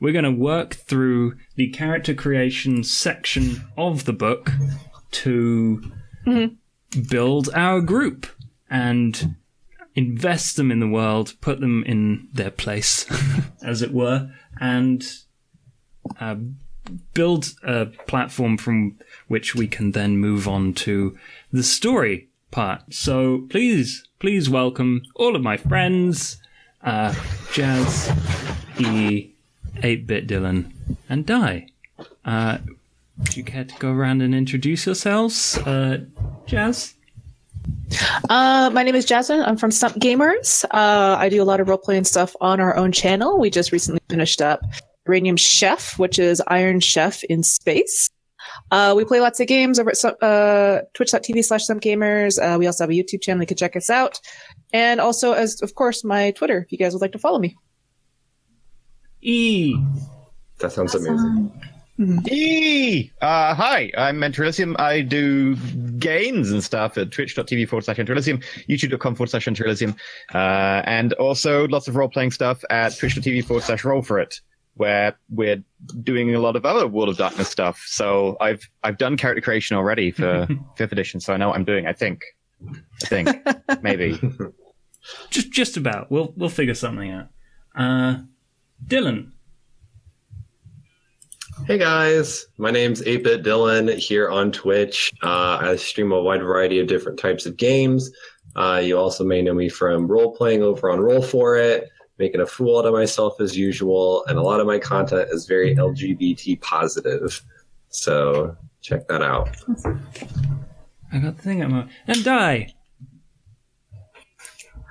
We're going to work through the character creation section of the book to build our group and invest them in the world, put them in their place, as it were, and build a platform from which we can then move on to the story part. So please welcome all of my friends, Jazz, E, 8-Bit Dylan, and Di. Would you care to go around and introduce yourselves? Jazz? My name is Jasmine. I'm from Stump Gamers. I do a lot of role-playing stuff on our own channel. We just recently finished up Uranium Chef, which is Iron Chef in space. We play lots of games over at twitch.tv/stumpgamers. We also have a YouTube channel. You can check us out. And also, as of course, my Twitter, if you guys would like to follow me. E. That sounds amazing. Hey! Hi, I'm Mentorilium. I do games and stuff at twitch.tv/Mentorilium, youtube.com/Mentorilium, and also lots of role-playing stuff at twitch.tv/Roll4It, where we're doing a lot of other World of Darkness stuff. So I've done character creation already for 5th edition, so I know what I'm doing, I think. Maybe. Just about. We'll figure something out. Dylan. Hey guys, my name's 8-Bit Dylan here on Twitch. I stream a wide variety of different types of games. You also may know me from role-playing over on Roll4It, making a fool out of myself as usual, and a lot of my content is very LGBT positive. So check that out. I got the thing at my... And Di!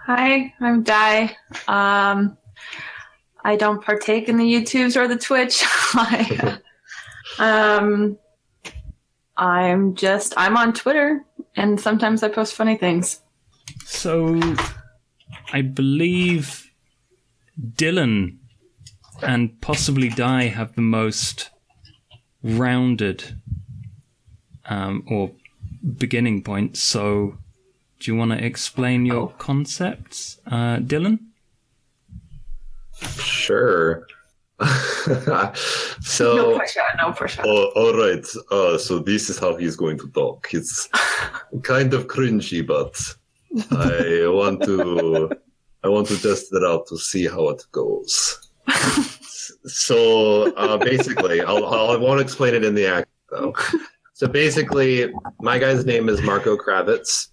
Hi, I'm Di. I don't partake in the YouTubes or the Twitch. I'm on Twitter, and sometimes I post funny things. So, I believe Dylan and possibly Di have the most rounded or beginning point. So, do you want to explain your concepts, Dylan? Sure. So no pressure. All right. So this is how he's going to talk. It's kind of cringy, but I want to test it out to see how it goes. So basically, I won't explain it in the act though. So basically, my guy's name is Marco Kravitz.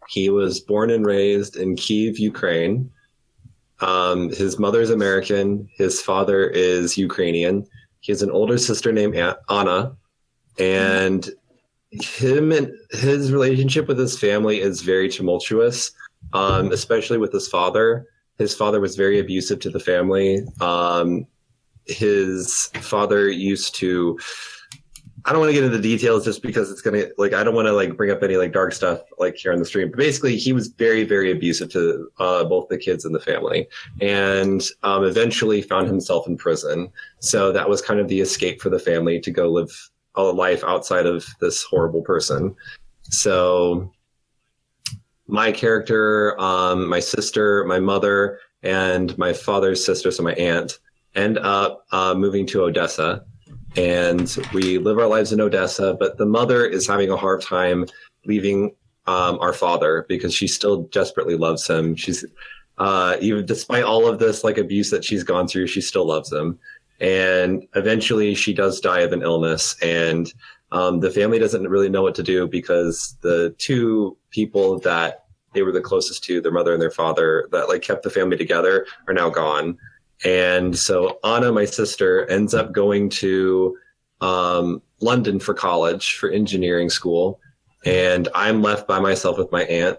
He was born and raised in Kyiv, Ukraine. His mother's American. His father is Ukrainian. He has an older sister named Anna, and his relationship with his family is very tumultuous, especially with his father. His father was very abusive to the family. His father used to... I don't want to get into details just because it's going to, I don't want to, bring up any, dark stuff, here on the stream. But basically, he was very, very abusive to both the kids and the family. And eventually found himself in prison. So that was kind of the escape for the family to go live a life outside of this horrible person. So my character, my sister, my mother, and my father's sister, so my aunt, end up moving to Odessa. And we live our lives in Odessa, but the mother is having a hard time leaving our father because she still desperately loves him. She's even despite all of this abuse that she's gone through, she still loves him. And eventually she does die of an illness, and the family doesn't really know what to do because the two people that they were the closest to, their mother and their father, that kept the family together, are now gone. And so Anna, my sister, ends up going to London for college, for engineering school. And I'm left by myself with my aunt.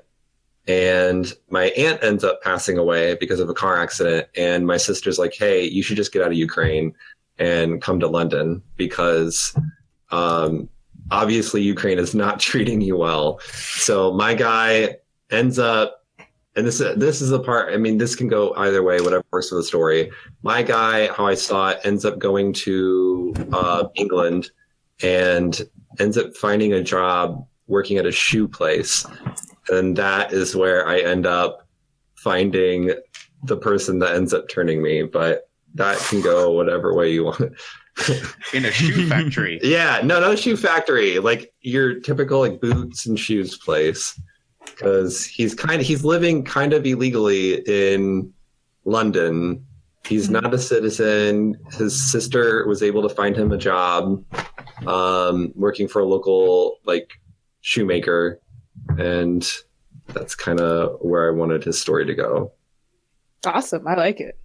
And my aunt ends up passing away because of a car accident. And my sister's like, hey, you should just get out of Ukraine and come to London because obviously Ukraine is not treating you well. So my guy ends up... And this is the part, this can go either way, whatever works for the story. My guy, how I saw it, ends up going to England and ends up finding a job working at a shoe place. And that is where I end up finding the person that ends up turning me. But that can go whatever way you want it. In a shoe factory. Yeah, no, not a shoe factory. Like your typical like boots and shoes place. Because he's living kind of illegally in London. He's not a citizen. His sister was able to find him a job working for a local like shoemaker, and that's kind of where I wanted his story to go. Awesome. I like it.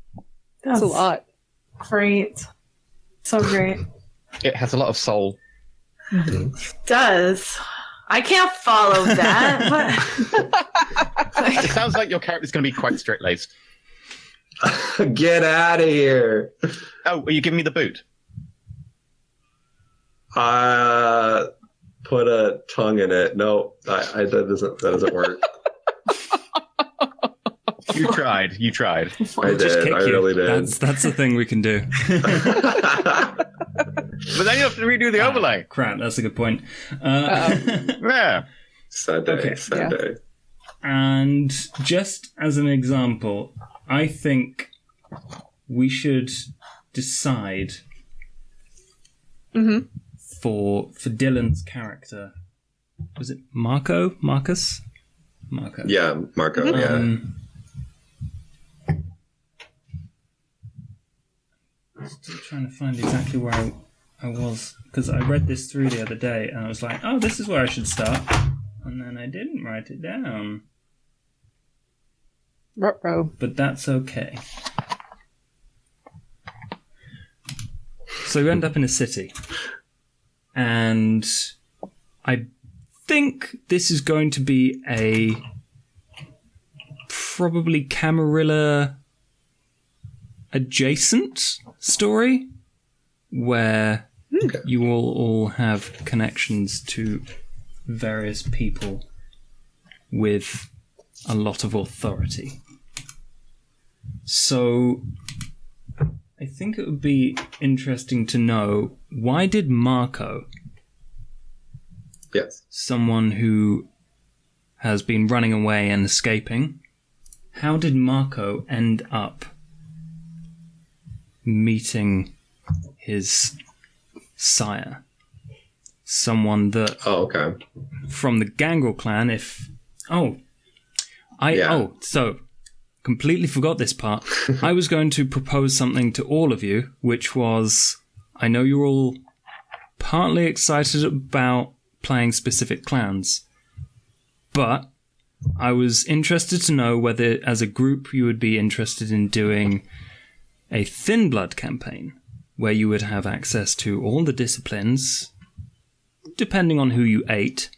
That's a lot. Great. So great. It has a lot of soul. It does. I can't follow that, but It sounds like your character's going to be quite straight-laced. Get out of here. Oh, are you giving me the boot? Put a tongue in it. No, that doesn't work. You tried. I did. I really did. That's the thing we can do. But then you have to redo the overlay. Crap, that's a good point. Yeah. Sad day. Okay. Sad day. And just as an example, I think we should decide for Dylan's character. Was it Marco? Marcus? Marco. Yeah, Marco. Yeah. Still trying to find exactly where I was, because I read this through the other day and I was like, oh, this is where I should start, and then I didn't write it down. Ruh-roh. But that's okay. So we end up in a city, and I think this is going to be a probably Camarilla adjacent story where you will all have connections to various people with a lot of authority. So I think it would be interesting to know, why did Marco, Yes. someone who has been running away and escaping, how did Marco end up meeting his sire? Someone that Oh, okay. from the Gangrel clan, so completely forgot this part. I was going to propose something to all of you, which was, I know you're all partly excited about playing specific clans, but I was interested to know whether as a group you would be interested in doing a Thin Blood campaign, where you would have access to all the disciplines, depending on who you ate,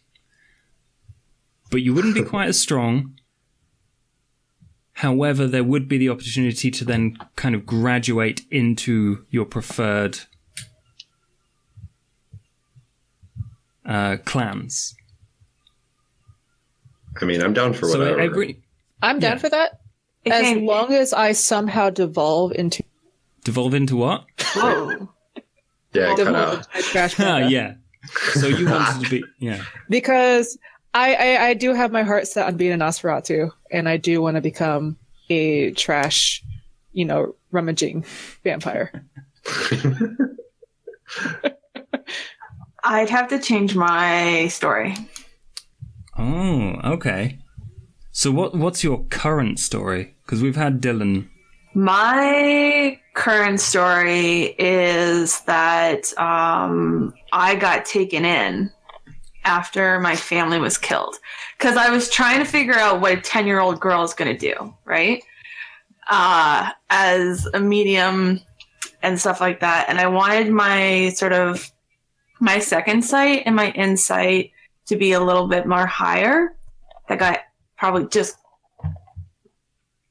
but you wouldn't be quite as strong. However, there would be the opportunity to then kind of graduate into your preferred clans. I mean, I'm down for whatever. I'm down for that. As long as I somehow devolve into what? Whoa. Yeah, cut out. trash panda. Yeah. So you wanted to be, Because I do have my heart set on being a Nosferatu, and I do want to become a trash, rummaging vampire. I'd have to change my story. Oh, okay. So what's your current story? Because we've had Dylan. My current story is that I got taken in after my family was killed. Because I was trying to figure out what a 10-year-old girl is going to do, right? As a medium and stuff like that. And I wanted my second sight and my insight to be a little bit more higher. That got probably just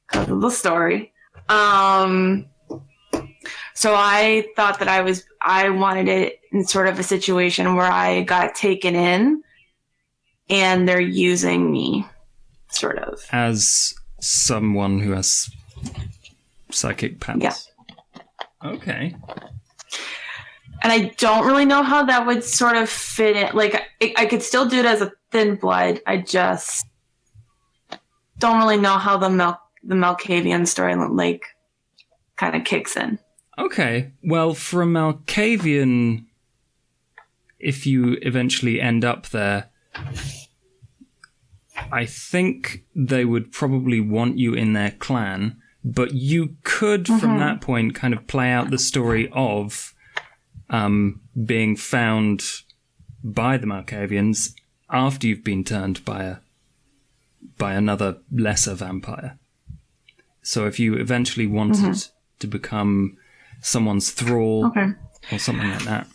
because of the story. So I thought that I wanted it in sort of a situation where I got taken in and they're using me, sort of. As someone who has psychic powers. Yeah. Okay. And I don't really know how that would sort of fit in. Like, I could still do it as a Thin Blood. I just don't really know how the Malkavian story, kind of kicks in. Okay. Well, from Malkavian, if you eventually end up there, I think they would probably want you in their clan, but you could, from that point, kind of play out the story of being found by the Malkavians after you've been turned by another lesser vampire. So if you eventually wanted to become someone's thrall or something like that.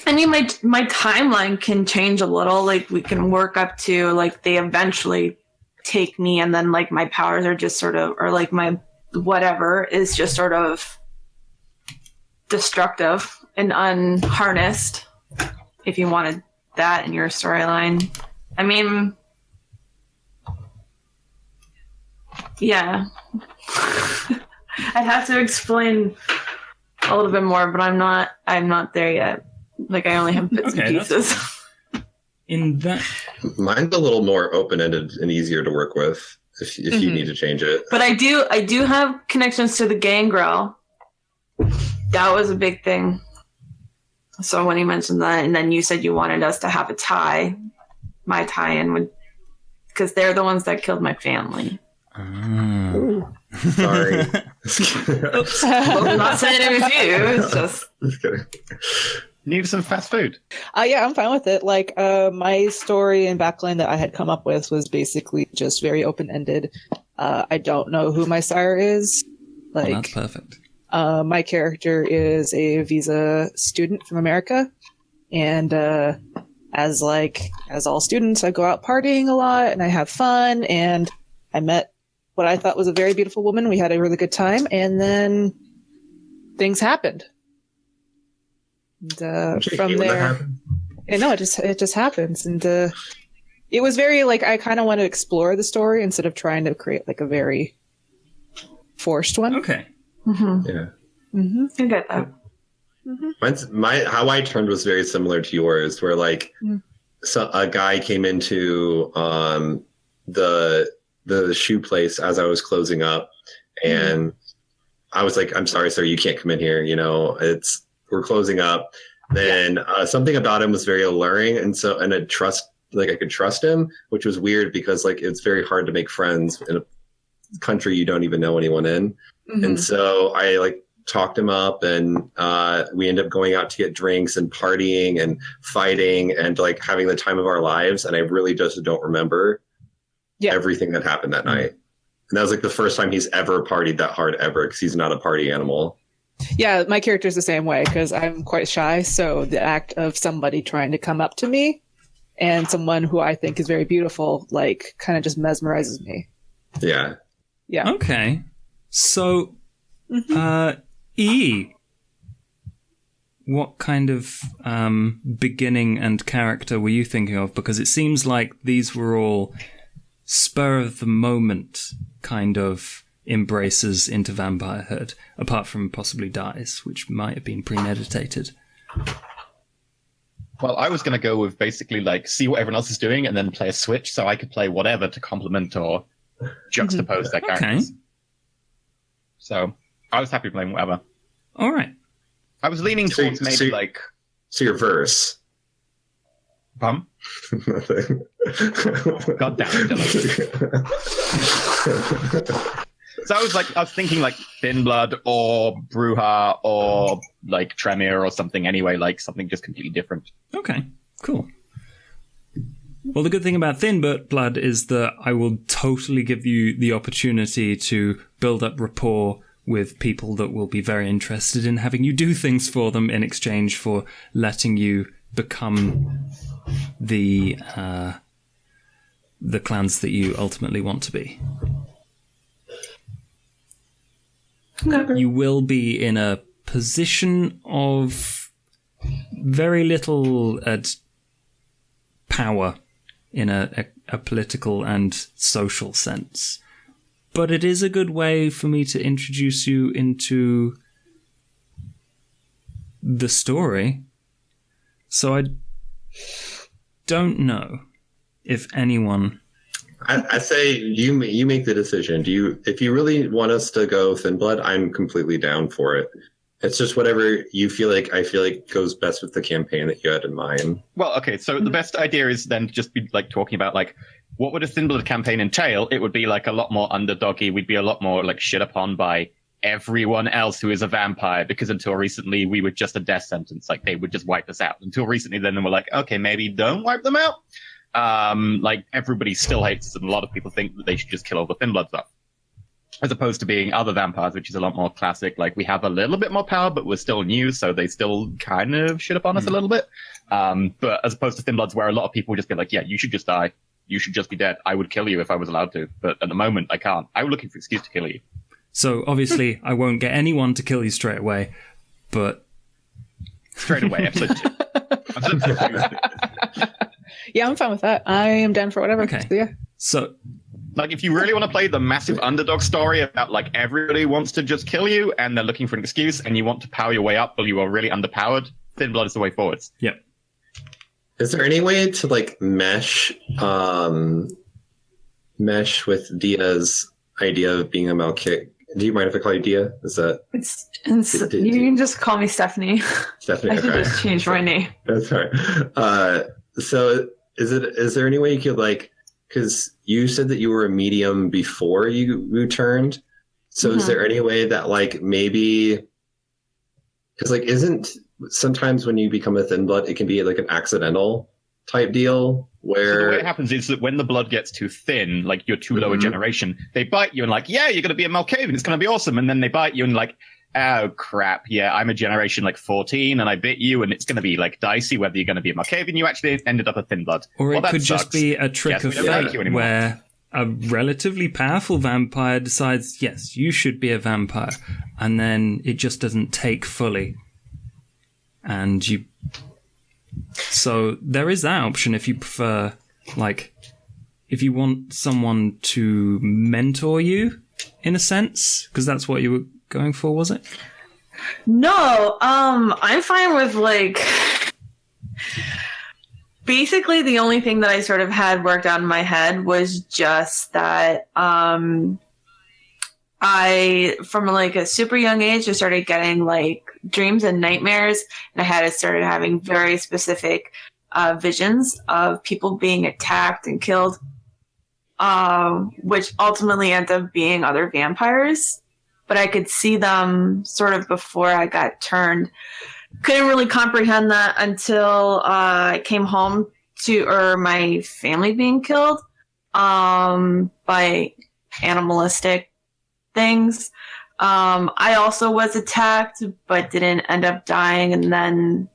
I mean, my timeline can change a little. Like, we can work up to, like, they eventually take me, and then, like, my powers are just sort of, or, like, my whatever is just sort of destructive and unharnessed, if you wanted that in your storyline. I mean, yeah. I'd have to explain a little bit more, but I'm not there yet. Like, I only have bits and pieces. In that, mine's a little more open-ended and easier to work with if you need to change it. But I do have connections to the gangrel. That was a big thing. So when you mentioned that, and then you said you wanted us to have a tie, my tie-in would, because they're the ones that killed my family. Sorry. Well, I'm not saying it was you. It's just kidding. Need some fast food. Yeah, I'm fine with it. Like, my story and backline that I had come up with was basically just very open-ended. I don't know who my sire is. Like, that's perfect. My character is a visa student from America, and as all students, I go out partying a lot and I have fun. And I met what I thought was a very beautiful woman. We had a really good time, and then things happened. And, from there, no, it just happens, and it was very like I kind of want to explore the story instead of trying to create like a very forced one. Okay. Yeah. I get that. How I turned was very similar to yours, where like a guy came into the shoe place as I was closing up, and I was like, "I'm sorry, sir, you can't come in here. You know, we're closing up." Then something about him was very alluring, and I could trust him, which was weird because like it's very hard to make friends in a country you don't even know anyone in. And so I like talked him up, and we ended up going out to get drinks and partying and fighting and like having the time of our lives. And I really just don't remember everything that happened that night. And that was like the first time he's ever partied that hard ever, because he's not a party animal. Yeah, my character's the same way because I'm quite shy. So the act of somebody trying to come up to me and someone who I think is very beautiful, like, kind of just mesmerizes me. Yeah. Yeah. Okay. So, E, what kind of beginning and character were you thinking of? Because it seems like these were all spur of the moment kind of embraces into vampirehood, apart from possibly Dies, which might have been premeditated. Well, I was going to go with basically like see what everyone else is doing and then play a switch so I could play whatever to complement or juxtapose their characters. Okay. So I was happy playing whatever. All right. I was leaning towards maybe like... So your verse. Bum? Nothing. God damn it, Dylan. So I was thinking like Thin Blood or Bruja or like Tremere or something anyway, like something just completely different. Okay, cool. Well, the good thing about Thin Blood is that I will totally give you the opportunity to build up rapport with people that will be very interested in having you do things for them in exchange for letting you become the clans that you ultimately want to be. You will be in a position of very little power in a political and social sense. But it is a good way for me to introduce you into the story. So I don't know if anyone... I say you make the decision. If you really want us to go Thin Blood, I'm completely down for it. It's just whatever you feel like. I feel like goes best with the campaign that you had in mind. Well, okay, so the best idea is then just be like talking about like what would a Thin Blood campaign entail? It would be like a lot more underdoggy. We'd be a lot more like shit upon by everyone else who is a vampire, because until recently we were just a death sentence. Like they would just wipe us out. Until recently, then we're like, okay, maybe don't wipe them out. Like everybody still hates us, and a lot of people think that they should just kill all the Thin Blood stuff. As opposed to being other vampires, which is a lot more classic. Like we have a little bit more power, but we're still new, so they still kind of shit upon us a little bit. But as opposed to Thin Bloods, where a lot of people would just be like, yeah, you should just die. You should just be dead. I would kill you if I was allowed to. But at the moment, I can't. I'm looking for an excuse to kill you. So obviously, I won't get anyone to kill you straight away, but... Straight away, episode 2. Yeah, I'm fine with that. I am down for whatever. Okay. So, yeah. So... Like, if you really want to play the massive underdog story about, like, everybody wants to just kill you and they're looking for an excuse and you want to power your way up while you are really underpowered, Thin Blood is the way forwards. Yep. Is there any way to, like, mesh with Dia's idea of being a Malkavian? Do you mind if I call you Dia? Is that... You can just call me Stephanie. Stephanie, I can just change my name. That's right. So is there any way you could, like... Because you said that you were a medium before you turned. So is there any way that, like, maybe... Because, like, isn't... Sometimes when you become a Thin Blood, it can be, like, an accidental type deal where... So the way it happens is that when the blood gets too thin, like, you're too low a generation, they bite you and, like, yeah, you're going to be a Malkavian, it's going to be awesome. And then they bite you and, like, oh, crap, yeah, I'm a generation, like, 14, and I bit you, and it's going to be, like, dicey whether you're going to be a Malkavian. You actually ended up a Thin Blood. Or it could sucks. just be a trick of fate where a relatively powerful vampire decides, yes, you should be a vampire, and then it just doesn't take fully. And you... So there is that option if you prefer, like, if you want someone to mentor you, in a sense, because that's what you were going for, was it? No, I'm fine with, like... Basically, the only thing that I sort of had worked out in my head was just that I, from like a super young age, I started getting like dreams and nightmares, and I started having very specific visions of people being attacked and killed, which ultimately ended up being other vampires. But I could see them sort of before I got turned. Couldn't really comprehend that until I came home to my family being killed by animalistic things. I also was attacked, but didn't end up dying. And then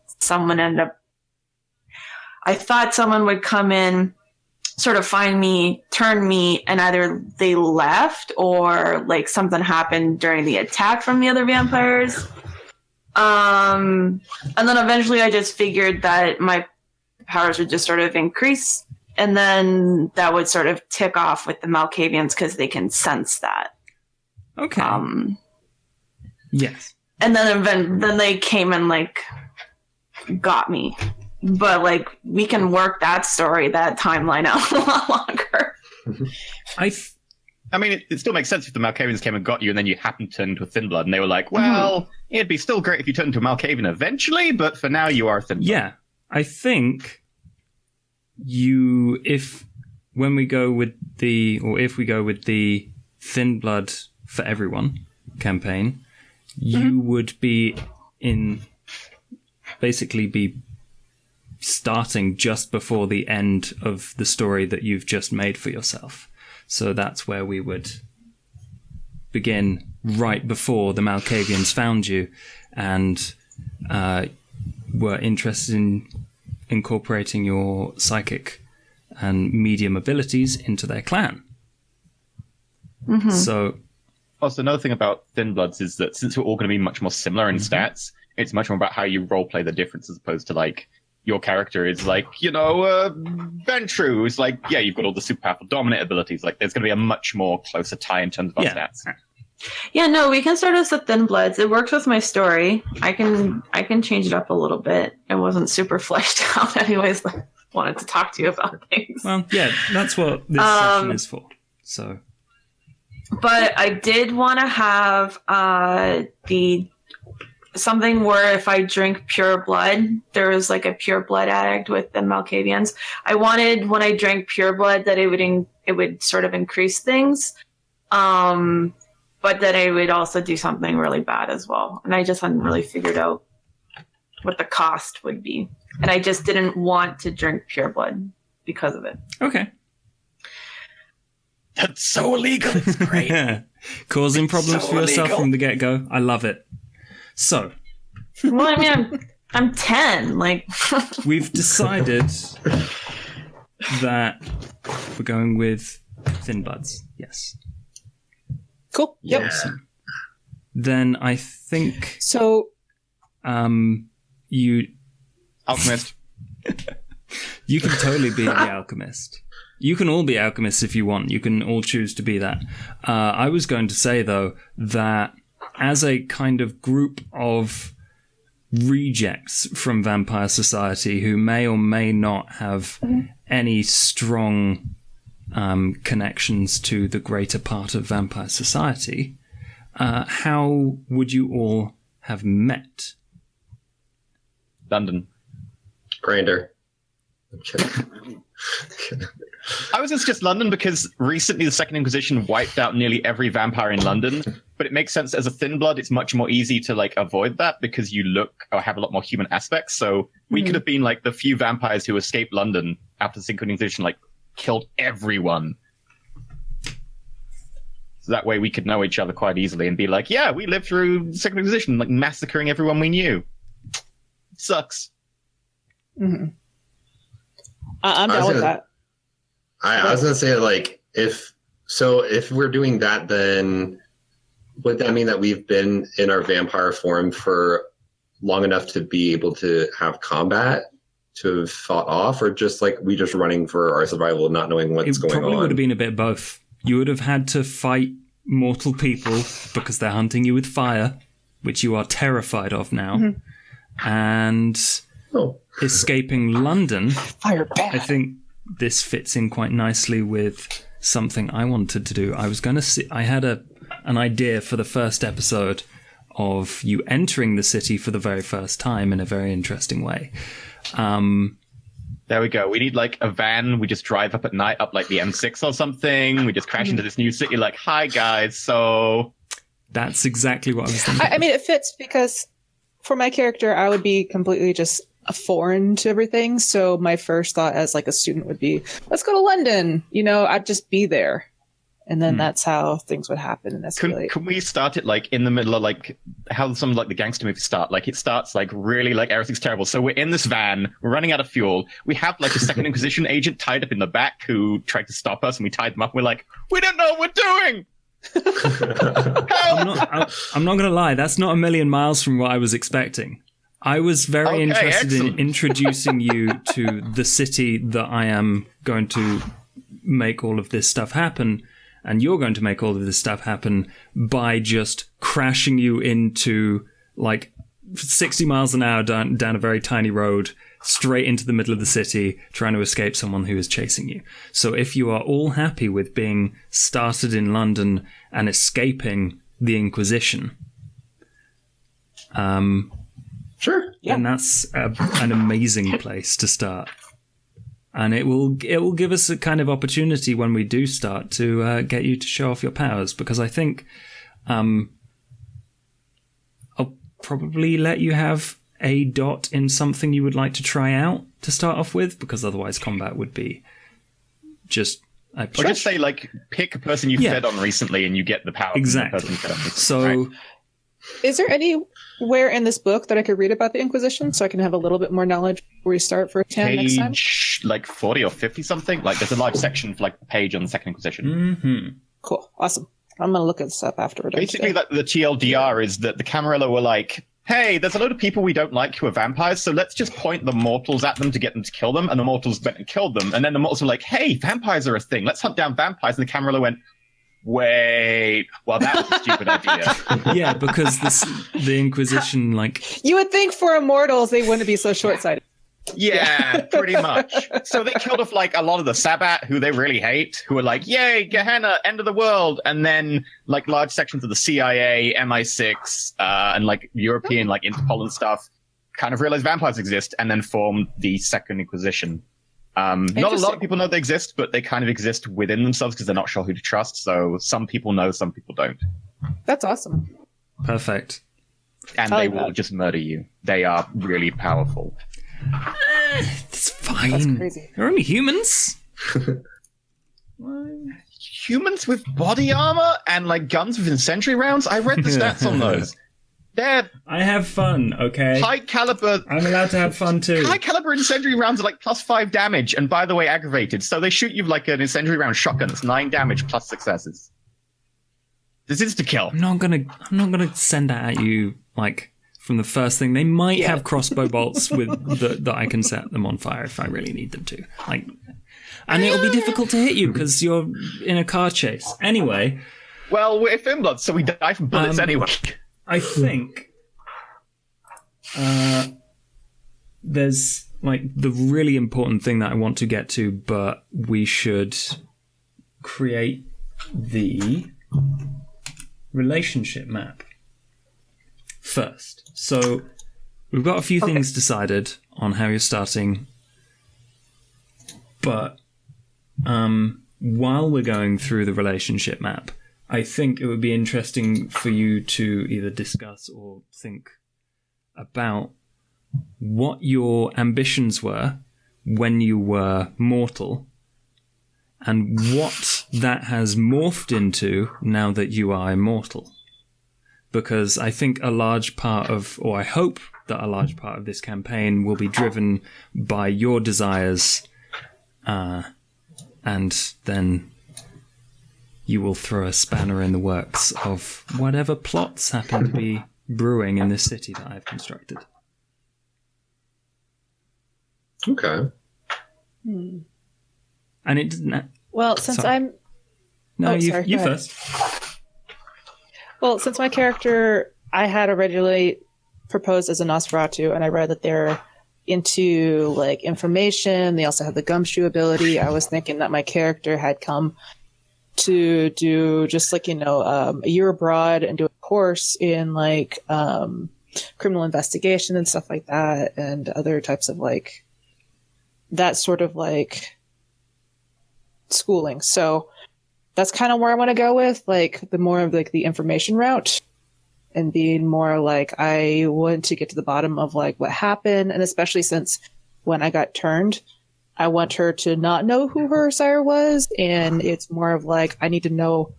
I thought someone would come in, sort of find me, turn me, and either they left or like something happened during the attack from the other vampires. And then eventually I just figured that my powers would just sort of increase, and then that would sort of tick off with the Malkavians because they can sense that. Okay. Yes. And then they came and like got me. But like we can work that timeline out a lot longer. I mean, it still makes sense if the Malkavians came and got you and then you happened to turn into a Thin Blood and they were like, well, it'd be still great if you turned into a Malkavian eventually, but for now you are a Thin Blood. Yeah, I think if we go with the Thin Blood for everyone campaign, you would be basically be starting just before the end of the story that you've just made for yourself. So that's where we would begin right before the Malkavians found you and were interested in incorporating your psychic and medium abilities into their clan. Mm-hmm. So, also, another thing about Thin Bloods is that since we're all going to be much more similar in stats, it's much more about how you roleplay the difference as opposed to like your character is like, Ventru is like, yeah, you've got all the super powerful dominant abilities. Like, there's going to be a much more closer tie in terms of our stats. Yeah, no, we can start as the Thin Bloods. It works with my story. I can change it up a little bit. It wasn't super fleshed out anyways. I wanted to talk to you about things. Well, yeah, that's what this session is for. So, but I did want to have the something where if I drink pure blood, there was like a pure blood addict with the Malkavians. I wanted when I drank pure blood that it would sort of increase things, but that it would also do something really bad as well. And I just hadn't really figured out what the cost would be, and I just didn't want to drink pure blood because of it. Okay. That's so illegal. It's great. Causing problems for yourself from the get-go. I love it. So. Well, I mean, I'm 10. Like, we've decided that we're going with Thin Buds. Yes. Cool. Yep. Awesome. Then I think. So. You. Alchemist. You can totally be the alchemist. You can all be alchemists if you want. You can all choose to be that. I was going to say, though, that as a kind of group of rejects from vampire society who may or may not have any strong connections to the greater part of vampire society, how would you all have met? London. Grindr. I'm kidding. I was just London because recently the Second Inquisition wiped out nearly every vampire in London, but it makes sense as a thin blood. It's much more easy to like avoid that because you look or have a lot more human aspects. So we could have been like the few vampires who escaped London after the Second Inquisition, like killed everyone. So that way we could know each other quite easily and be like, yeah, we lived through the Second Inquisition, like massacring everyone we knew. Sucks. Mm-hmm. I'm down with that. I was going to say, like, if we're doing that, then would that mean that we've been in our vampire form for long enough to be able to have combat, to have fought off, or just like we just running for our survival, not knowing what's going on? It probably would have been a bit of both. You would have had to fight mortal people because they're hunting you with fire, which you are terrified of now, and escaping London. Fire bad. I think this fits in quite nicely with something I wanted to do. I was going to see. I had an idea for the first episode of you entering the city for the very first time in a very interesting way. There we go. We need like a van. We just drive up at night, up like the M6 or something. We just crash into this new city. Like, hi guys. So that's exactly what I was thinking. I mean, it fits because for my character, I would be completely just foreign to everything. So my first thought as like a student would be, let's go to London. You know, I'd just be there. And then that's how things would happen and escalate. Can we start it like in the middle of like how some like the gangster movies start? Like it starts like really like everything's terrible. So we're in this van, we're running out of fuel. We have like a Second Inquisition agent tied up in the back who tried to stop us, and we tied them up. We're like, we don't know what we're doing. I'm not going to lie. That's not a million miles from what I was expecting. I was very interested in introducing you to the city that I am going to make all of this stuff happen, and you're going to make all of this stuff happen by just crashing you into like 60 miles an hour down a very tiny road, straight into the middle of the city, trying to escape someone who is chasing you. So if you are all happy with being started in London and escaping the Inquisition, sure. Yeah. And that's an amazing place to start. And it will give us a kind of opportunity when we do start to get you to show off your powers, because I think I'll probably let you have a dot in something you would like to try out to start off with, because otherwise combat would be just... Or just say, like, pick a person you fed on recently and you get the power. Exactly. So... Right. Is there anywhere in this book that I could read about the Inquisition so I can have a little bit more knowledge before we start for next time? Page like 40 or 50 something. Like there's a live section for like the page on the Second Inquisition. Mm-hmm. Cool. Awesome. I'm going to look this up afterward. Basically, the TLDR is that the Camarilla were like, hey, there's a load of people we don't like who are vampires, so let's just point the mortals at them to get them to kill them. And the mortals went and killed them. And then the mortals were like, hey, vampires are a thing. Let's hunt down vampires. And the Camarilla went, wait, well, that was a stupid idea. Yeah, because the Inquisition, like... You would think for immortals they wouldn't be so short-sighted. Yeah, pretty much. So they killed off like a lot of the Sabbat, who they really hate, who are like, yay, Gehenna, end of the world. And then like large sections of the CIA, MI6, and like European, like Interpol and stuff kind of realized vampires exist and then formed the Second Inquisition. Not a lot of people know they exist, but they kind of exist within themselves because they're not sure who to trust. So some people know, some people don't. That's awesome. Perfect. And they will just murder you. They are really powerful. It's fine. That's crazy. They're only humans. Humans with body armor and like guns with incendiary rounds? I read the stats on those. They're I have fun, okay? high caliber. I'm allowed to have fun too. High caliber incendiary rounds are like +5 damage, and by the way, aggravated. So they shoot you like an incendiary round shotgun. It's 9 damage plus successes. This is to kill. I'm not gonna send that at you like from the first thing. They might have crossbow bolts with that I can set them on fire if I really need them to. Like, and it'll be difficult to hit you because you're in a car chase. Anyway, Well, we're Finblood, so we die from bullets anyway. I think there's like the really important thing that I want to get to, but we should create the relationship map first. So we've got a few things decided on how you're starting, but while we're going through the relationship map, I think it would be interesting for you to either discuss or think about what your ambitions were when you were mortal and what that has morphed into now that you are immortal. Because I think a large part of, or I hope that a large part of this campaign will be driven by your desires, and then you will throw a spanner in the works of whatever plots happen to be brewing in this city that I've constructed. Okay. And it didn't... Well, since Sorry. I'm... No, Oh, you sorry, go ahead. first. Well, since my character, I had originally proposed as a Nosferatu, and I read that they're into like information. They also have the gumshoe ability. I was thinking that my character had come to do just like, a year abroad and do a course in like criminal investigation and stuff like that, and other types of like that sort of like schooling. So that's kind of where I want to go with, like the more of like the information route, and being more like I want to get to the bottom of like what happened, and especially since when I got turned, I want her to not know who her sire was, and it's more of like I need to know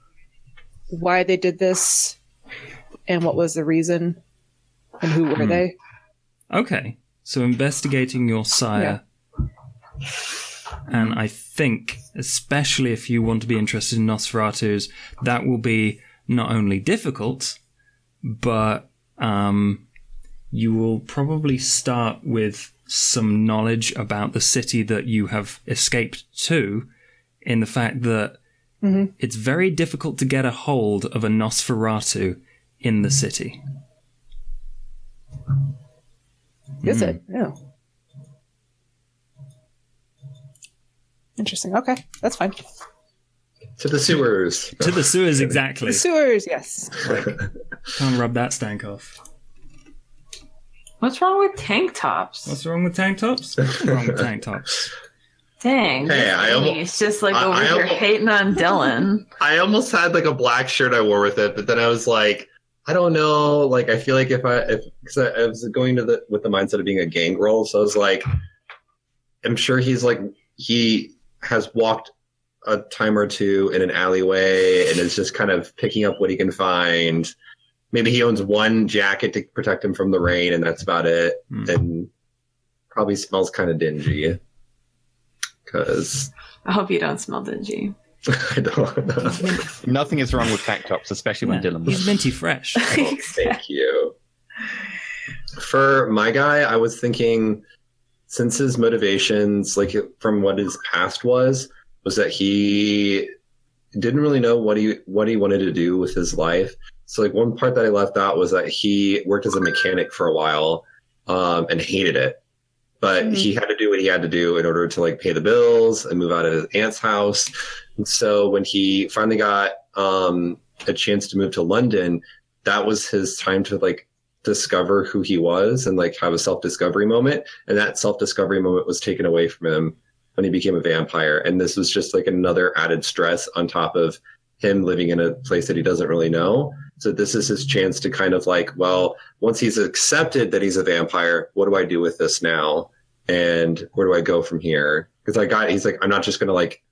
why they did this and what was the reason and who were they. Okay, so investigating your sire. And I think, especially if you want to be interested in Nosferatus, that will be not only difficult, but you will probably start with some knowledge about the city that you have escaped to, in the fact that it's very difficult to get a hold of a Nosferatu in the city. Is it? No. Interesting. Okay, that's fine. To the sewers. To the sewers, exactly. The sewers, yes. Can't rub that stank off. What's wrong with tank tops? What's wrong with tank tops? What's wrong with tank tops? Dang. Hey, it's just like over here hating on Dylan. I almost had like a black shirt I wore with it, but then I was like, I don't know. Like, I feel like because I was going with the mindset of being a gangrel, so I was like, I'm sure he has walked a time or two in an alleyway and is just kind of picking up what he can find. Maybe he owns one jacket to protect him from the rain, and that's about it. And probably smells kind of dingy. Because I hope you don't smell dingy. I don't know. Nothing is wrong with tank tops, especially when Dylan He's was. minty fresh. Oh, thank you. For my guy, I was thinking, since his motivations, like from what his past was that he didn't really know what he wanted to do with his life. So like one part that I left out was that he worked as a mechanic for a while and hated it. but he had to do what he had to do in order to like pay the bills and move out of his aunt's house. And so when he finally got a chance to move to London, that was his time to like discover who he was and like have a self-discovery moment. And that self-discovery moment was taken away from him when he became a vampire. And this was just like another added stress on top of him living in a place that he doesn't really know. So this is his chance to kind of like, well, once he's accepted that he's a vampire, what do I do with this now? And where do I go from here? Because he's like, I'm not just going to like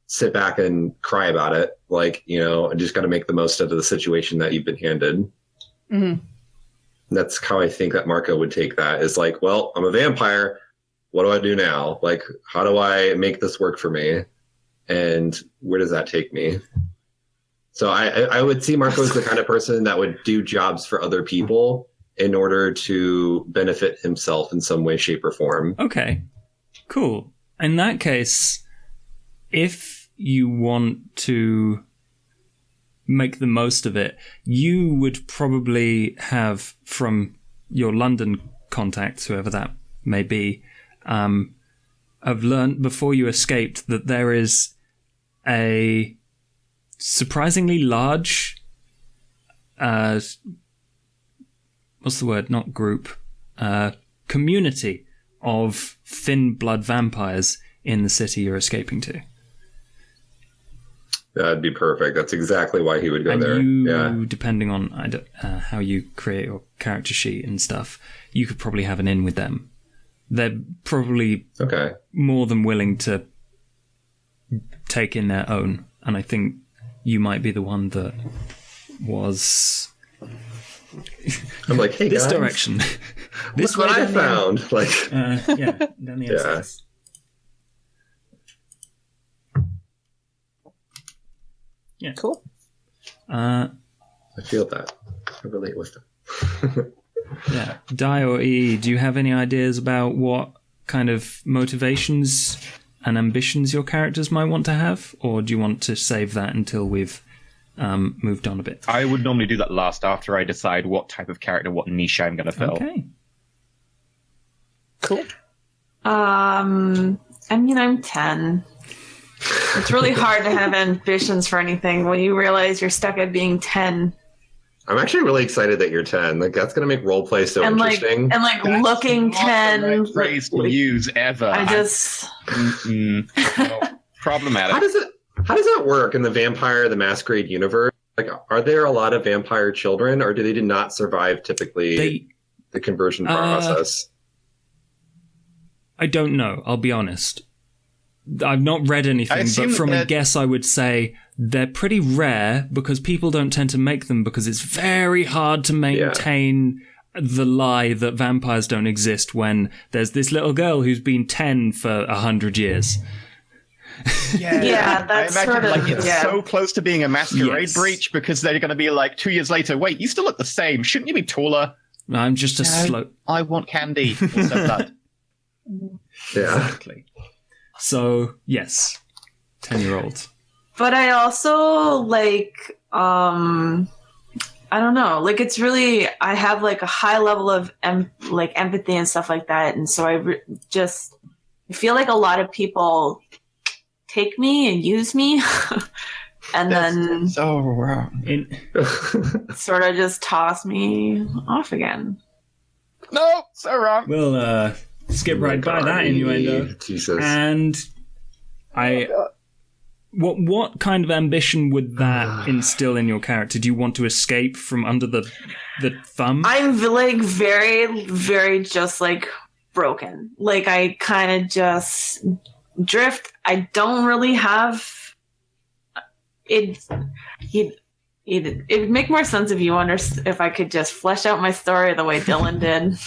sit back and cry about it. Like, you know, I just got to make the most out of the situation that you've been handed. Mm-hmm. That's how I think that Marco would take that, is like, well, I'm a vampire. What do I do now? Like, how do I make this work for me? And where does that take me? So I would see Marco as the kind of person that would do jobs for other people in order to benefit himself in some way, shape, or form. Okay, cool. In that case, if you want to make the most of it, you would probably have from your London contacts, whoever that may be, have learned before you escaped that there is a surprisingly large, what's the word? Not group, community of thin blood vampires in the city you're escaping to. That'd be perfect. That's exactly why he would go And there. you, depending on how you create your character sheet and stuff, you could probably have an in with them. They're probably more than willing to take in their own. And I think you might be the one that was... I'm like, hey, this guys, direction. This what I found. Like, yeah, down the outside. Yeah. Cool. I feel that. I relate with them. Yeah. Di or E, do you have any ideas about what kind of motivations and ambitions your characters might want to have? Or do you want to save that until we've moved on a bit? I would normally do that last after I decide what type of character, what niche I'm going to fill. Okay. Cool. I mean, I'm 10. It's really hard to have ambitions for anything when you realize you're stuck at being 10. I'm actually really excited that you're 10. Like, that's going to make roleplay so interesting. That's looking 10. The right phrase to use ever. I just... No, problematic. How does that work in the the Masquerade universe? Like, are there a lot of vampire children, or do they not survive typically the conversion process? I don't know. I'll be honest. I've not read anything, but from a guess, I would say they're pretty rare because people don't tend to make them because it's very hard to maintain the lie that vampires don't exist when there's this little girl who's been 10 for 100 years. Yeah, that's I imagine sort of, like it's so close to being a masquerade breach because they're going to be like 2 years later. Wait, you still look the same. Shouldn't you be taller? I'm just a slow. I want candy instead of that. Yeah. Exactly. So yes, 10-year-olds. But I also like, I don't know, like it's really, I have like a high level of empathy and stuff like that. And so I feel like a lot of people take me and use me and then so wrong. sort of just toss me off again. No, so wrong. We'll skip right by that innuendo. Jesus. And what kind of ambition would that instill in your character? Do you want to escape from under the thumb? I'm like very, very just like broken. Like I kind of just drift. I don't really have it. It would make more sense if if I could just flesh out my story the way Dylan did.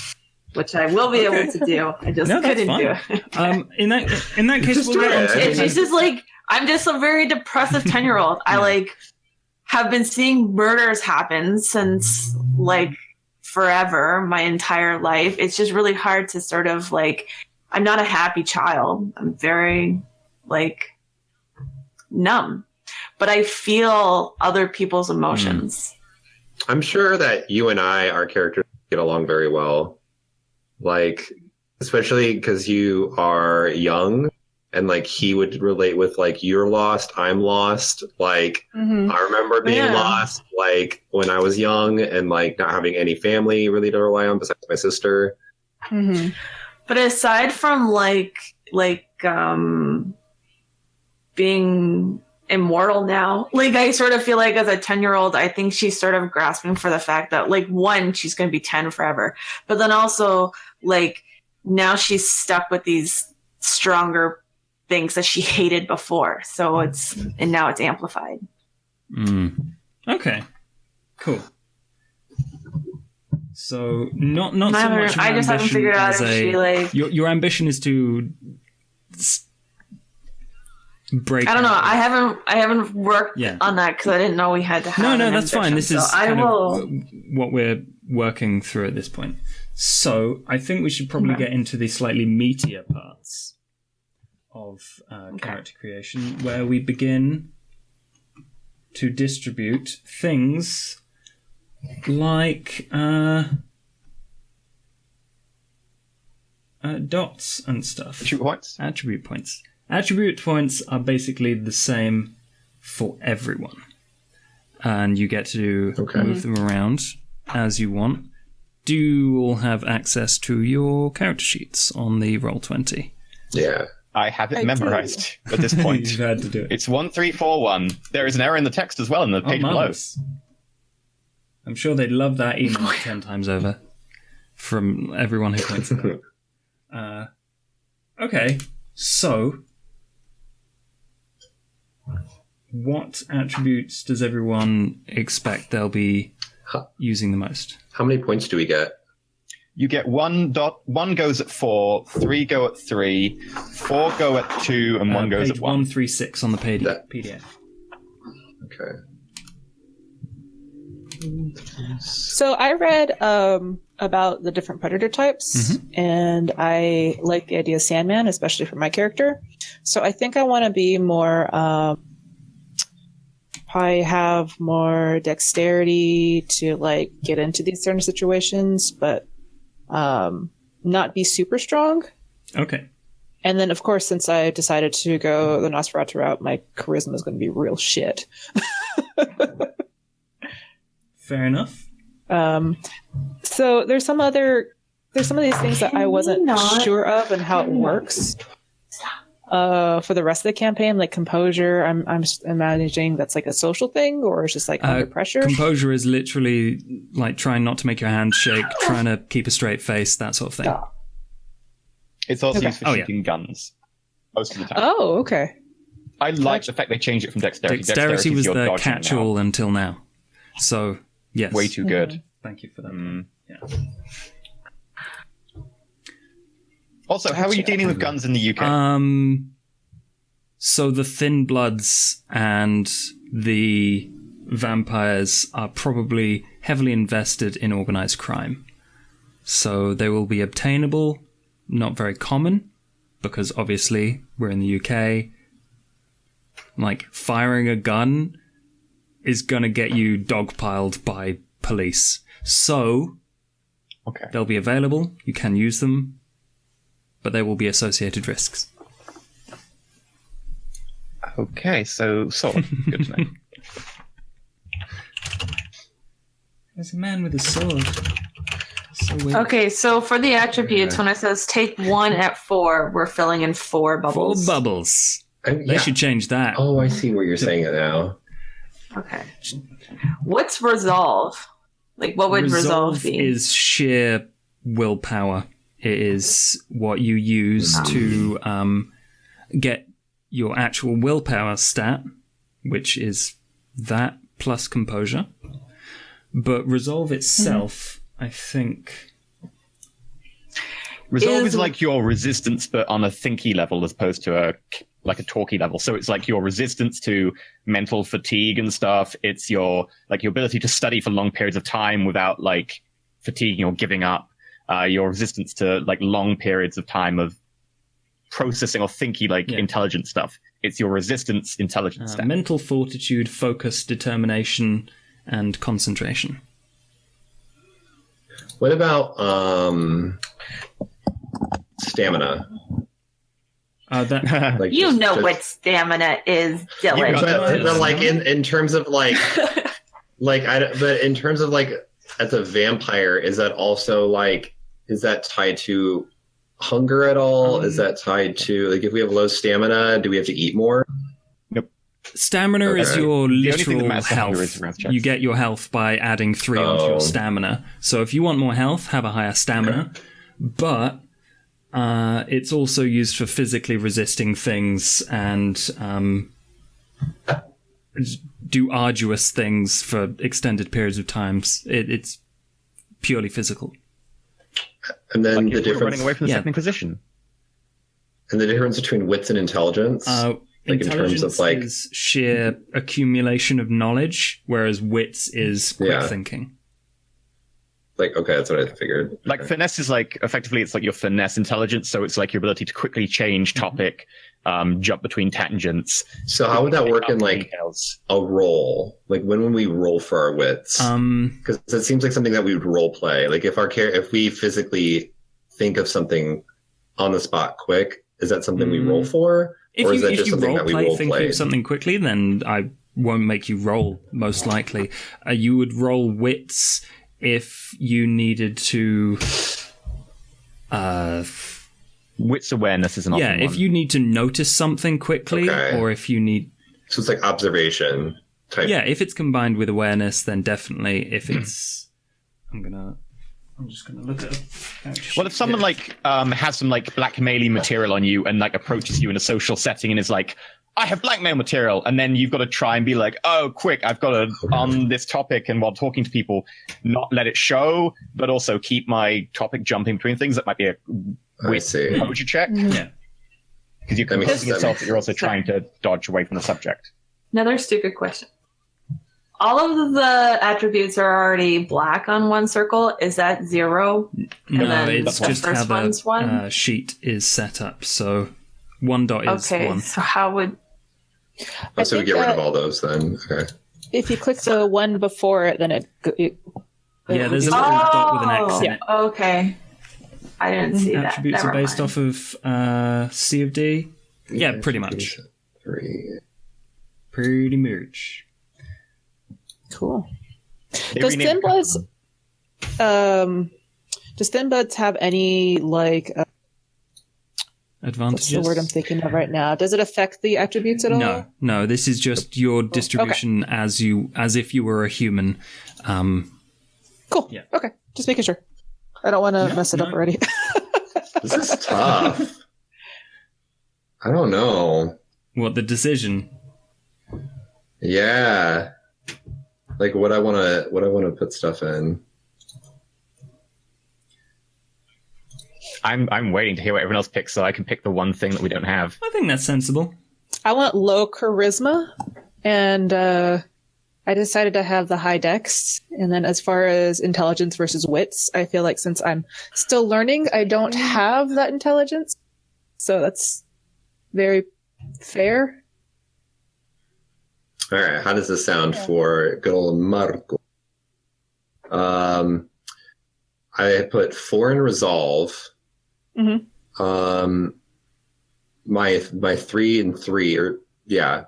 Which I will be able to do. I just couldn't do it. In that case, we'll get on to it's just like I'm just a very depressive 10-year-old. I like have been seeing murders happen since like forever, my entire life. It's just really hard to sort of like. I'm not a happy child. I'm very like numb, but I feel other people's emotions. I'm sure that you and our characters get along very well. Like, especially because you are young, and like he would relate with like you're lost, I'm lost. Like I remember being lost, like when I was young, and like not having any family really to rely on besides my sister. But aside from being immortal now, like I sort of feel like as a 10-year-old, I think she's sort of grasping for the fact that like one, she's going to be 10 forever, but then also like now she's stuck with these stronger things that she hated before. So now it's amplified. Okay, cool. So not so much. I just haven't figured out if she like your ambition is to break. I don't know. I haven't worked on that because I didn't know we had to have. No, that's fine. This is kind of what we're working through at this point. So I think we should probably get into the slightly meatier parts of character creation, where we begin to distribute things like dots and stuff. Attribute points. Attribute points are basically the same for everyone. And you get to move them around as you want. Do you all have access to your character sheets on the Roll20? Yeah. I have it memorized at this point. You've had to do it. It's 1341. There is an error in the text as well in the page below. I'm sure they'd love that email 10 times over from everyone who points it out. Okay, so what attributes does everyone expect they'll be using the most? How many points do we get? You get 1 dot. 1 goes at 4, 3 go at 3, 4 go at 2, and 1 goes at 1. 136 on the PDF. Okay. So I read about the different predator types, and I like the idea of Sandman, especially for my character. So I think I want to be more, probably have more dexterity to like get into these certain situations, but not be super strong. Okay. And then, of course, since I decided to go the Nosferatu route, my charisma is going to be real shit. Fair enough. So there's some of these things that I wasn't sure of and how it works. For the rest of the campaign, like Composure, I'm imagining that's like a social thing, or it's just like under pressure. Composure is literally like trying not to make your hand shake, trying to keep a straight face, that sort of thing. It's also used for shooting guns most of the time. Oh, okay. I like the fact they changed it from dexterity. Dexterity was the catch-all until now. So, yes. Way too good. Thank you for that. Yeah. Also, how are you dealing with guns in the UK? So the Thin Bloods and the vampires are probably heavily invested in organized crime. So they will be obtainable, not very common, because obviously we're in the UK. Like, firing a gun is going to get you dogpiled by police. So they'll be available, you can use them, but there will be associated risks. Okay, so sword. Good to know. There's a man with a sword. So weird. Okay, so for the attributes, when it says take 1 at 4, we're filling in 4 bubbles. 4 bubbles. They should change that. Oh, I see where you're saying it now. Okay. What's resolve? Like, what would resolve be? Is sheer willpower. It is what you use to get your actual willpower stat, which is that plus composure. But resolve itself, I think... Resolve is like your resistance, but on a thinky level as opposed to a talky level. So it's like your resistance to mental fatigue and stuff. It's your ability to study for long periods of time without like fatiguing or giving up. Your resistance to like long periods of time of processing or thinking intelligent stuff. It's your resistance intelligence stat. Mental fortitude, focus, determination, and concentration. What about stamina. That You know what stamina is, Dylan. But like in terms of like, but in terms of like as a vampire, is that also like, is that tied to hunger at all? Is that tied to like if we have low stamina, do we have to eat more? Stamina is your The only thing that literal matters for hunger is health. around checks. You get your health by adding 3 onto your stamina. So if you want more health, have a higher stamina. But it's also used for physically resisting things and do arduous things for extended periods of times. It's purely physical. And then Like the if we're running difference, away from the Second Inquisition. and the difference between wits and intelligence. Like in Intelligence terms of like, is sheer accumulation of knowledge, whereas wits is quick Yeah. thinking. like okay, that's what I figured. Like Okay. finesse is like effectively it's like your finesse intelligence, so it's like your ability to quickly change topic, jump between tangents. So how would that work pick in up like details. a roll? Like when would we roll for our wits? Because it seems like something that we would role play. Like if we physically think of something on the spot quick, is that something we roll for? Or is that just something that we role thinking play? of something quickly, then I won't make you roll, most likely. You would roll wits if you needed to... Wits awareness is an yeah, often if one. you need to notice something quickly, Okay. or if you need... So it's like observation type. Yeah, if it's combined with awareness, then definitely. If it's... I'm just gonna look at. Well, if someone like has some like blackmailing material on you and like approaches you in a social setting and is like, "I have blackmail material," and then you've got to try and be like, "Oh, quick! I've got to on this topic," and while talking to people, not let it show, but also keep my topic jumping between things. That might be a I weird see. composure check Yeah. because you're That makes- composing that yourself, makes but you're also trying to dodge away from the subject. Another stupid question. All of the attributes are already black on one circle. Is that 0? No, then it's the just how first one's the 1? sheet is set up. So 1 dot is Okay, 1. so how would... Oh, so we think get rid that- of all those then. Okay. If you click the one before it, then it Yeah, there's a reduces- little dot with an X in Oh, it. okay. I didn't see that. Attributes Never are based mind. off of C of D. Yeah, pretty much. 3. Pretty much. Cool. They Does renamed- Thin Buds have any like what's Advantages. the word I'm thinking of right now? Does it affect the attributes at all? No. This is just your distribution as if you were a human. Cool. Yeah. Okay. Just making sure. I don't want to mess it up already. This is tough. I don't know. What the decision? Yeah. Like what I want to put stuff in. I'm waiting to hear what everyone else picks so I can pick the one thing that we don't have. I think that's sensible. I want low charisma, and I decided to have the high dex. And then as far as intelligence versus wits, I feel like since I'm still learning, I don't have that intelligence. So that's very fair. All right. How does this sound for good old Marco? I put 4 in resolve. Mhm. My 3 and 3 or yeah.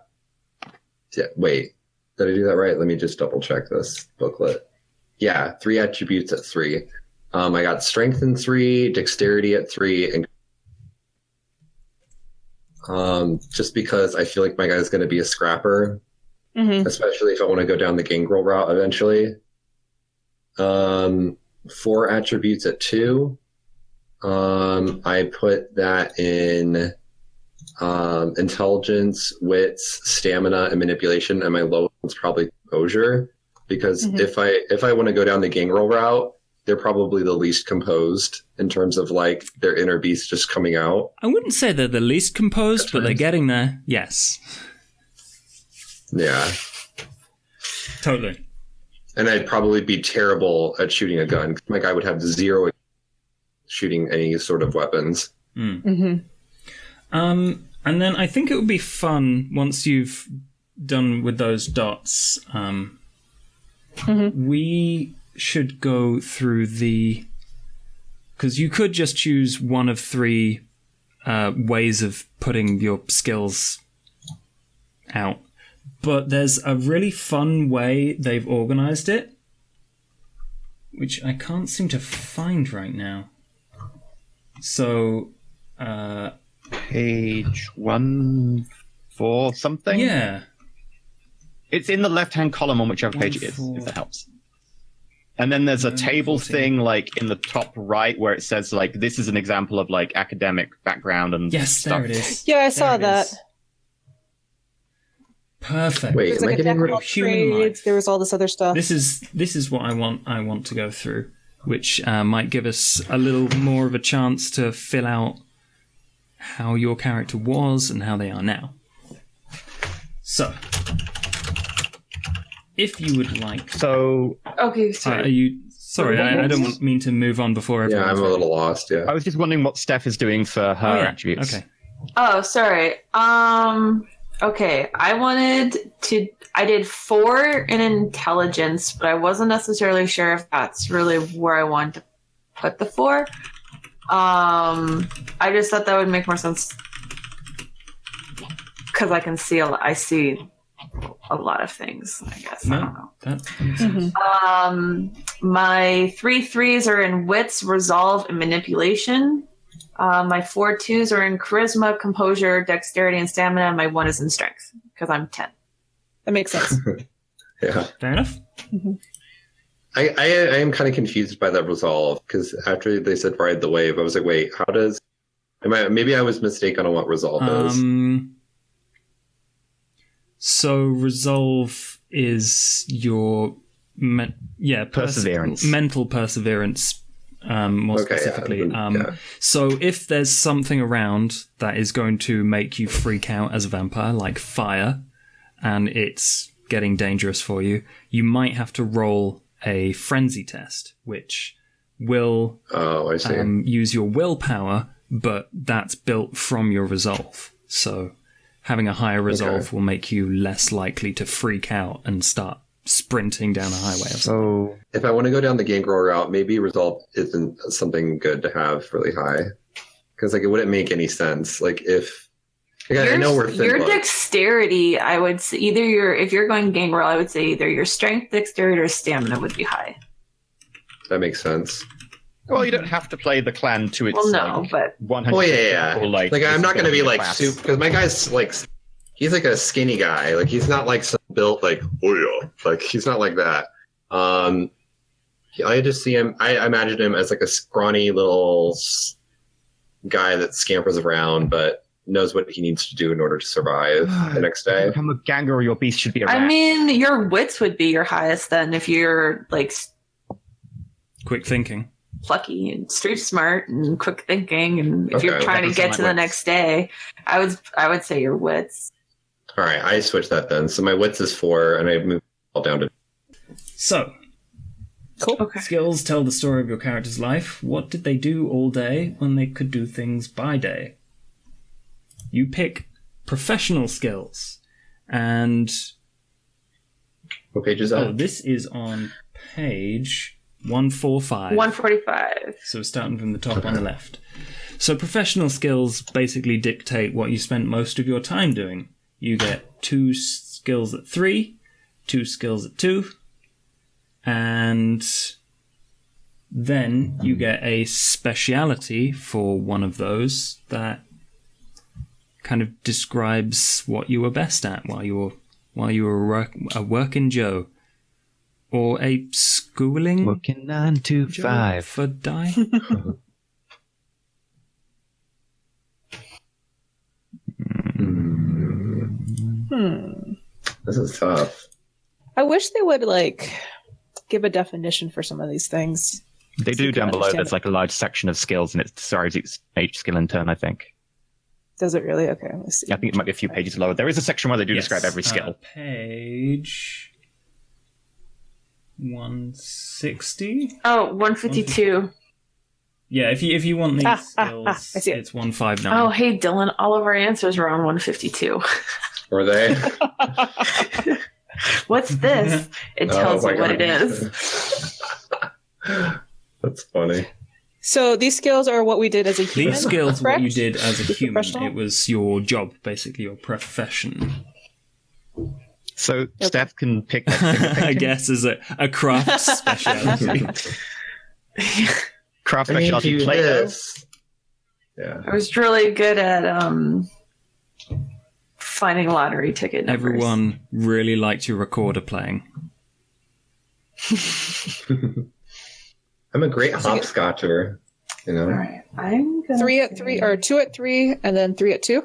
Wait, did I do that right? Let me just double check this booklet. Yeah, 3 attributes at 3. I got strength in 3, dexterity at 3, and just because I feel like my guy's going to be a scrapper, especially if I want to go down the gangrel route eventually. 4 attributes at 2. I put that in intelligence, wits, stamina, and manipulation, and my lowest one's probably composure. Because if I want to go down the gangrel route, they're probably the least composed in terms of like their inner beast just coming out. I wouldn't say they're the least composed, but they're getting there. Yes. Yeah. Totally. And I'd probably be terrible at shooting a gun. My guy would have 0 shooting any sort of weapons. And then I think it would be fun once you've done with those dots. We should go through the because you could just choose one of three ways of putting your skills out. But there's a really fun way they've organized it, which I can't seem to find right now. So, page 1 something? Yeah. It's in the left-hand column on whichever page it is, if that helps. And then there's a table 14. thing, like, in the top right where it says, like, this is an example of, like, academic background and Yes, stuff. there it is. Yeah, I saw There it that. is. Perfect. Wait, There's am I like a getting deck rid of of human trades. life? There was all this other stuff. This is what I want to go through, which might give us a little more of a chance to fill out how your character was and how they are now. So, if you would like, So Okay, are sorry. you? Sorry, I don't mean to move on before Yeah, everyone's I'm a ready. little lost. Yeah. I was just wondering what Steph is doing for her Oh, yeah. attributes. Okay. Oh, sorry. Okay, I did 4 in intelligence, but I wasn't necessarily sure if that's really where I wanted to put the 4. I just thought that would make more sense because I see a lot of things, I guess. I don't know. No, that makes sense. My 3 3s are in wits, resolve, and manipulation. My 4 2s are in charisma, composure, dexterity, and stamina. And my 1 is in strength because I'm 10. That makes sense. Yeah. Fair enough. I am kind of confused by that resolve because after they said ride the wave, I was like, wait, how does? Maybe I was mistaken on what resolve is. So resolve is your Perseverance. mental perseverance, more Okay, specifically. yeah. So if there's something around that is going to make you freak out as a vampire, like fire, and it's getting dangerous for you, you might have to roll a frenzy test, which will Oh, I see. use your willpower, but that's built from your resolve. So having a higher resolve will make you less likely to freak out and start sprinting down a highway or something. So If I want to go down the gangrel route, maybe resolve isn't something good to have really high because like it wouldn't make any sense. Like if I know we're Your thin, dexterity, I would say if you're going gangrel, I would say either your strength, dexterity, or stamina would be high. that makes sense. well, you don't have to play the clan to its Well, no, but 100%. Oh yeah. Like, Like this I'm is not going to be the like class. super because my guy's like he's like a skinny guy. Like he's not like some built like oh yeah. Like he's not like that. I just see him. I imagine him as like a scrawny little guy that scampers around, but knows what he needs to do in order to survive the next To day. become a ganger, your beast should be a rat. I mean, your wits would be your highest then if you're like Quick thinking. plucky and street smart and quick thinking, and if you're Okay, trying to that get sounds to like the next day, I would say your wits. All right, I switch that then. So my wits is 4, and I move all down to. So, Cool. Okay. skills tell the story of your character's life. What did they do all day when they could do things by day? You pick professional skills. And What page is that? this is on page 145. 145. So starting from the top on the left. So professional skills basically dictate what you spent most of your time doing. You get 2 skills at 3, 2 skills at 2, and then you get a speciality for one of those that kind of describes what you were best at while you were a working Joe. Or a schooling Working 9 to Joe 5. for die. This is tough. I wish they would like give a definition for some of these things. They So do you can down below. understand There's it. like a large section of skills, and it describes each skill in turn, I think. Does it really? Okay, let's see. I think it might be a few pages lower. There is a section where they do describe every skill. Page 160. Oh, 152. Yeah, if you want these skills, I see it. it's 159. Oh, hey, Dylan, all of our answers were on 152. Were they? What's this? It tells Oh my you what God. it is. That's funny. So these skills are what we did as a human. These skills, what you correct? did as a Just human, professional? it was your job, basically your profession. So Steph can pick. Like, finger I painting. guess as a craft specialty. Craft I need to specialty do Play-Doh. this. Yeah. I was really good at finding lottery ticket numbers. Everyone really liked your recorder playing. I'm a great hopscotcher. You know. All right, I'm gonna 3 at 3, or 2 at 3, and then 3 at 2.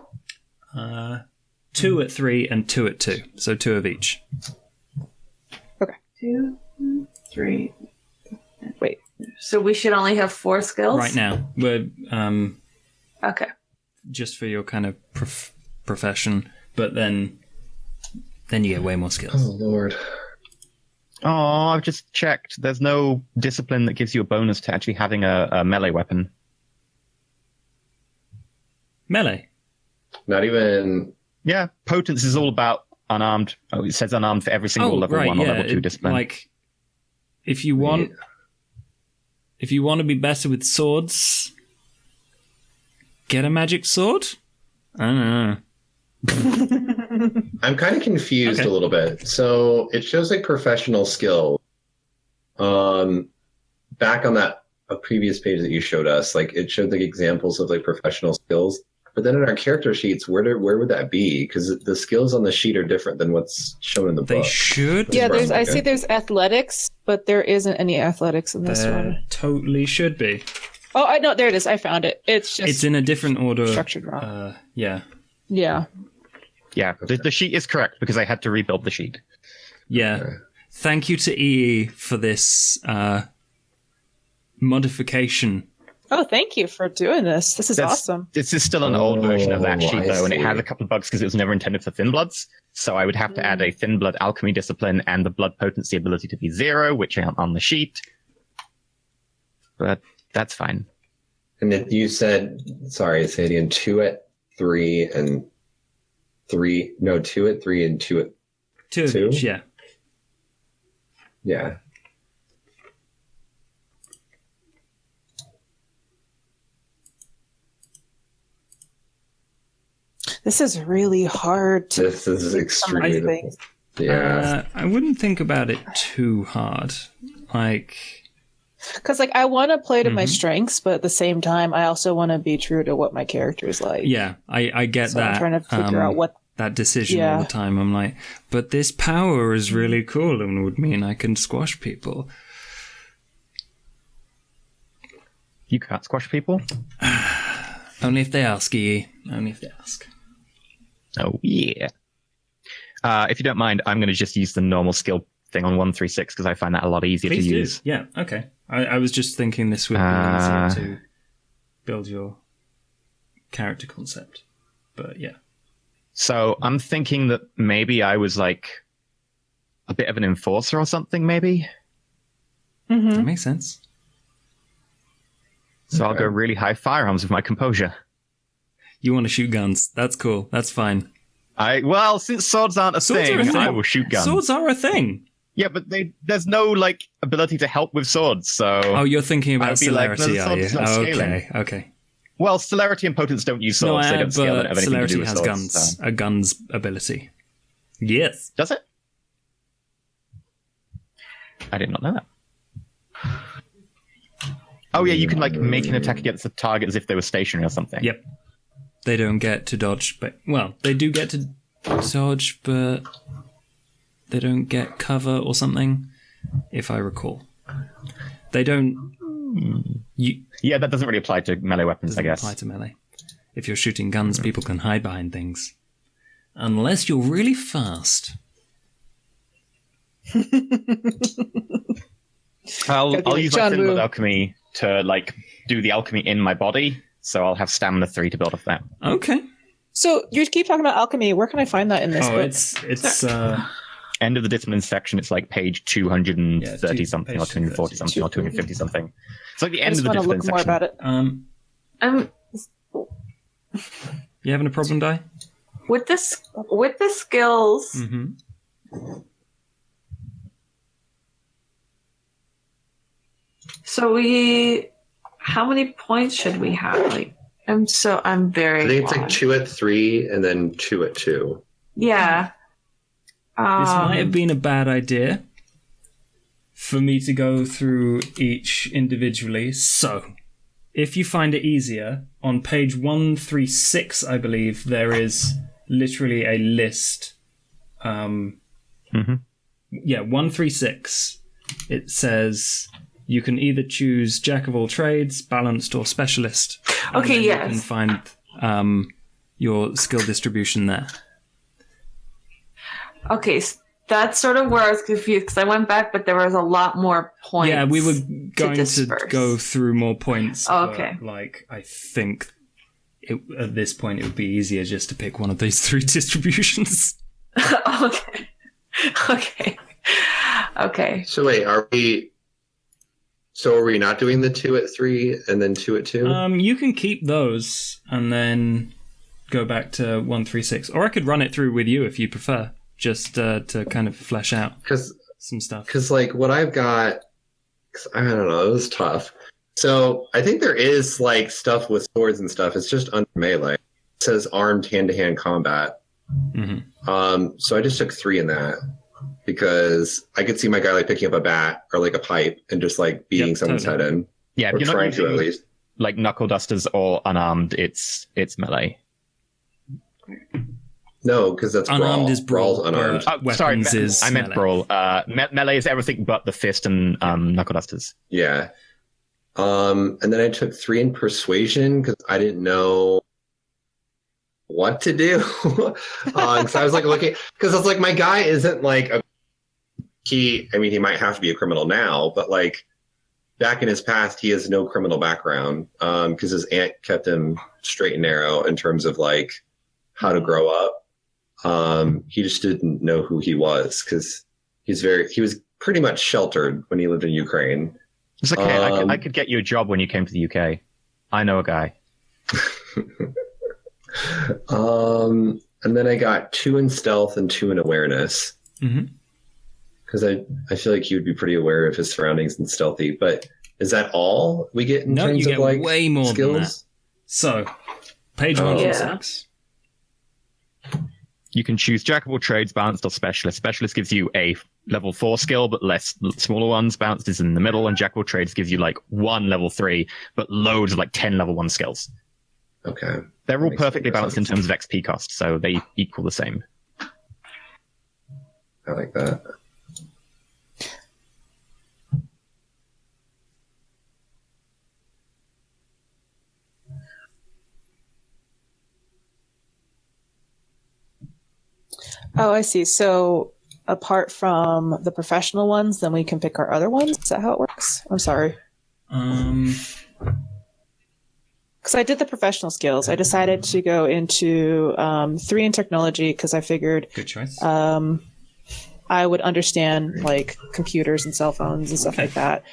2 at 3 and 2 at 2. So 2 of each. 2, 3. Wait. So we should only have 4 skills Right now. We're Okay. just for your kind of profession, but then you get way more Oh skills. Lord. Oh, I've just checked. There's no discipline that gives you a bonus to actually having a melee weapon. Melee. Not even. Yeah, potence is all about unarmed. Oh, it says unarmed for every single level 1 or level 2 discipline. Like, if you want to be better with swords, get a magic sword. I don't know. I'm kind of confused Okay. a little bit. So it shows like professional skill. Back on that a previous page that you showed us, like it showed like examples of like professional skills. But then in our character sheets, where would that be? Because the skills on the sheet are different than what's shown in the They book. should. Yeah, Right, I okay. see there's athletics, but there isn't any athletics in this There one. totally should be. Oh, I know, there it is. I found it. It's just It's in a different order. structured wrong. Yeah. Yeah. Yeah, the sheet is correct because I had to rebuild the sheet. Yeah. Okay. Thank you to EE for this modification. Oh, thank you for doing this. This is awesome. This is still an old version of that Oh, sheet, I though, and it see. has a couple of bugs because it was never intended for Thin Bloods. So I would have to add a Thin Blood Alchemy discipline and the Blood Potency ability to be 0, which aren't on the sheet. But that's fine. And then you said, sorry, say it again, 2 at 3 and 3. No, 2 at 3 and 2 at. 2 of Two? each, yeah. Yeah. This is really hard to This is summarize extremely. things. Yeah. I wouldn't think about it too hard. Like, Because, like, I want to play to my Mhm. strengths, but at the same time, I also want to be true to what my character is like. yeah, I get So that. I'm trying to figure out what. that decision all Yeah. the time. I'm like, but this power is really cool and would mean I can squash people. You can't squash people? Only if they ask, EE. Only if they ask. Oh, yeah. If you don't mind, I'm going to just use the normal skill thing on 136 because I find that a lot easier Please to do. use. Yeah, okay. I was just thinking this would be easier to build your character concept. But yeah. So I'm thinking that maybe I was like a bit of an enforcer or something, maybe. That makes sense. So I'll go really high firearms with my composure. You want to shoot guns. That's cool. That's fine. Well, since swords aren't a, Swords thing, are a thing. I will shoot guns. Swords are a thing. Yeah, but there's no like ability to help with swords. So Oh, you're thinking about I'd be like, no, celerity, the are you? sword's not scaling. Okay. well, celerity and potence don't use No, swords. They don't scale. They don't but have anything to do celerity with has swords. guns. So. A gun's ability. Yes. Does it? I did not know that. Oh yeah, you can like make an attack against the target as if they were stationary or something. Yep. They don't get to dodge, but well, they do get to dodge, but they don't get cover or something, if I recall. They don't. Yeah, that doesn't really apply to melee weapons, Doesn't I guess. apply to melee. If you're shooting guns, people can hide behind things, unless you're really fast. I'll use my John Thin Blood Woo. Alchemy to like do the alchemy in my body, so I'll have stamina 3 to build off that. Okay. So you keep talking about alchemy. Where can I find that in this Oh, book? it's End of the discipline section, it's like page 230 Yeah, something or page 240 something or 250 something. It's like the I end of just the want to discipline look more section. about it. You having a problem, Di? With the skills, Mm-hmm. so we how many points should we have? Like, I'm very. I think it's like lost. 2 at 3 and then 2 at 2. Yeah. This might have been a bad idea for me to go through each individually. So, if you find it easier, on page 136, I believe, there is literally a list. Yeah, 136. It says you can either choose Jack of all trades, balanced, or specialist. Okay, yes. You can find your skill distribution there. Okay, so that's sort of where I was confused because I went back, but there was a lot more points. Yeah, we were going to disperse. go through more points. Oh, okay. But, I think at this point it would be easier just to pick one of these 3 distributions. Okay. So wait, are we not doing the 2 at 3 and then 2 at 2? You can keep those and then go back to 136, or I could run it through with you if you prefer, just to kind of flesh out some stuff. Because like what I've got, I don't know, it was tough. So I think there is like stuff with swords and stuff. It's just under melee. It says armed hand-to-hand combat. Mm-hmm. So I just took 3 in that because I could see my guy like picking up a bat or like a pipe and just like beating someone's head in. Yeah, or if you're trying not to at using, least. like knuckle dusters or unarmed, it's melee. No, because that's Unarmed brawl. is brawl. Brawl's unarmed. Sorry, Weapons is I meant melee. brawl. Melee is everything but the fist and knuckle dusters. Yeah. And then I took 3 in persuasion because I didn't know what to do. Because I was like looking, because I was like, my guy isn't like he might have to be a criminal now, but like back in his past, he has no criminal background because his aunt kept him straight and narrow in terms of like how to grow up. He just didn't know who he was because he was pretty much sheltered when he lived in Ukraine. It's okay. I could get you a job when you came to the UK. I know a guy. And then I got 2 in stealth and 2 in awareness. Because I feel like he would be pretty aware of his surroundings and stealthy. But is that all we get in terms you of get like way more skills? than that. So, page 146. You can choose Jack of all trades, balanced, or specialist. Specialist gives you a level 4 skill, but less smaller ones. Balanced is in the middle, and Jack of all trades gives you like 1 level 3, but loads of like 10 level 1 skills. Okay. They're all Makes perfectly more balanced in sense. terms of XP cost, so they equal the same. I like that. Oh, I see. So apart from the professional ones, then we can pick our other ones? Is that how it works? I'm sorry. Because I did the professional skills. I decided to go into 3 in technology because I figured Good choice. I would understand like computers and cell phones and stuff like that.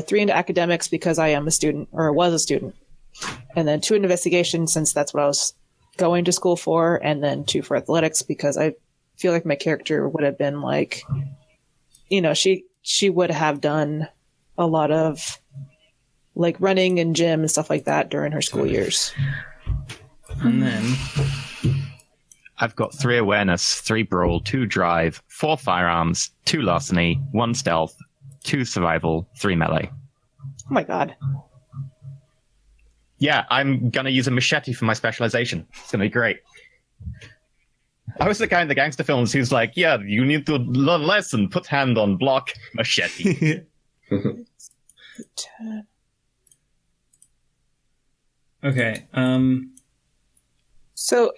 3 into academics because I am a student or was a student. And then 2 in investigation since that's what I was going to school for. And then 2 for athletics because I feel like my character would have been like, she would have done a lot of like running and gym and stuff like that during her school years. And then I've got 3 awareness, 3 brawl, 2 drive, 4 firearms, 2 larceny, 1 stealth, 2 survival, 3 melee. Oh my god. Yeah, I'm gonna use a machete for my specialization. It's gonna be great. I was the guy in the gangster films who's like, yeah, you need to learn lesson, put hand on block, machete. okay. So,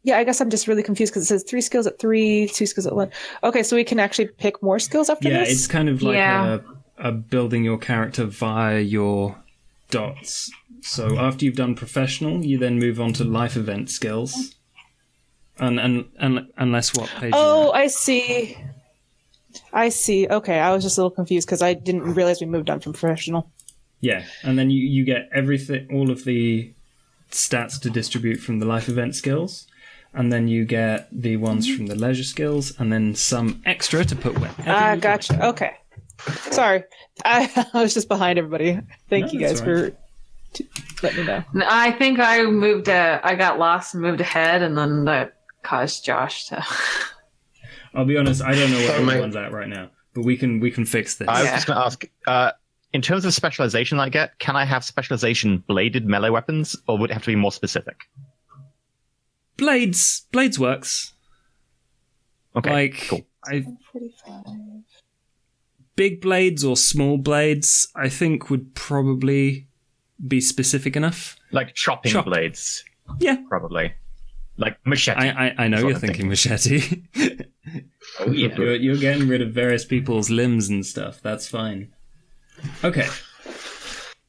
yeah, I guess I'm just really confused because it says 3 skills at 3, 2 skills at 1. Okay, so we can actually pick more skills after Yeah, this? it's kind of like Yeah. a building your character via your dots. So after you've done professional, you then move on to life event skills. And unless what page? Oh, you're at. I see. Okay, I was just a little confused because I didn't realize we moved on from professional. Yeah, and then you get everything, all of the stats to distribute from the life event skills, and then you get the ones from the leisure skills, and then some extra to put wherever. you Gotcha. Okay. Sorry, I was just behind everybody. Thank you guys for letting me know. I think I got lost and moved ahead, and then that caused Josh to. I'll be honest, I don't know where everyone's at right now, but we can fix this. I was just going to ask, in terms of specialization I get, can I have specialization bladed melee weapons, or would it have to be more specific? Blades works. Okay, cool. 45. Big blades or small blades, I think, would probably be specific enough. Like chopping blades. Yeah. Probably. Like machete. I know you're thinking machete. Oh, yeah. You're getting rid of various people's limbs and stuff. That's fine. Okay.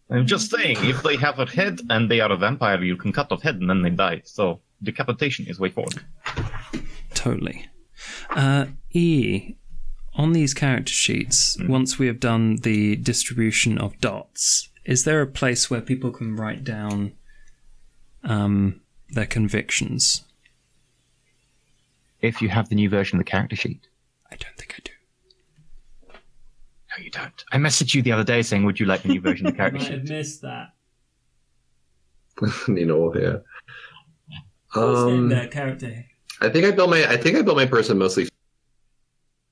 I'm just saying, if they have a head and they are a vampire, you can cut off head and then they die. So decapitation is way forward. Totally. On these character sheets, once we have done the distribution of dots, is there a place where people can write down their convictions? If you have the new version of the character sheet. I don't think I do. No, you don't. I messaged you the other day saying, would you like the new version of the character I sheet? have missed that. Yeah. What's their character? I think I built my person mostly.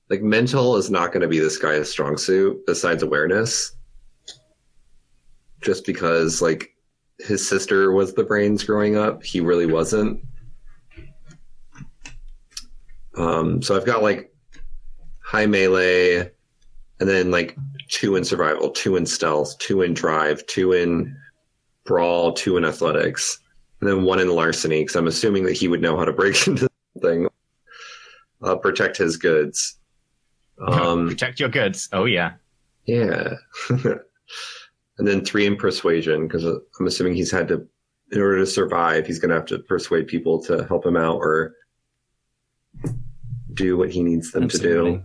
Like, mental is not going to be this guy's strong suit, besides awareness. Just because, like, his sister was the brains growing up, he really wasn't. So I've got, like, high melee, and then, like, 2 in survival, 2 in stealth, 2 in drive, 2 in brawl, 2 in athletics, and then 1 in larceny, because I'm assuming that he would know how to break into something, protect his goods. Protect your goods. Oh, yeah. Yeah. And then 3 in persuasion, because I'm assuming he's had to, in order to survive, he's going to have to persuade people to help him out or do what he needs them to do.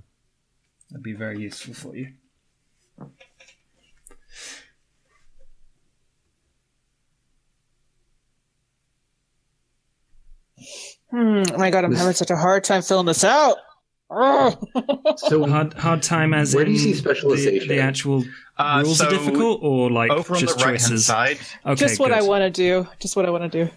That'd be very useful for you. Oh my god, I'm having such a hard time filling this out. So hard time as where do you in see specialization? The actual rules are difficult, or like over on just the right-hand choices? side. Okay, Just what good. I want to do. Just what I want to do.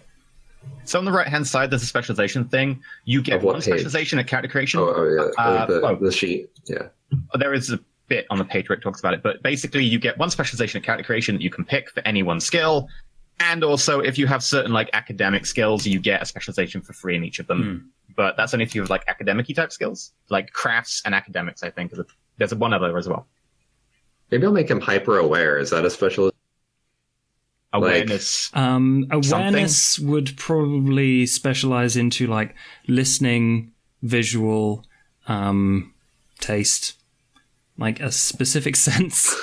So on the right-hand side, there's a specialization thing. You get Of what one page? specialization at character creation. Oh yeah, the sheet. Yeah. There is a bit on the page where it talks about it, but basically you get one specialization at character creation that you can pick for any one skill. And also, if you have certain like academic skills, you get a specialization for free in each of them. But that's only if you have like academic-y type skills, like crafts and academics. I think there's one other as well. Maybe I'll make him hyper aware. Is that a special? Awareness. Awareness would probably specialize into like listening, visual, taste, like a specific sense.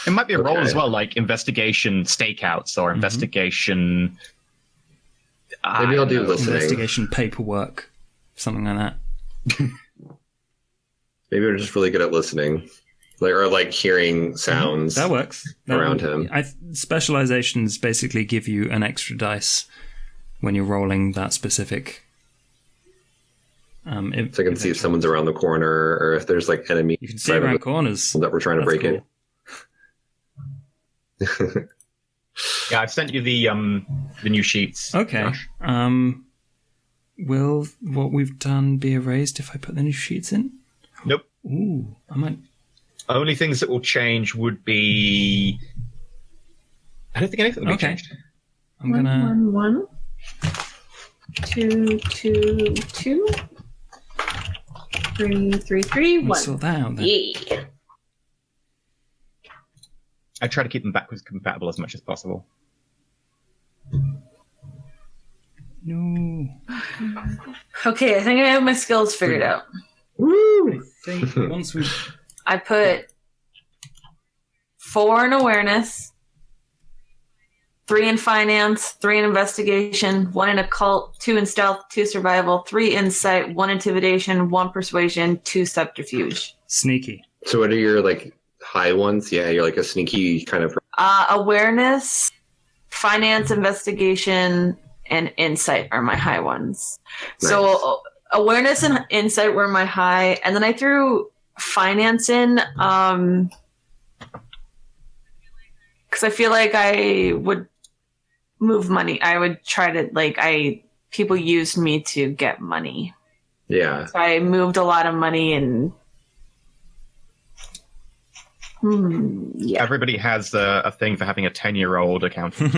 It might be a role as well, like investigation stakeouts or investigation. Maybe I'll do listening. Investigation paperwork, something like that. Maybe we're just really good at listening, like hearing sounds. That works. Around him. Specializations basically give you an extra dice when you're rolling that specific. So I can see if someone's around the corner or if there's like enemies. You can see around corners that we're trying to break in. Yeah, I've sent you the new sheets. Okay. Josh. Will what we've done be erased if I put the new sheets in? Nope. Ooh, I might. Only things that will change would be. I don't think anything will be changed. I'm gonna 1 1 2 2 2 3 3 3 1. sort that out then. Yeah. I try to keep them backwards compatible as much as possible. No. Okay, I think I have my skills figured out. Woo! I think once we. I put 4 in awareness, 3 in finance, 3 in investigation, 1 in occult, 2 in stealth, 2 survival, 3 insight, 1 intimidation, 1 persuasion, 2 subterfuge. Sneaky. So what are your like high ones? Yeah, you're like a sneaky kind of. Awareness, finance, investigation, and insight are my high ones. Nice. So awareness and insight were my high, and then I threw finance in. Because I feel like I would move money. I would try to people used me to get money. Yeah. So I moved a lot of money and yeah. Everybody has a thing for having a 10-year-old accountant.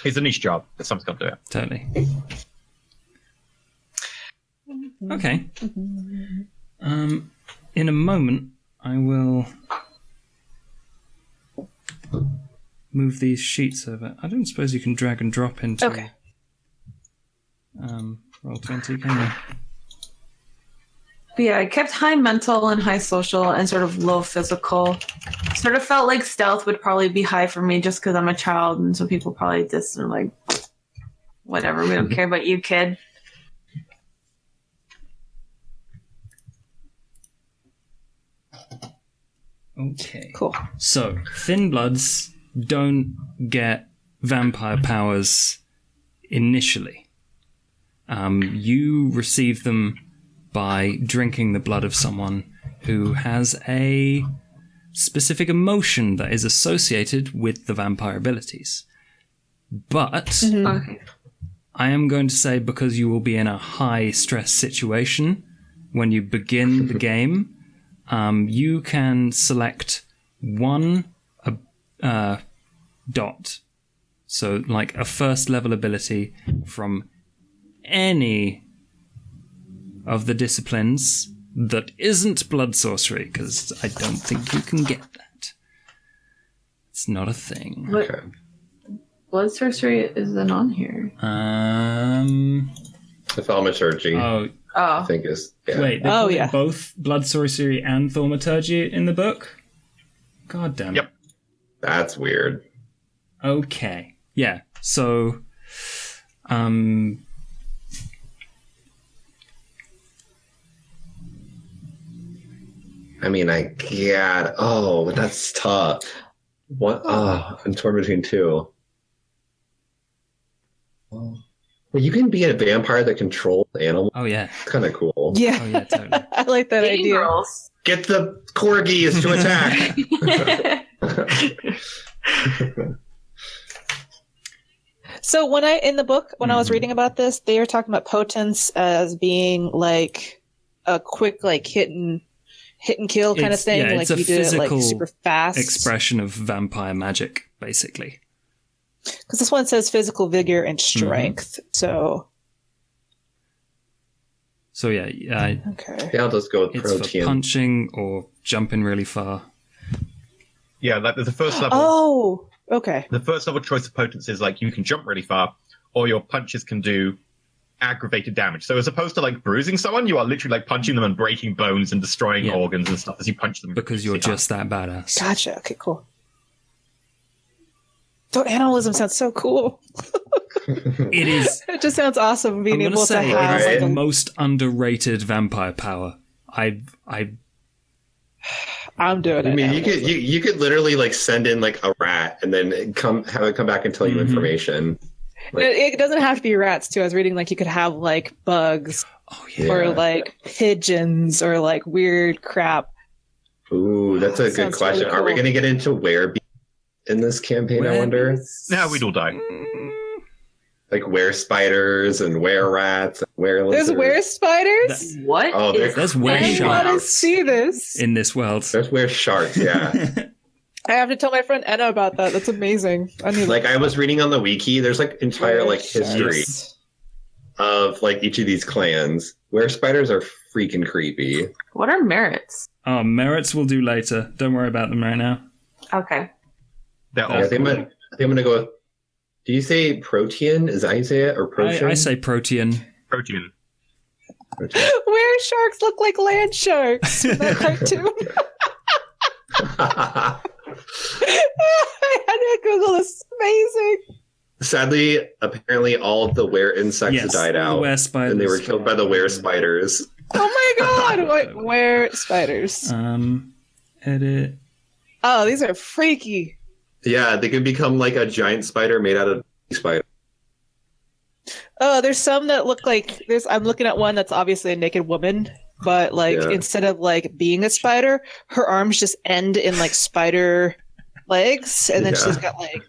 It's a niche job. Someone's got to do it. Totally. Okay. In a moment, I will move these sheets over. I don't suppose you can drag and drop into Roll20, can you? But yeah, I kept high mental and high social and sort of low physical. Sort of felt like stealth would probably be high for me just because I'm a child, and so people probably just are like, whatever, we don't care about you, kid. Okay. Cool. So, Thin Bloods don't get vampire powers initially. You receive them by drinking the blood of someone who has a specific emotion that is associated with the vampire abilities. But Okay. I am going to say, because you will be in a high stress situation when you begin the game, you can select one dot, so like a first level ability from any of the disciplines that isn't blood sorcery, because I don't think you can get that. It's not a thing. What blood sorcery isn't on here? The thaumaturgy, Oh, I Oh. think is. Yeah. wait. They Oh, put yeah. both blood sorcery and thaumaturgy in the book? God damn it. Yep. That's weird. Okay. Yeah. So, I mean, I get. Oh, that's tough. What? Oh, I'm torn between two. Well, you can be a vampire that controls animals. oh yeah. Kind of cool. Yeah. Oh yeah, totally. I like that Dating idea. girls. Get the corgis to attack. So when I was reading about this, they were talking about potence as being like a quick like hit and kill kind of It's- thing. yeah, like it's a you do it like physical super fast. Expression of vampire magic, basically. Because this one says physical vigor and strength. So So yeah, okay. Yeah, I'll just go with it's for protein. punching or jumping really far. Yeah, like the first level. Oh, okay. The first level choice of potence is like you can jump really far, or your punches can do aggravated damage. So as opposed to like bruising someone, you are literally like punching them and breaking bones and destroying Yeah. organs and stuff as you punch them. Because you're just that badass. Gotcha. Okay, cool. So animalism sounds so cool. It is. It just sounds awesome being I'm gonna able to say have it like is the a, most underrated vampire power. I'm doing I it. mean, animalism. you could literally like send in like a rat and then have it come back and tell you information. It doesn't have to be rats too. I was reading like you could have like bugs Oh yeah. or like pigeons or like weird crap. Ooh, that's a good Sounds question. really Are we cool. going to get into werebeasts in this campaign? I wonder. Yeah, we'd all die. Like were spiders and were rats, and were There's lizards. were spiders. What? Oh, is there's were that? I want to sharks. see this. In this world. There's were sharks. Yeah. I have to tell my friend Enna about that. That's amazing. I need Like I was reading on the wiki, there's like entire like history Yes. of like each of these clans. Where spiders are freaking creepy. What are merits? Oh, merits we'll do later. Don't worry about them right now. Okay. They're I all think I'm gonna go with. Do you say protean? Is that how you say it, or protein? I say protean. protein. Where sharks look like land sharks. From that cartoon. I had to Google this. Amazing. Sadly, apparently, all of the were insects Yes, died the out, were spiders. and they were killed by the were spiders. Oh my god. Wait, where spiders? Edit. Oh, these are freaky. Yeah, they can become like a giant spider made out of spider. Oh, there's some that look like I'm looking at one that's obviously a naked woman, but like Yeah. instead of like being a spider, her arms just end in like spider legs, and then Yeah. she's got like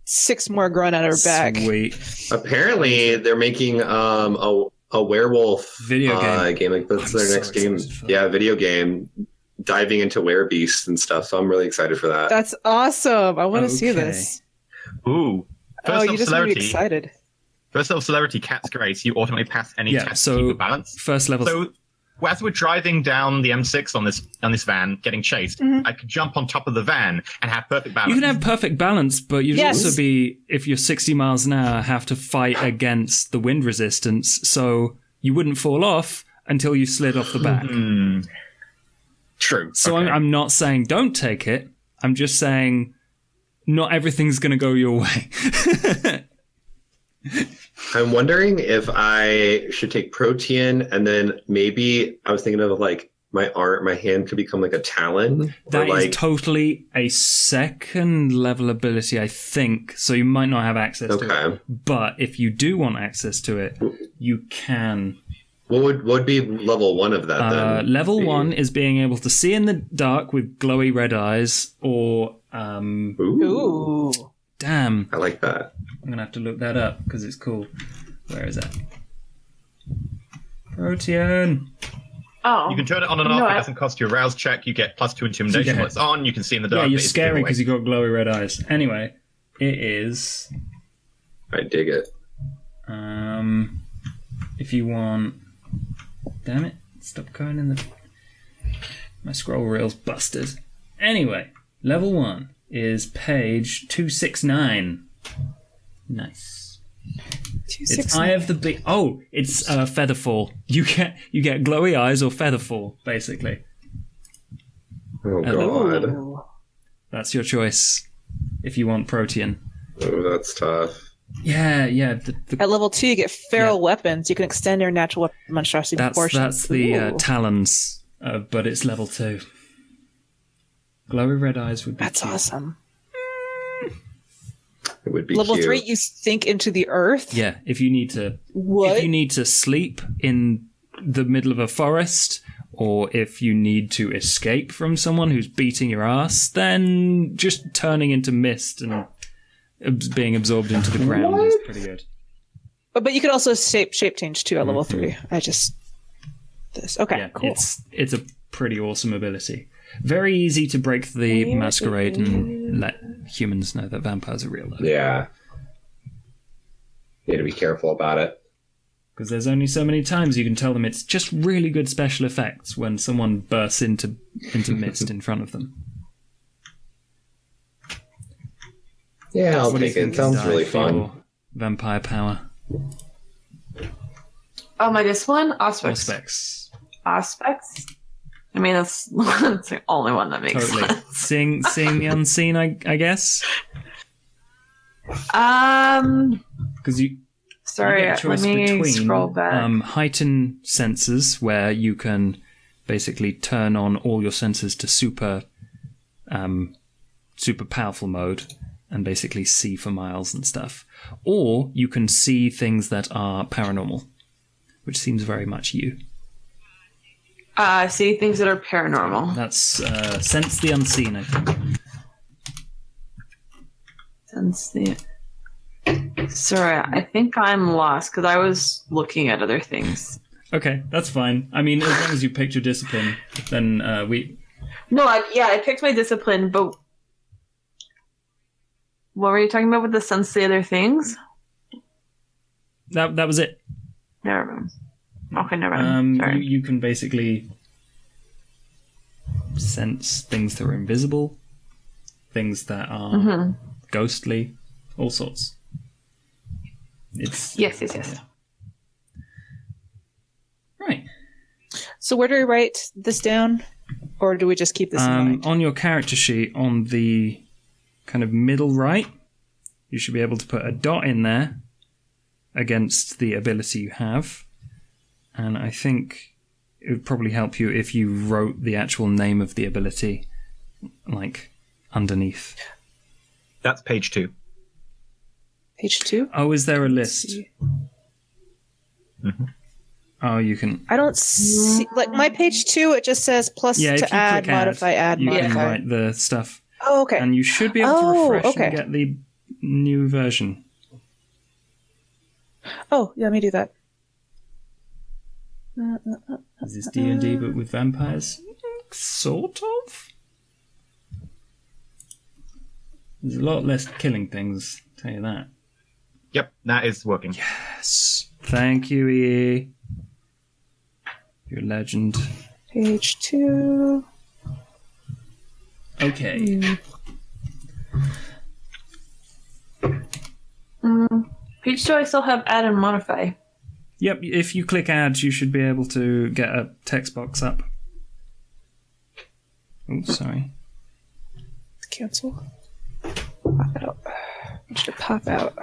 6 more growing out of her back. Sweet. Apparently, they're making a werewolf Video game. Like that's I'm their so next game. excited for that. Yeah, video game, diving into werebeasts and stuff. So I'm really excited for that. That's awesome. I want to see Okay. this. Ooh. First Oh, level you just made me celebrity. excited. First level celebrity, Cat's Grace. You automatically pass any Yeah, test so- to keep a balance. First level. So as we're driving down the M6 on this van, getting chased, Mhm. I could jump on top of the van and have perfect balance. You can have perfect balance, but you'd Yes. also be, if you're 60 miles an hour, have to fight against the wind resistance, so you wouldn't fall off until you slid off the back. True. So Okay. I'm not saying don't take it. I'm just saying not everything's going to go your way. I'm wondering if I should take Protean, and then maybe I was thinking of like my hand could become like a talon. That or is like, totally a second level ability, I think. So you might not have access to it. okay. But if you do want access to it, you can. What would be level 1 of that then? Level Be- 1 is being able to see in the dark with glowy red eyes, or Ooh, Ooh. damn, I like that. I'm gonna have to look that up because it's cool. Where is that? Protean. Oh, You can turn it on and You know off. It what? doesn't cost you a rouse check. You get +2 intimidation Yeah. when it's on. You can see in the Yeah, dark. you're but it's scary giveaway. because you got glowy red eyes. Anyway, it is. I dig it. If you want. Damn it! Stop going in the. My scroll reel's busted. Anyway, level 1 is page 269. Nice. It's Eye of the Beast. Oh, it's Featherfall. You get glowy eyes or Featherfall, basically. Oh Hello. god. Ooh. That's your choice. If you want Protean. Oh, that's tough. Yeah. At level 2, you get feral weapons. You can extend your natural weapon monstrosity proportions. That's the Ooh. talons, but it's level 2. Glowy red eyes would be. That's cute. awesome. It would be Level cute. 3, you sink into the earth. Yeah, if you need to. What? If you need to sleep in the middle of a forest, or if you need to escape from someone who's beating your ass, then just turning into mist and being absorbed into the ground is pretty good. But you could also shape change too at level 3. This. Okay, Yeah, cool. it's a pretty awesome ability. Very easy to break the masquerade and let humans know that vampires are real, though. Yeah. You need to be careful about it. Because there's only so many times you can tell them it's just really good special effects when someone bursts into mist in front of them. Yeah, I'll What do you take it. think, It sounds Di, really for fun. your vampire power. oh, my discipline aspects. Aspects. Aspects. I mean, that's the only one that makes Totally. sense. Seeing the unseen, I guess. Because you Sorry, get a let choice me between scroll back. heightened senses, where you can basically turn on all your senses to super powerful mode and basically see for miles and stuff. Or you can see things that are paranormal, which seems very much you. See things that are paranormal. That's sense the unseen, I think. Sense the. Sorry, I think I'm lost because I was looking at other things. Okay, that's fine. I mean, as long as you picked your discipline, then we... No, I picked my discipline, but what were you talking about with the sense the other things? That was it. Never mind. Okay, never mind. Sorry. You can basically sense things that are invisible, things that are ghostly, all sorts. It's Yes. yeah. Right. So where do we write this down? Or do we just keep this in mind? On your character sheet, on the kind of middle right, you should be able to put a dot in there against the ability you have. And I think it would probably help you if you wrote the actual name of the ability, like, underneath. That's page 2. Page 2? Oh, is there a list? See. Oh, you can. I don't see like my page 2. It just says plus Yeah, if you to add, click modify, add, you can modify. write the stuff. Oh, okay. And you should be able to refresh okay. and get the new version. Oh, yeah, let me do that. Is this D&D but with vampires? Sort of. There's a lot less killing things, I'll tell you that. Yep, that is working. Yes. Thank you, EE. You're a legend. Page 2. Okay. Page 2, I still have add and modify. Yep, if you click add, you should be able to get a text box up. Oh, sorry. Cancel. Pop out. It should pop out.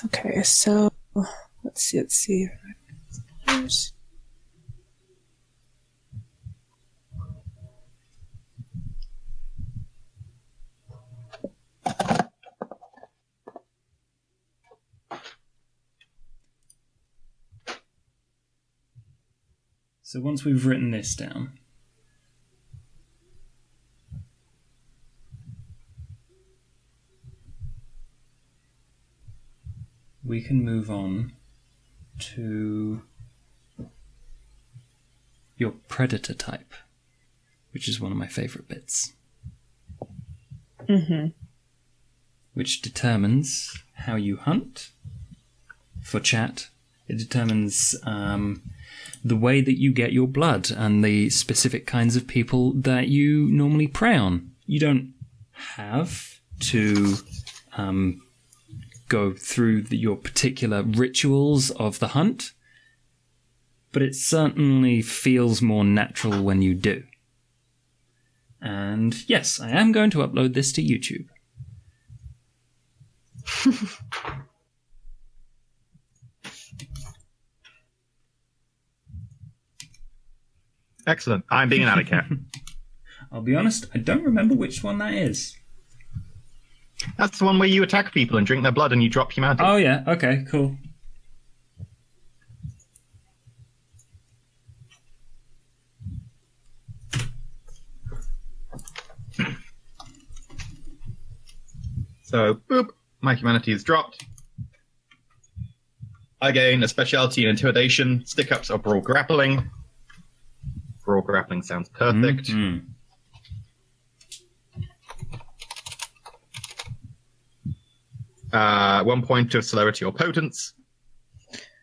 Okay, so let's see. Here's- So once we've written this down, we can move on to your predator type, which is one of my favorite bits. Mhm. Which determines how you hunt. For chat, it determines the way that you get your blood and the specific kinds of people that you normally prey on. You don't have to go through your particular rituals of the hunt, but it certainly feels more natural when you do. And yes, I am going to upload this to YouTube. Excellent. I'm being an alley cat. I'll be honest, I don't remember which one that is. That's the one where you attack people and drink their blood and you drop humanity. Oh yeah, okay, cool. So, boop, my humanity is dropped. I gain a specialty in intimidation, stick-ups, or brawl grappling. Brawl grappling sounds perfect. Mm-hmm. 1 point of celerity or potence.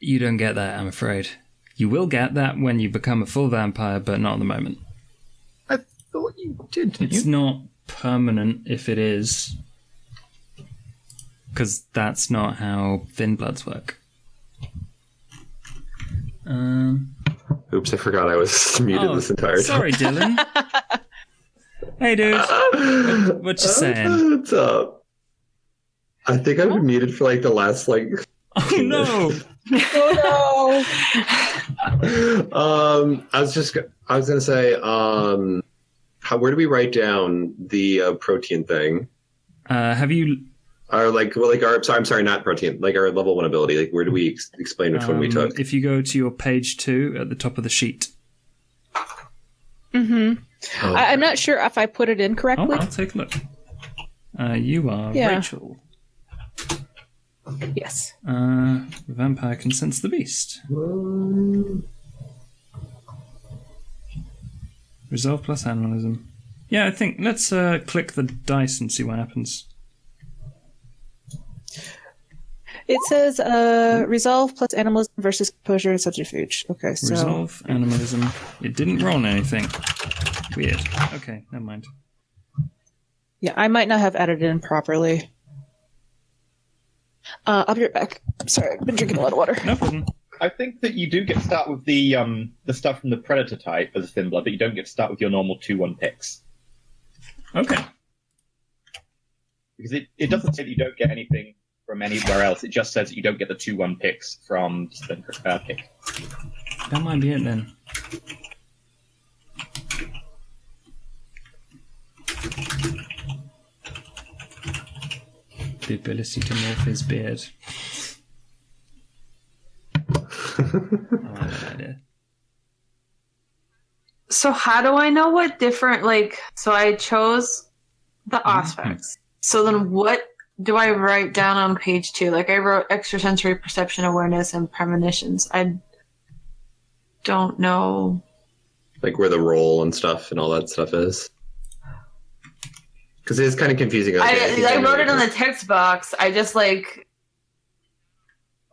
You don't get that, I'm afraid. You will get that when you become a full vampire, but not at the moment. I thought you did, didn't It's you? not permanent if it is, because that's not how thin bloods work. Oops, I forgot I was muted this entire time. Sorry, Dylan. Hey, dude. What you saying? What's up? I think I've been muted for like the last like. Oh no! Oh I was gonna say, where do we write down the protein thing? Have you? Or I'm sorry, not protein. Like our level 1 ability. Like where do we explain which one we took? If you go to your page 2 at the top of the sheet. Mm-hmm. Oh. I'm not sure if I put it in Oh, correctly. I'll take a look. You are Yeah. Rachel. Yes. The vampire can sense the beast. Resolve plus animalism. Yeah, I think let's click the dice and see what happens. It says resolve plus animalism versus composure and subterfuge. Okay, so Resolve animalism. It didn't roll anything. Weird. Okay, never mind. yeah, I might not have added it in properly. I'll be right back. Sorry, I've been drinking a lot of water. No problem. I think that you do get to start with the stuff from the predator type as a thin blood, but you don't get to start with your normal 2/1 picks. Okay. Because it doesn't say that you don't get anything from anywhere else. It just says that you don't get the 2/1 picks from the pick. That might be it then. The ability to morph his beard. like that idea. So how do I know what different, like, so I chose the aspects. So then what do I write down on page 2? Like, I wrote extrasensory perception, awareness, and premonitions. I don't know. Like where the role and stuff and all that stuff is. Because it is kind of confusing. I wrote it on the text box. I just, like...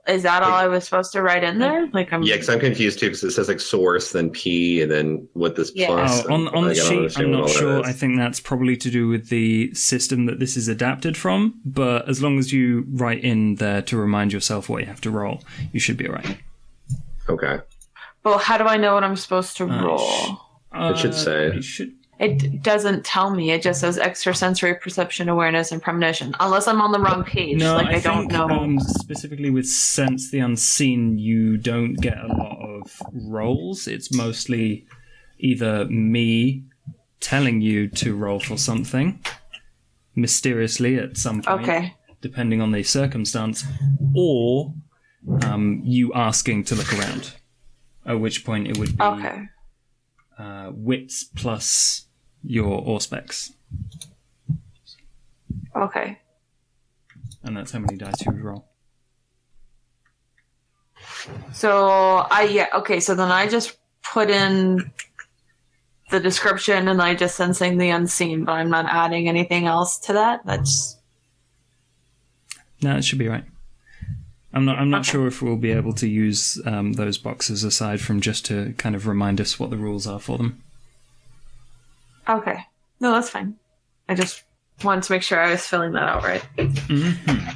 Is that all I was supposed to write in there? Like, Yeah, because I'm confused too, because it says like source, then P, and then what this plus. On the sheet, I'm not sure. I think that's probably to do with the system that this is adapted from. But as long as you write in there to remind yourself what you have to roll, you should be all right. Okay. Well, how do I know what I'm supposed to roll? It should say. It doesn't tell me. It just says extrasensory perception, awareness, and premonition. Unless I'm on the wrong page. No, like, I think, don't know. Specifically with Sense the Unseen, you don't get a lot of rolls. It's mostly either me telling you to roll for something mysteriously at some point, depending on the circumstance, or you asking to look around. At which point it would be wits plus your Auspex. Okay. And that's how many dice you would roll. So so then I just put in the description and I just sensing the unseen, but I'm not adding anything else to that. That's No, it should be right. I'm not sure if we'll be able to use those boxes aside from just to kind of remind us what the rules are for them. Okay. No, that's fine. I just wanted to make sure I was filling that out right. Mm-hmm.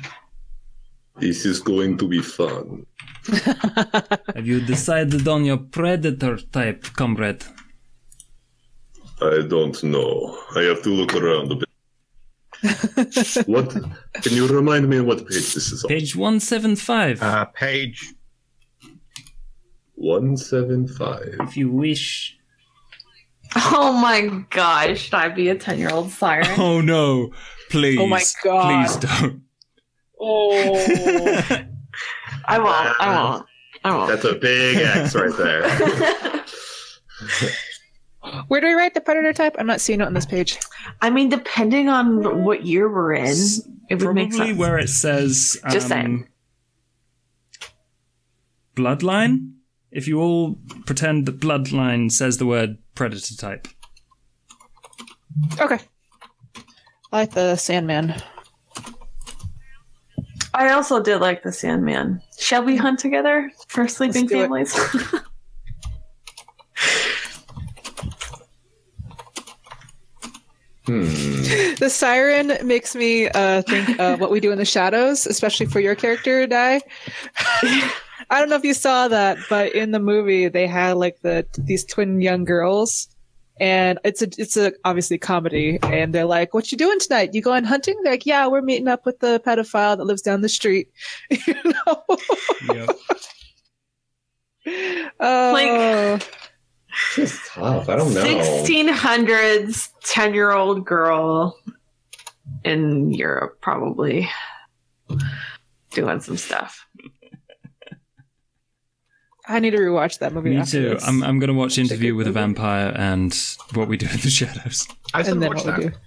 This is going to be fun. Have you decided on your predator type, comrade? I don't know. I have to look around a bit. What? Can you remind me what page this is on? Page 175. Page 175. If you wish. Oh my gosh, should I be a 10-year-old siren? Oh no, please. Oh my God. Please don't. Oh. I won't. That's a big X right there. Where do I write the predator type? I'm not seeing it on this page. I mean, depending on what year we're in, it would make Probably sense. where it says Just saying. Bloodline. If you all pretend that Bloodline says the word predator type. Okay. I like the Sandman. I also did like the Sandman. Shall we hunt together for sleeping do it. families? The siren makes me think of what we do in the shadows, especially for your character, Dai. I don't know if you saw that, but in the movie they had like these twin young girls, and it's a obviously comedy, and they're like, "What you doing tonight? You going hunting?" They're like, "Yeah, we're meeting up with the pedophile that lives down the street." You know? Yep. Oh. This is tough. I don't know. 1600s 10-year-old girl in Europe, probably doing some stuff. I need to rewatch that movie. Me after too. this. I'm going to watch It's a Interview good with a movie. Vampire and What We Do in the Shadows. I still And then watch what we that. do.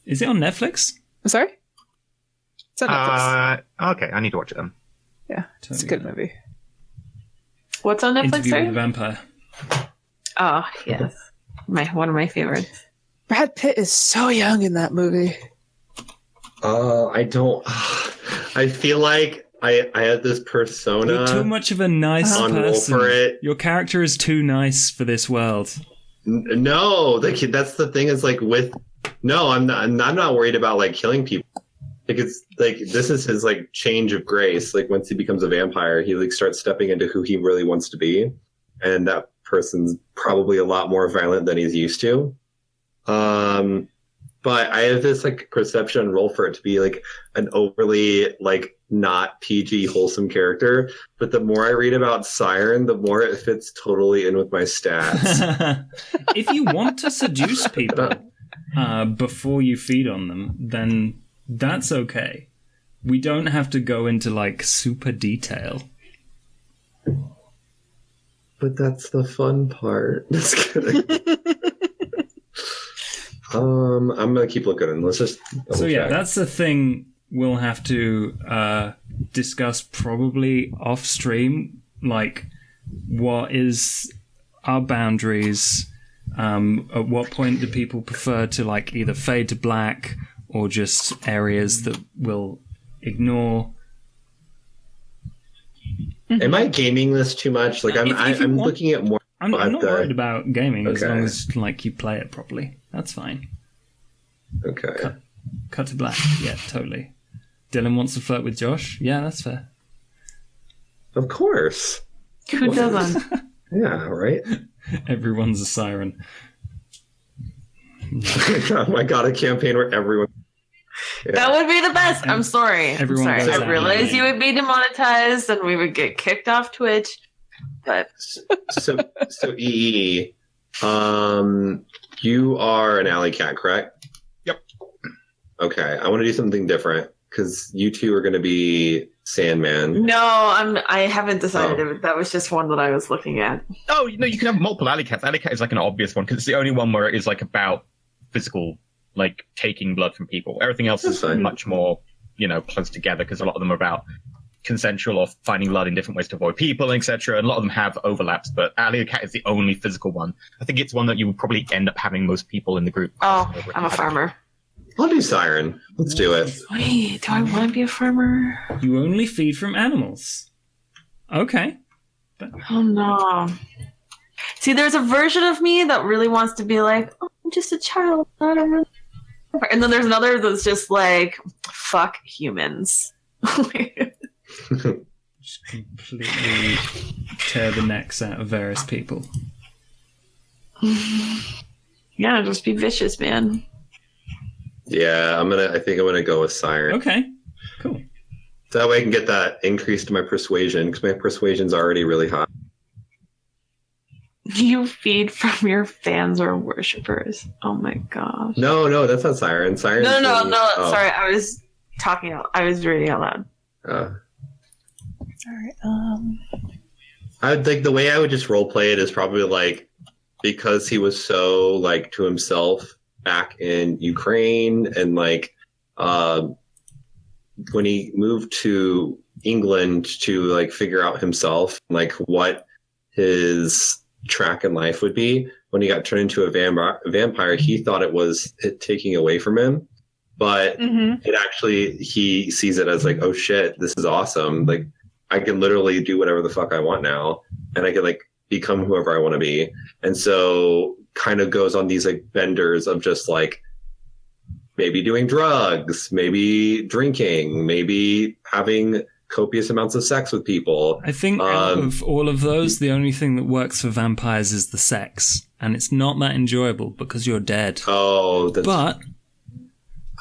Is it on Netflix? I'm sorry? It's on Netflix. Okay, I need to watch it then. Yeah, it's a good movie. What's on Netflix? Interview Sorry? with a Vampire. Oh, yes. One of my favorites. Brad Pitt is so young in that movie. I don't. I feel like I had this persona. You're too much of a nice on roll person. for it. Your character is too nice for this world. No, that's the thing. Is like with no, I'm not worried about like killing people. Like it's like this is his like change of grace. Like once he becomes a vampire, he like starts stepping into who he really wants to be, and that person's probably a lot more violent than he's used to. But I have this like perception roll for it to be like an overly like not PG wholesome character. But the more I read about Siren, the more it fits totally in with my stats. If you want to seduce people before you feed on them, then that's okay. We don't have to go into like super detail. But that's the fun part. Just kidding. I'm gonna keep looking and let's just So yeah, check. that's the thing we'll have to discuss probably off stream. Like, what is our boundaries? At what point do people prefer to like either fade to black or just areas that we'll ignore? Am I gaming this too much? Like I'm If you want- looking at more. I'm not worried about gaming as Okay. long as like you play it properly. That's fine. Okay. Cut to black. Yeah, totally. Dylan wants to flirt with Josh. Yeah, that's fair. Of course. Who doesn't? Yeah. Right. Everyone's a siren. Oh my god! A campaign where everyone. Yeah. That would be the best. I'm sorry. Everyone I'm goes sorry. out I realized and- you would be demonetized and we would get kicked off Twitch. But So EE, you are an alley cat, correct? Yep. Okay, I want to do something different because you two are going to be Sandman. no, I haven't decided. Oh. If that was just one that I was looking at. Oh, no, you can have multiple alley cats. Alley cat is like an obvious one because it's the only one where it is like about physical, like taking blood from people. Everything else That's is fine. much more, close together because a lot of them are about consensual or finding blood in different ways to avoid people, etc. And a lot of them have overlaps, but alley cat is the only physical one. I think it's one that you would probably end up having most people in the group. Oh, I'm a farmer. I'll do Siren. Let's do it. Wait, do I want to be a farmer? You only feed from animals. Okay. Oh no. See, there's a version of me that really wants to be like, oh, I'm just a child, not a real. And then there's another that's just like, fuck humans. Just completely tear the necks out of various people. Yeah, just be vicious, man. Yeah, I think I'm gonna go with Siren. Okay. Cool. That way I can get that increase to my persuasion because my persuasion's already really high. You feed from your fans or worshippers. Oh my gosh. No, that's not Siren. Siren. No. Oh. Sorry, I was reading out loud. Sorry. I would like the way I would just role play it is probably like because he was so like to himself back in Ukraine and like when he moved to England to like figure out himself like what his track in life would be when he got turned into a vampire, he thought it was it taking away from him, but it actually he sees it as like, oh shit, this is awesome, like I can literally do whatever the fuck I want now and I can like become whoever I want to be. And so kind of goes on these like benders of just like maybe doing drugs, maybe drinking, maybe having copious amounts of sex with people. I think out of all of those, the only thing that works for vampires is the sex. And it's not that enjoyable because you're dead. Oh, that's, But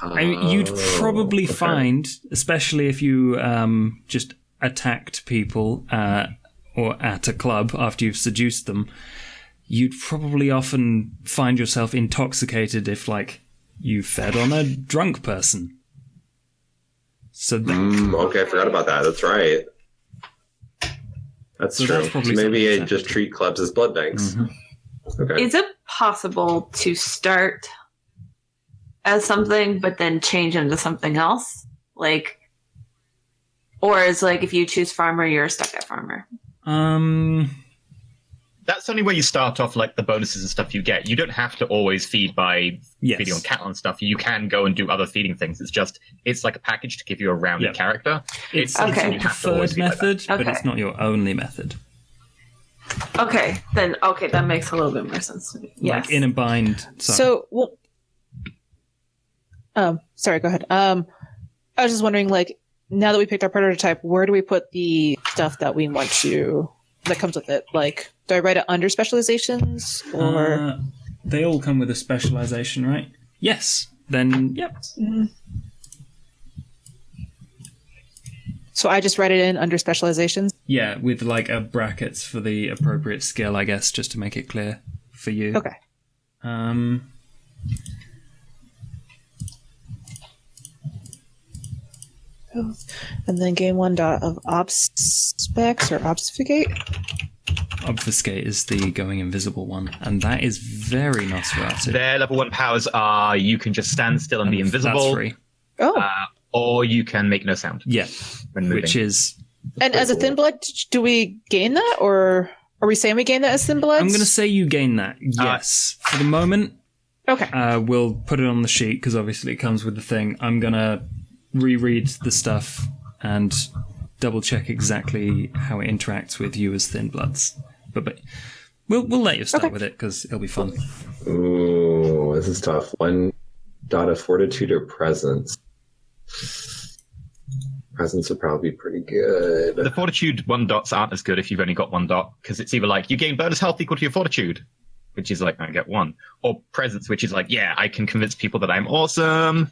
I mean, you'd probably okay. find, especially if you just attacked people or at a club after you've seduced them, you'd probably often find yourself intoxicated if, like, you fed on a drunk person. So okay, I forgot about that. That's right. That's So true. that's probably So maybe something I to just treat clubs as blood banks. Okay. Is it possible to start as something but then change into something else? Like, or is like if you choose farmer, you're stuck at farmer? That's only where you start off, like the bonuses and stuff you get. You don't have to always feed by Yes. feeding on cattle and stuff. You can go and do other feeding things. It's like a package to give you a rounded Yep. character. it's Okay. your preferred method, but Okay. it's not your only method. Okay, then that makes a little bit more sense to me. Yes. Like in a bind. So, sorry, go ahead. I was just wondering, like, now that we picked our prototype, where do we put the stuff that we want to, that comes with it? Like, do I write it under specializations or? They all come with a specialization, right? Yes. Then, yep. So I just write it in under specializations? Yeah, with like a brackets for the appropriate skill, I guess, just to make it clear for you. Okay. And then game one dot of obs specs or obfuscate. Obfuscate is the going invisible one, and that is very Nosferatu. Their level 1 powers are you can just stand still and be invisible. That's free. Oh. Or you can make no sound. Yeah, when moving. which is... And as a Thin Blood, do we gain that, or are we saying we gain that as Thin Bloods? I'm going to say you gain that, yes. For the moment, Okay. we'll put it on the sheet, because obviously it comes with the thing. I'm going to reread the stuff and double-check exactly how it interacts with you as Thin Bloods. But we'll let you start with it, because it'll be fun. Ooh, this is tough. 1 dot of fortitude or presence. Presence would probably be pretty good. The fortitude 1 dots aren't as good if you've only got 1 dot, because it's either like you gain bonus health equal to your fortitude, which is like I get 1, or presence, which is like, yeah, I can convince people that I'm awesome.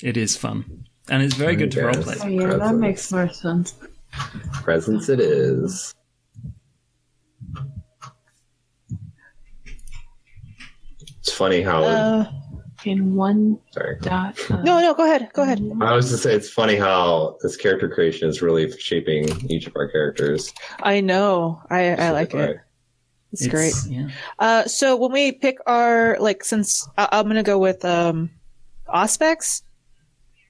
It is fun. And it's very good to roleplay. Oh, yeah, that makes more sense. Presence it is. It's funny how... In 1 sorry. dot. No, go ahead. Go ahead. I was to say it's funny how this character creation is really shaping each of our characters. I know. I like it. It's great. Yeah. So when we pick our, since I'm going to go with Auspex,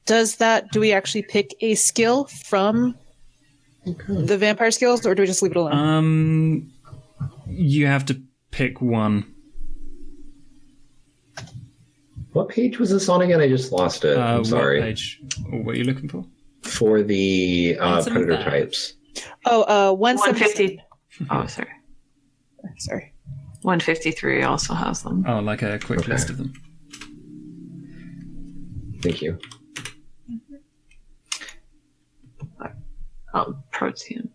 do we actually pick a skill from the vampire skills, or do we just leave it alone? You have to pick one. What page was this on again? I just lost it. I'm sorry. What page? What are you looking for? For the predator types. 150. Oh, sorry. Sorry. 153 also has them. Oh, like a quick list of them. Thank you. Oh, protein.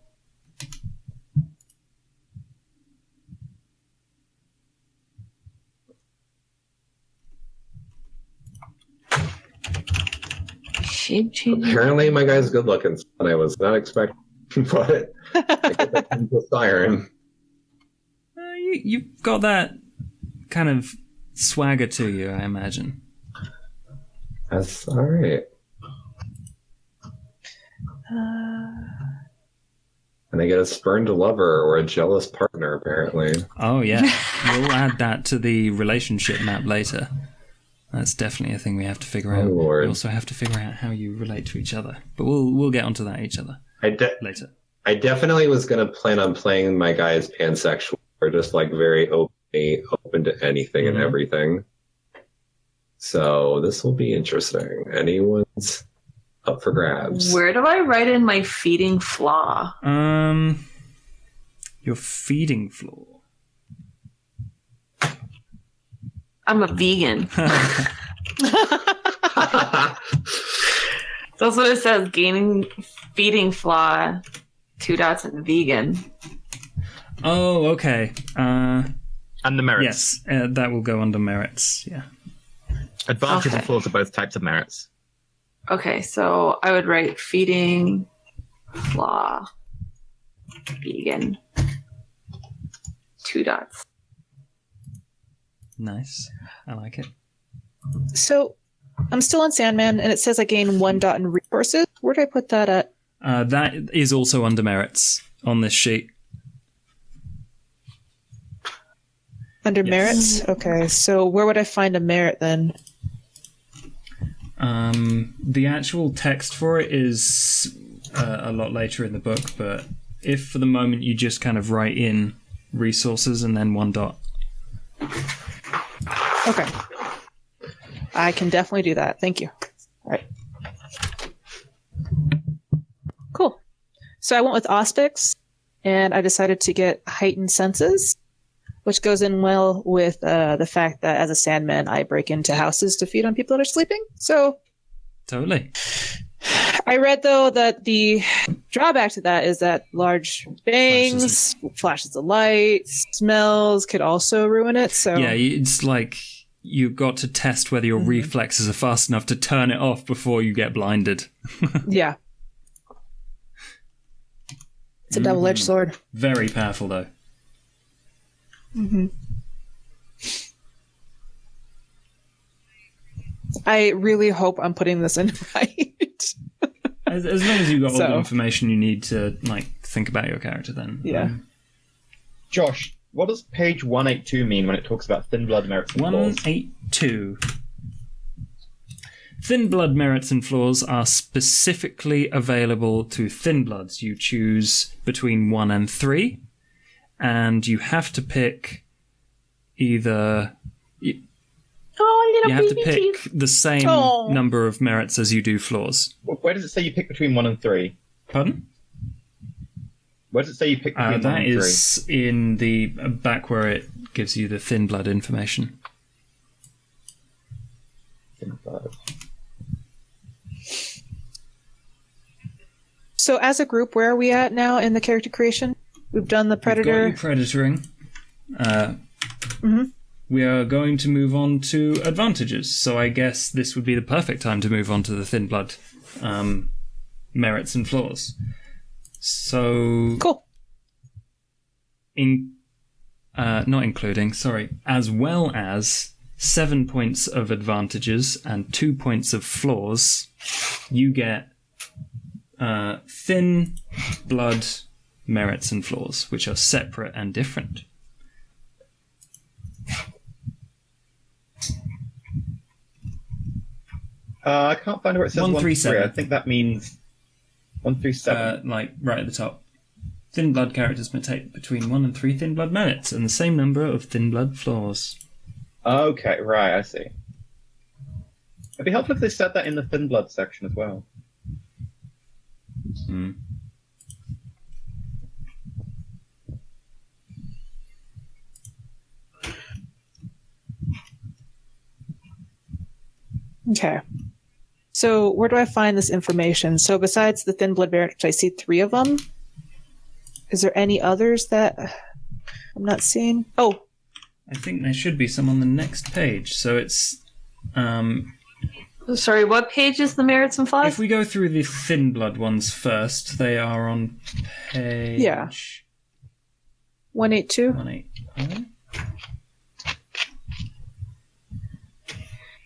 Shape change. Apparently, my guy's good looking, and I was not expecting, but I guess that comes with iron. You've got that kind of swagger to you, I imagine. That's all right. And I get a spurned lover or a jealous partner, apparently. Oh, yeah. We'll add that to the relationship map later. That's definitely a thing we have to figure out. Lord. We also have to figure out how you relate to each other. But we'll get onto that later. I definitely was going to plan on playing my guy as pansexual, or just very open to anything and everything. So this will be interesting. Anyone's up for grabs. Where do I write in my feeding flaw? Your feeding flaw. I'm a vegan. That's what it says. Gaining feeding flaw, 2 dots and vegan. Oh, okay. And the merits. Yes, that will go under merits, yeah. Advantages and flaws are both types of merits. Okay, so I would write feeding flaw, vegan, 2 dots. Nice. I like it. So I'm still on Sandman, and it says I gain 1 dot in resources. Where do I put that at? That is also under merits on this sheet. Under merits? Okay, so where would I find a merit then? The actual text for it is a lot later in the book, but if for the moment you just kind of write in resources and then 1 dot. Okay. I can definitely do that. Thank you. All right. Cool. So I went with Auspex, and I decided to get Heightened Senses, which goes in well with the fact that as a Sandman, I break into houses to feed on people that are sleeping. So Totally. I read, though, that the drawback to that is that large bangs, flashes of light, smells could also ruin it. So yeah, it's like you've got to test whether your reflexes are fast enough to turn it off before you get blinded. Yeah. It's a double-edged sword. Very powerful, though. Mm-hmm. I really hope I'm putting this in right. As long as you've got all the information you need to think about your character, then yeah. Josh, what does page 182 mean when it talks about thin blood merits and flaws? 182. Thin blood merits and flaws are specifically available to thin bloods. You choose between 1 and 3, and you have to pick either... Oh, You little have to baby pick teeth. the same Oh. number of merits as you do flaws. Where does it say you pick between 1 and 3? Pardon? Where does it say you pick between 1 That and 3? is in the back where it gives you the thin blood information. Thin blood. So as a group, where are we at now in the character creation? We've done the predator. We've got you predatoring. Mhm. We are going to move on to advantages. So I guess this would be the perfect time to move on to the thin blood merits and flaws. So Cool. not including, as well as 7 points of advantages and 2 points of flaws, you get thin blood merits and flaws, which are separate and different. I can't find where it says 137. 137. I think that means 137. Like right at the top. Thin blood characters may take between 1 and 3 thin blood merits and the same number of thin blood flaws. Okay, right, I see. It'd be helpful if they said that in the thin blood section as well. Hmm. Okay. So where do I find this information? So besides the thin blood merit, which I see 3 of them, is there any others that I'm not seeing? Oh, I think there should be some on the next page. So it's Sorry, what page is the merits and flaws? if we go through the thin blood ones first, they are on page 182. 185.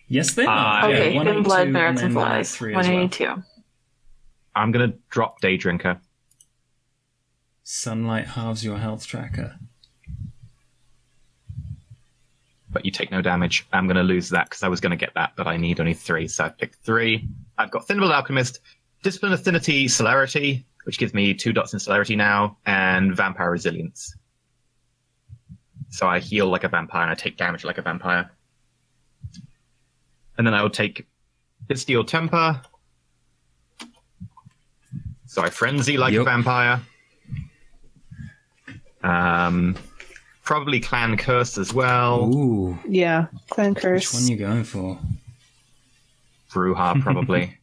Yes, they are. Okay, Yeah, thin blood 182 merits and then flaws. 183 as well. 182. I'm going to drop Day Drinker. Sunlight halves your health tracker. But you take no damage. I'm going to lose that because I was going to get that, but I need only 3, so I've picked 3. I've got Thin Blood Alchemist, Discipline Affinity Celerity, which gives me 2 dots in Celerity now, and Vampire Resilience. So I heal like a vampire and I take damage like a vampire. And then I will take Steel Temper. So I Frenzy like a vampire. Probably Clan Curse as well. Ooh. Yeah, Clan Curse. Which one are you going for? Bruja, probably.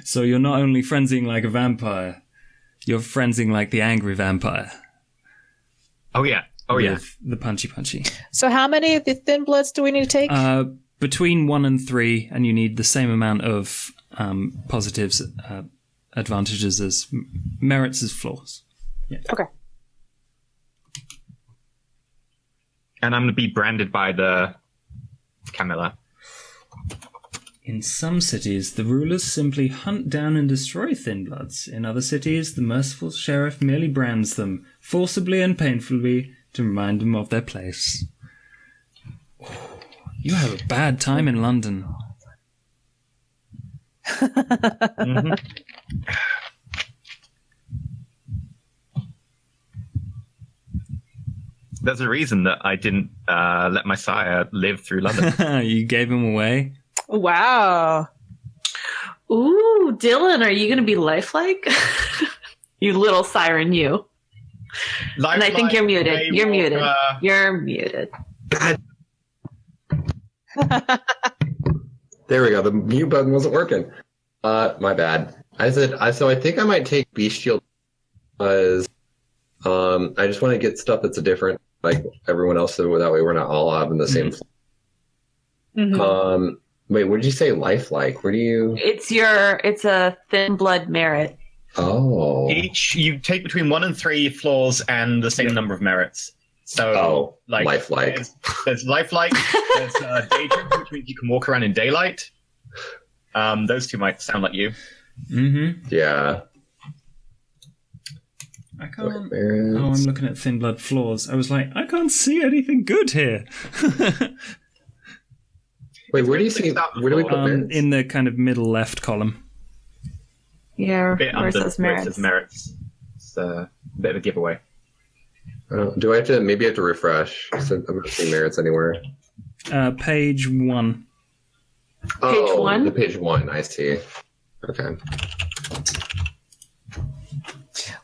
So you're not only frenzying like a vampire, you're frenzying like the angry vampire. Oh, yeah. Oh, yeah. With the punchy. So how many of the thin bloods do we need to take? Between 1 and 3, and you need the same amount of positives, advantages as merits as flaws. Yeah. Okay. And I'm going to be branded by the Camilla. In some cities, the rulers simply hunt down and destroy thin bloods. In other cities, the merciful sheriff merely brands them, forcibly and painfully, to remind them of their place. You have a bad time in London. Mm-hmm. There's a reason that I didn't let my sire live through London. You gave him away? Wow. Ooh, Dylan, are you going to be lifelike? You little siren, you. And I think you're muted. You're muted. You're muted. There we go. The mute button wasn't working. My bad. I think I might take Bestial because I just want to get stuff that's different, like everyone else, so that way we're not all having the same. Mhm. Wait, what did you say? Lifelike? Where do you? It's a thin blood merit. Oh. Each you take between 1 and 3 flaws and the same number of merits. So, lifelike. There's lifelike. There's daydream, which means you can walk around in daylight. Those two might sound like you. Mm-hmm. Yeah. I can't. Oh, I'm looking at thin blood floors. I was like, I can't see anything good here. Wait, where do you see? Where do we put merits? In the kind of middle left column. Yeah, A bit where it under says where it merits. says merits. It's a bit of a giveaway. Do I have to? Maybe I have to refresh. Since I'm not seeing merits anywhere. Page 1. Oh, one? The page 1. I see. Okay.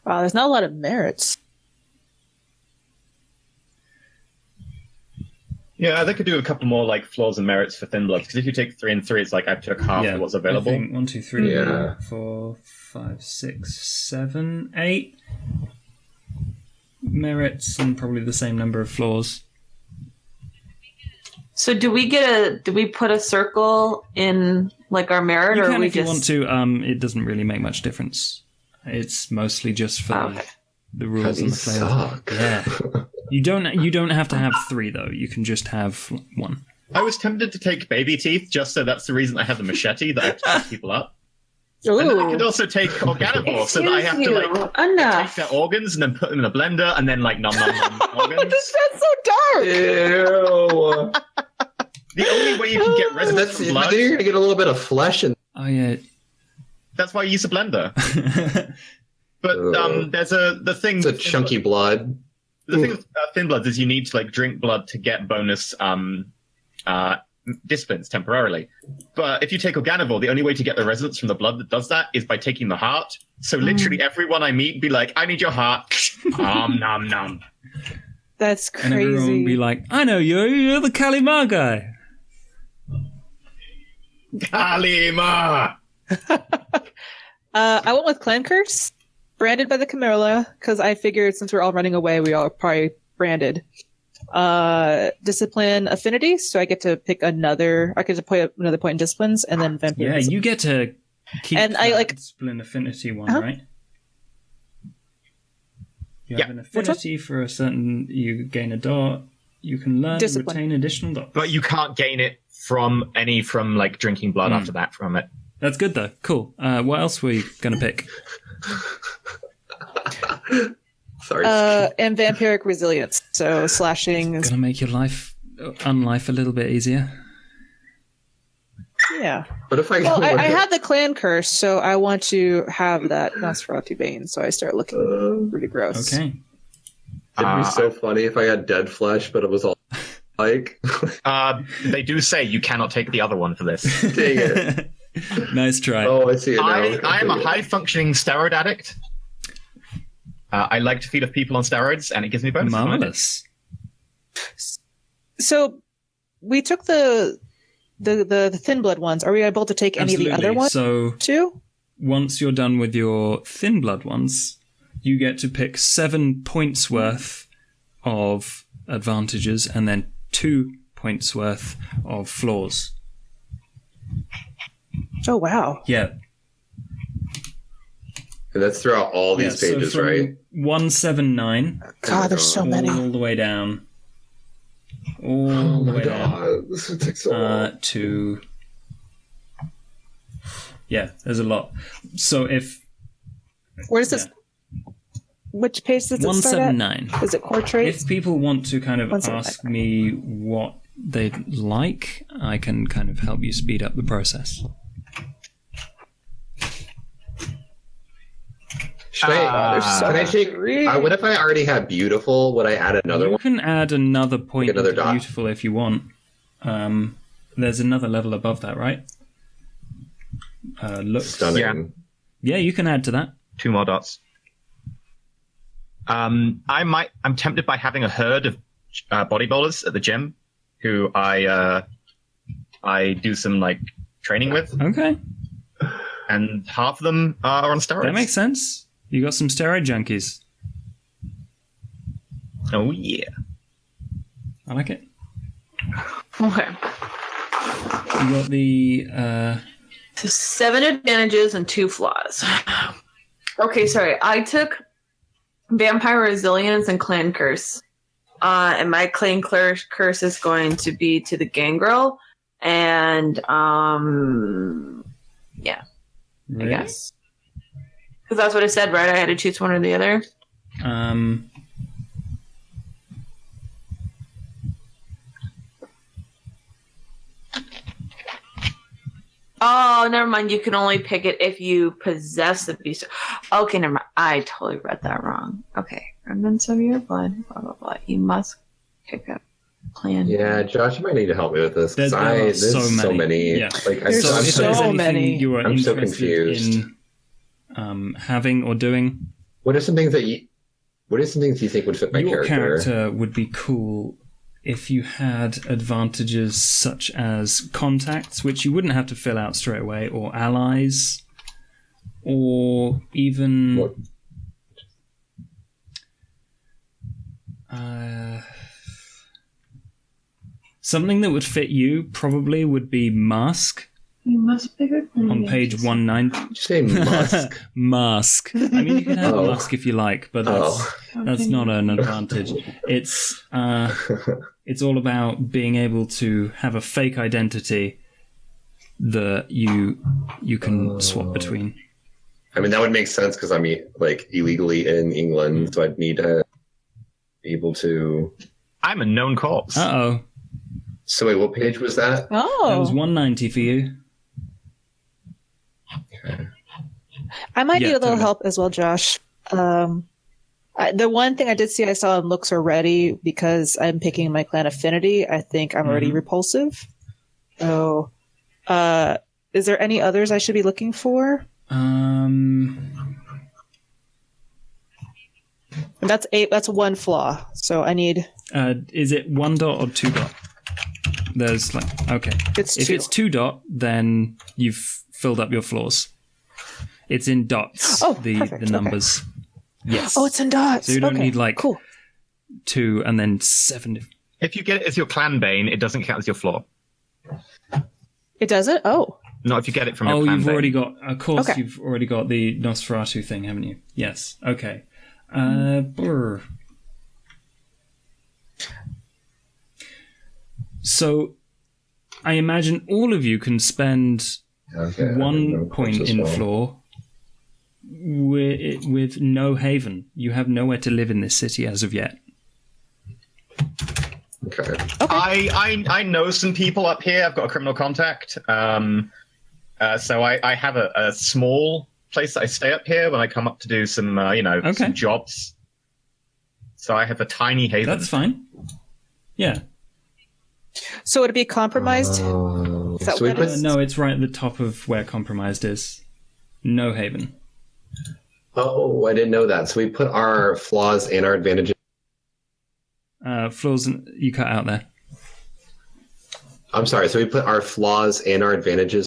Wow, there's not a lot of merits. Yeah, they could do a couple more like flaws and merits for thin bloods, because if you take 3 and 3, it's like I took half of what's available. I think 1, 2, 3, Yeah. 4, 5, 6, 7, 8 merits, and probably the same number of flaws. So do we put a circle in like our merit, You or can we if you just want to. It doesn't really make much difference. It's mostly just for Okay. the rules and the flavors. Suck. Yeah. You don't have to have 3 though. You can just have 1. I was tempted to take baby teeth, just so that's the reason I have the machete that I have to pick people up. Ooh. And then I could also take organivore, so that I have to like take enough. their organs and then put them in a blender and then like nom nom nom organs. This sounds so dark. Ew. The only way you can get That's, residents from blood, then you're gonna get a little bit of flesh and Oh yeah. that's why you use a blender. But there's the thing. it's a chunky blood. The thing with thin bloods is you need to like drink blood to get bonus disciplines temporarily. But if you take organivore, the only way to get the resonance from the blood that does that is by taking the heart. So literally everyone I meet be like, I need your heart. Nom nom. That's And everyone crazy. will be like, I know you. You're the Kalimar guy. Kalima. I went with Clan Curse, branded by the Camarilla, because I figured since we're all running away, we all probably branded. Discipline Affinity, so I get to pick another. I get to put another point in disciplines, and then Vampire. Yeah, you get to keep And I that like- discipline affinity one, Huh? right? You Yeah. have an affinity for a certain. You gain a dot. You can learn and Discipline. retain additional dots. But you can't gain it from like drinking blood after that from it. That's good though. Cool. What else were you gonna pick? Sorry. And Vampiric Resilience, so slashing is Gonna make your unlife a little bit easier. yeah. What if I? Well, I have the Clan Curse, so I want to have that Nosferatu vein. So I start looking really gross. Okay. It'd be so funny if I had dead flesh, but it was all like. They do say you cannot take the other one for this. Dang it! Nice try. Oh, I see it now. I am a high-functioning steroid addict. I like to feed off people on steroids, and it gives me bonuses. Marvelous. So we took the thin blood ones. Are we able to take any of the other ones So too? once you're done with your thin blood ones, you get to pick 7 points worth of advantages and then 2 points worth of flaws. Oh wow! Yeah. And that's throughout all these pages, so from right? 179 God, there's so many. all the way down. All the way down. This would take so long. To yeah, there's a lot. So if Where does this? Which page does it start at? 179. Is it core traits? If people want to kind of 179. ask me what they'd like, I can kind of help you speed up the process. Should I? there's so Can I take? many. What if I already have beautiful? Would I add another You one? can add another point another into dot. beautiful if you want. There's another level above that, right? Looks. Stunning. Yeah, you can add to that. 2 more dots. I'm tempted by having a herd of bodybuilders at the gym, who I do some like training with, Okay, and half of them are on steroids. that makes sense. You got some steroid junkies. Oh yeah. I like it. Okay. You got the So 7 advantages and 2 flaws. Okay, sorry. I took Vampire Resilience and Clan Curse. And my Clan Curse is going to be to the Gangrel. And yeah, I really? guess. Because that's what I said, right? I had to choose one or the other. Oh, never mind. You can only pick it if you possess the beast. Okay, never mind. I totally read that wrong. Okay. Remnants of your blood, blah, blah, blah. You must pick up clan. Yeah, Josh, you might need to help me with this. There are There's so many. Yeah. Like, There's I'm if so there's anything many. you are I'm so interested confused. in having or doing, What are some things you think would fit my your character? character would be cool if you had advantages such as contacts, which you wouldn't have to fill out straight away, or allies, or even What? something that would fit you probably would be mask You must pick a clan. on page 190. Did you say musk? Mask. I mean, you can have Oh. a mask if you like, but that's not an advantage. It's all about being able to have a fake identity that you can swap between. I mean, that would make sense because I'm like illegally in England, so I'd need to be able to. I'm a known corpse. Uh-oh. So wait, what page was that? That was Oh, 190 for you. I might Yeah, need a little totally. help as well, Josh. The one thing I did see I saw in looks already, because I'm picking my clan affinity, I think I'm already repulsive. So, is there any others I should be looking for? Um, And that's one flaw. So I need, is it 1 dot or 2 dot? There's like, okay. it's If 2. it's 2 dot, then you've filled up your flaws. It's in dots, Oh, the perfect, okay. numbers. Yes. Oh, it's in dots. So you don't Okay, need, like- cool. 2 and then 7. If you get it as your clan bane, it doesn't count as your flaw. It doesn't? Oh, Not if you get it from your Oh, clan you've bane. already got, of course, Okay. you've already got the Nosferatu thing, haven't you? Yes. Okay. Brr. So, I imagine all of you can spend Okay, 1 point as in well. floor with no haven. You have nowhere to live in this city as of yet. Okay. I know some people up here. I've got a criminal contact. So I have a small place that I stay up here when I come up to do some, Okay. some jobs. So I have a tiny haven. That's fine. Yeah. so would it be compromised? Is that So we what put it is? No, it's right at the top of where compromised is. No haven. Oh, I didn't know that. So we put our flaws and our advantages. Flaws you cut out there. I'm sorry. So we put our flaws and our advantages.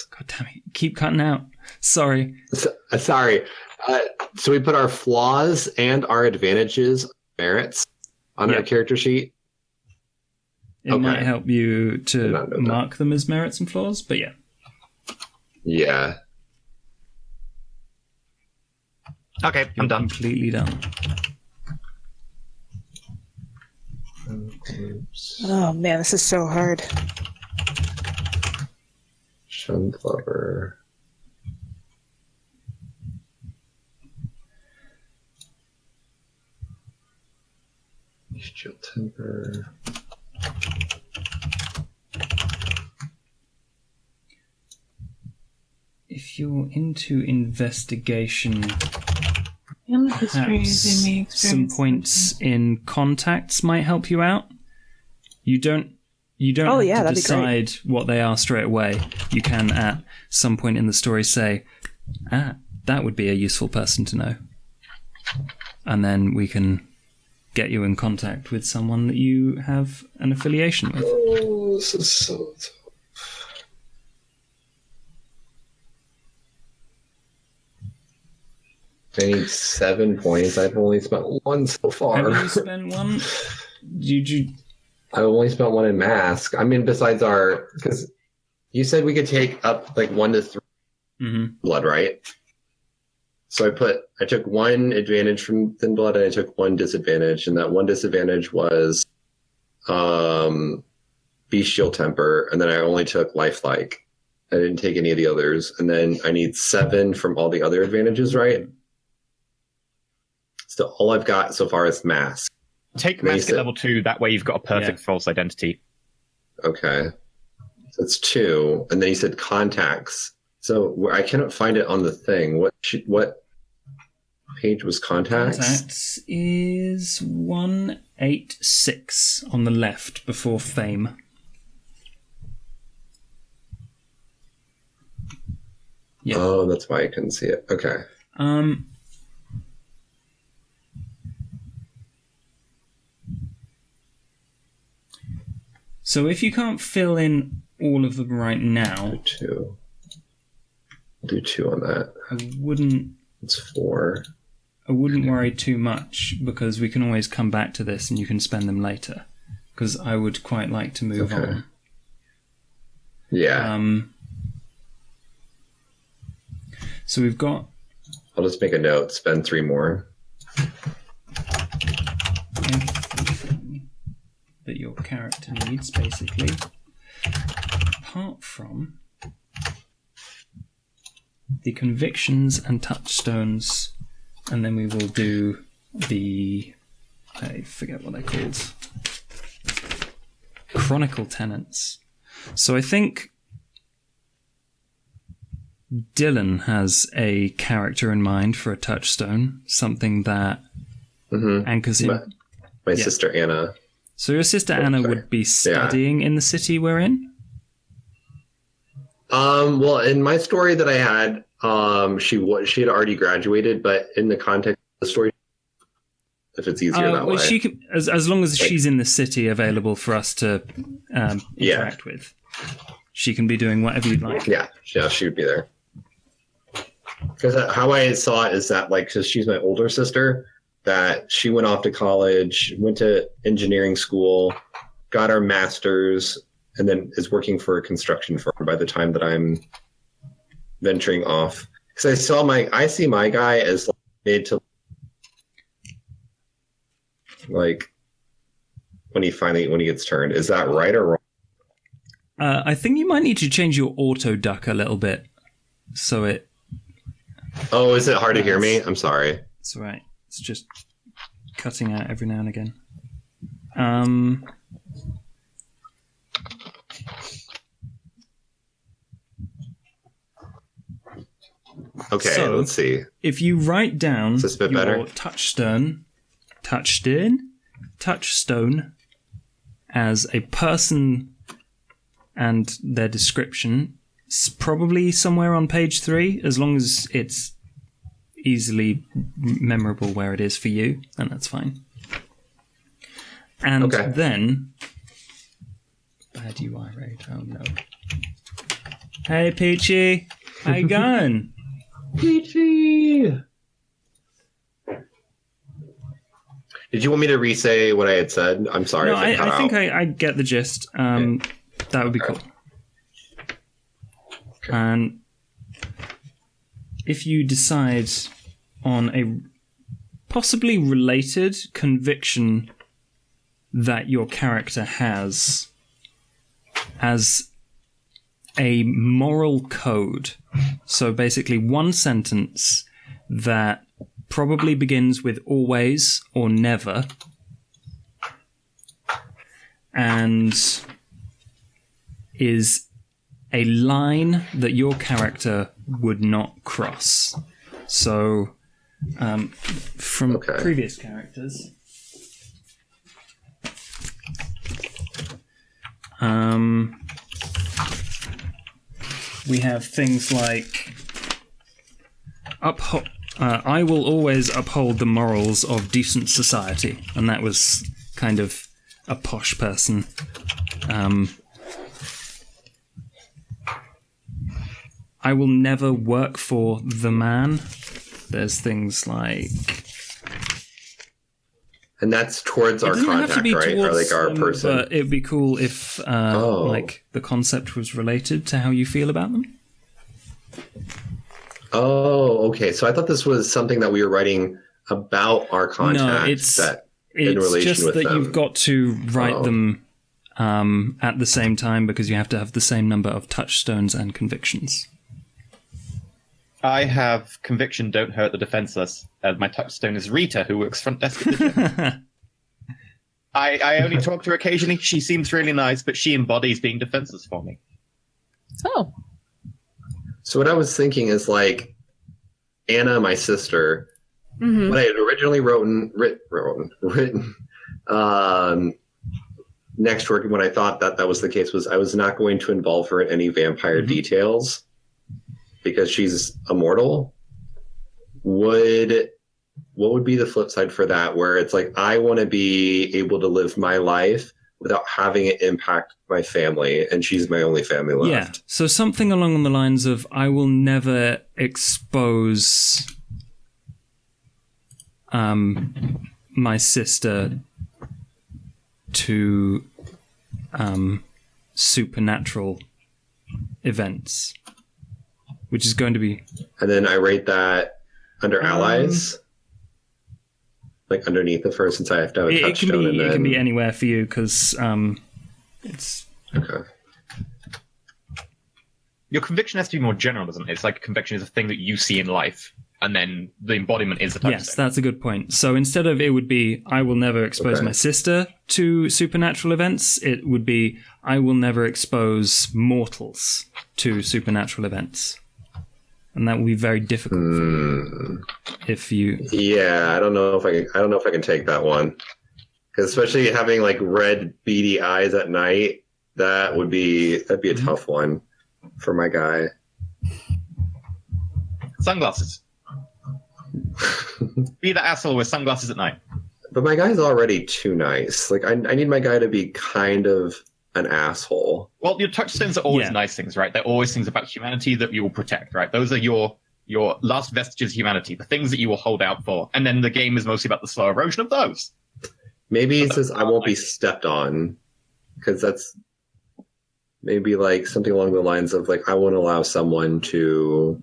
God damn it. Keep cutting out. Sorry. Sorry. So we put our flaws and our advantages, merits, on Yeah. our character sheet. It Okay. might help you Did to not know that. mark them as merits and flaws, but yeah. Yeah. Okay, I'm You're done. completely done. Oh man, this is so hard. Shun Clover. Chill temper. If you're into investigation, In the histories, perhaps they may some experience points in contacts might help you out. You don't Oh, have yeah, to that'd be great. decide what they are straight away. You can at some point in the story say, that would be a useful person to know. And then we can get you in contact with someone that you have an affiliation with. Oh, this is so tough. I need 7 points. I've only spent 1 so far. Have you spent one? Did you? I've only spent 1 in mask. I mean, besides our, because you said we could take up like 1 to 3 Mhm. blood, right? So I took 1 advantage from thin blood and I took 1 disadvantage, and that 1 disadvantage was bestial temper, and then I only took lifelike. I didn't take any of the others, and then I need 7 from all the other advantages, right? So all I've got so far is mask. Take mask at level 2. That way you've got a perfect false identity. Okay. So it's 2. And then you said contacts. So I cannot find it on the thing. What page was contacts? Contacts is 186 on the left before fame. Yeah. Oh, that's why I couldn't see it. Okay. So if you can't fill in all of them right now, do 2 on that. I wouldn't. It's 4. I wouldn't worry too much because we can always come back to this and you can spend them later. Because I would quite like to move on. Yeah. So we've got. I'll just make a note. Spend 3 more. Everything that your character needs, basically, apart from the convictions and touchstones, and then we will do the, I forget what they're called, Chronicle Tenants. So I think Dylan has a character in mind for a touchstone, something that anchors him. My sister Anna. So your sister Anna would be studying in the city we're in? Well, in my story that I had, she had already graduated, but in the context of the story, if it's easier that way. She can, as long as she's in the city available for us to interact with, she can be doing whatever you'd like. Yeah, she would be there. Because how I saw it is that, like, cause she's my older sister, that she went off to college, went to engineering school, got her master's, and then is working for a construction firm by the time that I'm venturing off. Because I see my guy as like mid to like when he gets turned. Is that right or wrong? I think you might need to change your auto duck a little bit, so it. Oh, is it hard to hear me? I'm sorry. It's all right. It's just cutting out every now and again. Okay, so let's see. If you write down is this a bit your better? touchstone as a person and their description, it's probably somewhere on page 3, as long as it's easily memorable where it is for you, and that's fine. And then bad UI rate. Oh no. Hey Peachy, how you going? Peachy. Did you want me to re-say what I had said? I'm sorry. No, I think I get the gist. That would be cool. Okay. And if you decide on a possibly related conviction that your character has as a moral code, so basically one sentence that probably begins with always or never, and is a line that your character would not cross. So, from previous characters, we have things like I will always uphold the morals of decent society, and that was kind of a posh person. I will never work for the man. There's things like... And that's towards our contact, right? Or like our person. But it'd be cool if like the concept was related to how you feel about them. Oh, okay. So I thought this was something that we were writing about our contact. No, it's in relation just with that them. You've got to write them at the same time because you have to have the same number of touchstones and convictions. I have conviction, don't hurt the defenseless. My touchstone is Rita, who works front desk at the gym. I only talk to her occasionally. She seems really nice, but she embodies being defenseless for me. Oh. So what I was thinking is like Anna, my sister, what I had originally written next to her when I thought that was the case was I was not going to involve her in any vampire details because she's immortal. What would be the flip side for that, where it's like I want to be able to live my life without having it impact my family, and she's my only family left. Yeah, so something along the lines of I will never expose my sister to supernatural events, which is going to be... And then I rate that under allies. Like underneath it first, since I have to have a touchstone. It can be anywhere for you because it's okay. Your conviction has to be more general, doesn't it? It's like conviction is a thing that you see in life, and then the embodiment is the touchstone. Yes, that's a good point. So instead of it would be I will never expose my sister to supernatural events, it would be I will never expose mortals to supernatural events. And that will be very difficult for you if you. Yeah, I don't know if I can take that one, because especially having like red beady eyes at night, that'd be a tough one for my guy. Sunglasses. Be the asshole with sunglasses at night. But my guy's already too nice. Like I need my guy to be kind of an asshole. Well, your touchstones are always nice things, right? They're always things about humanity that you will protect, right? Those are your last vestiges of humanity, the things that you will hold out for. And then the game is mostly about the slow erosion of those. Maybe it says I won't be stepped on, because that's maybe like something along the lines of like I won't allow someone to,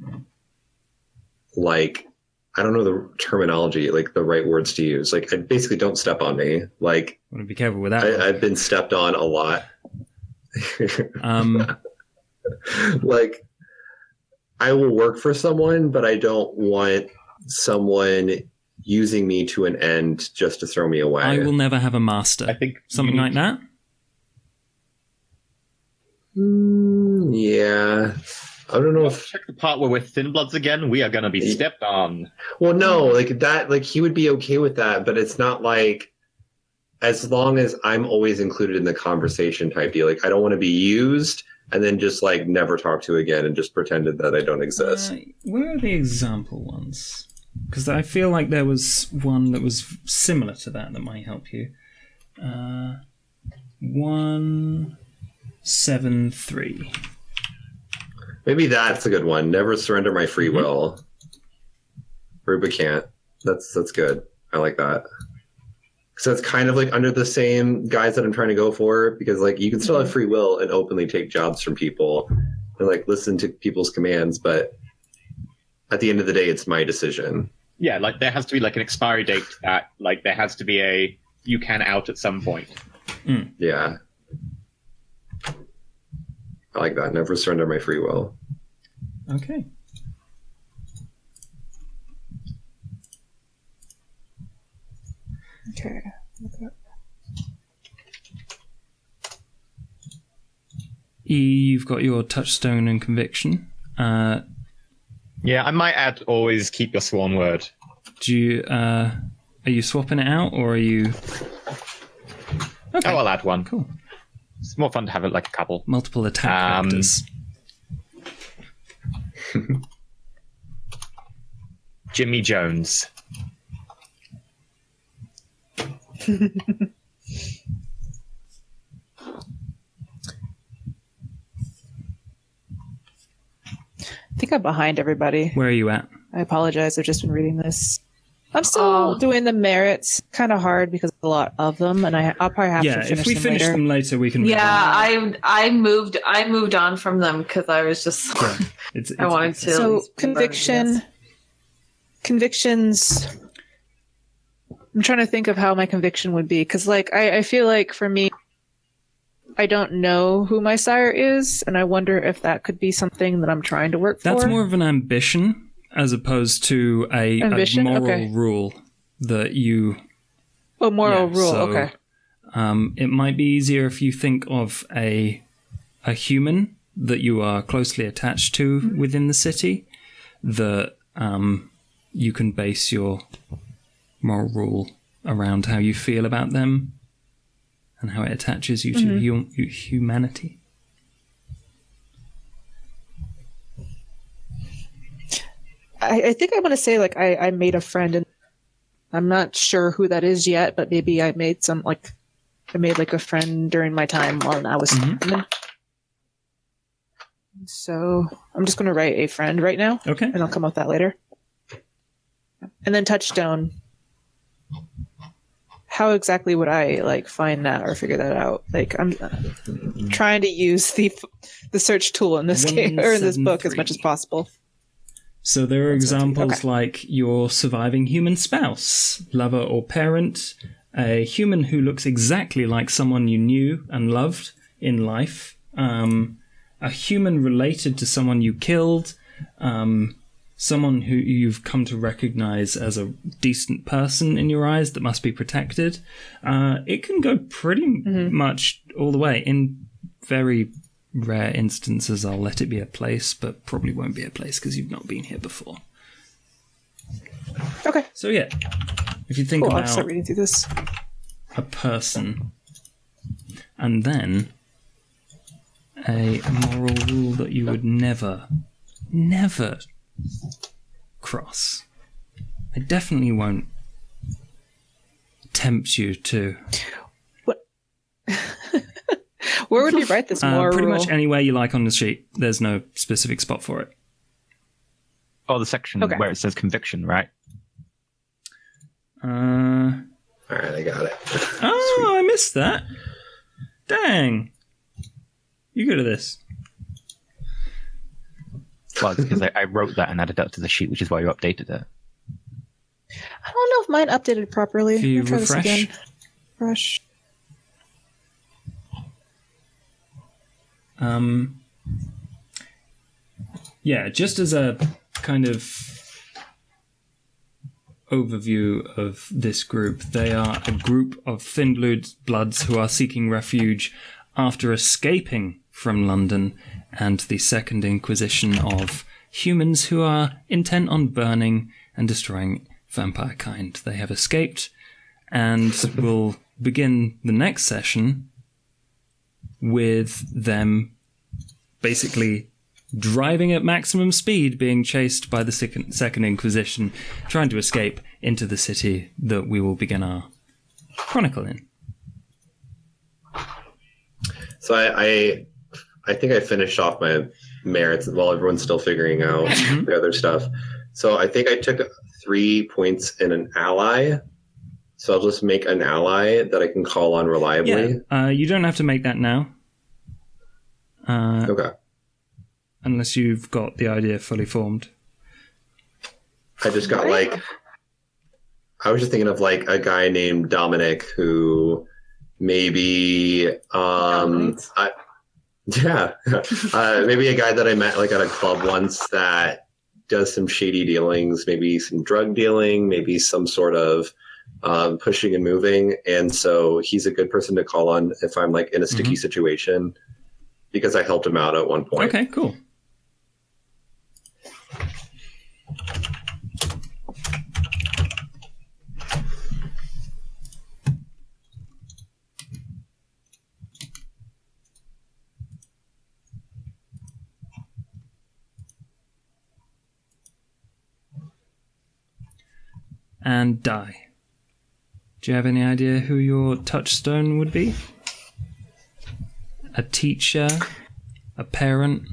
like, I don't know the terminology, like the right words to use. Like, I basically don't step on me. Like, I want to be careful with that. I've been stepped on a lot. Like, I will work for someone, but I don't want someone using me to an end just to throw me away. I will never have a master. I think something like that. Yeah. I don't know if check the part where we're thin bloods again. We are going to be stepped on. Well, no, like that, like he would be okay with that, but it's not like as long as I'm always included in the conversation type deal. Like I don't want to be used and then just like never talk to again and just pretended that I don't exist. Where are the example ones? Because I feel like there was one that was similar to that might help you. 173. Maybe that's a good one. Never surrender my free will. Rubicant. That's good. I like that. So it's kind of like under the same guys that I'm trying to go for, because like you can still have free will and openly take jobs from people and like listen to people's commands, but at the end of the day, it's my decision. Yeah, like there has to be like an expiry date that like there has to be a you can out at some point. Yeah. I like that. Never surrender my free will. Okay. Okay. You've got your touchstone and conviction. Yeah, I might add always keep your sworn word. Do you? Are you swapping it out, or are you? Okay. Oh, I'll add one. Cool. It's more fun to have it like a couple. Multiple attack vectors. Jimmy Jones. I think I'm behind everybody. Where are you at? I apologize. I've just been reading this. I'm still doing the merits. Kind of hard because there's a lot of them, and I'll probably have to finish if we them finish later. them later, we can. Yeah, I moved on from them because I was just I wanted to. So convictions. I'm trying to think of how my conviction would be, because like I feel like for me, I don't know who my sire is, and I wonder if that could be something that I'm trying to work for. That's more of an ambition. as opposed to a moral rule that you... Oh, moral rule, so, okay. It might be easier if you think of a human that you are closely attached to within the city, that you can base your moral rule around how you feel about them and how it attaches you to humanity. I think I want to say, like, I made a friend, and I'm not sure who that is yet, but maybe I made a friend during my time while I was human. So I'm just going to write a friend right now. Okay. And I'll come up with that later. And then touchstone. How exactly would I like find that or figure that out? Like, I'm trying to use the search tool in this game or in this book as much as possible. So there are examples like your surviving human spouse, lover or parent, a human who looks exactly like someone you knew and loved in life, a human related to someone you killed, someone who you've come to recognize as a decent person in your eyes that must be protected. It can go pretty much all the way. In very rare instances, I'll let it be a place, but probably won't be a place because you've not been here before. Okay. So yeah, if you think I'll about start reading through this. a person and then a moral rule that you would never cross. I definitely won't tempt you to. What? Where would we write this moral pretty rule? much anywhere you like on the sheet. There's no specific spot for it. Oh, the section where it says conviction, right? All right, I got it. Oh, I missed that. Dang. You good at this? Well, it's because I wrote that and added that to the sheet, which is why you updated it. I don't know if mine updated properly. If you Let me try this refresh. again. Refresh. Yeah, just as a kind of overview of this group, they are a group of thin bloods who are seeking refuge after escaping from London and the Second Inquisition of humans who are intent on burning and destroying vampire kind. They have escaped and will begin the next session with them basically driving at maximum speed, being chased by the Second Inquisition, trying to escape into the city that we will begin our chronicle in. So I think I finished off my merits while everyone's still figuring out the other stuff. So I think I took 3 points in an ally. So I'll just make an ally that I can call on reliably. Yeah, you don't have to make that now. Okay. Unless you've got the idea fully formed. I just got I was just thinking of like a guy named Dominic who maybe maybe a guy that I met like at a club once that does some shady dealings, maybe some drug dealing, maybe some sort of pushing and moving, and so he's a good person to call on if I'm like in a sticky situation because I helped him out at one point. Okay, cool. And die. Do you have any idea who your touchstone would be? A teacher? A parent?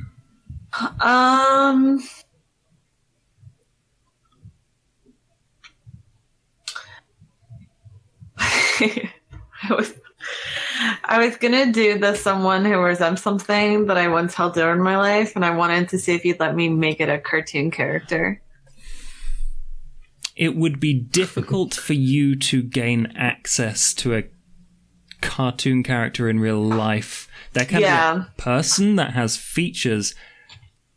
I was gonna do the someone who resents something that I once held dear in my life, and I wanted to see if you'd let me make it a cartoon character. It would be difficult for you to gain access to a cartoon character in real life. That kind of person that has features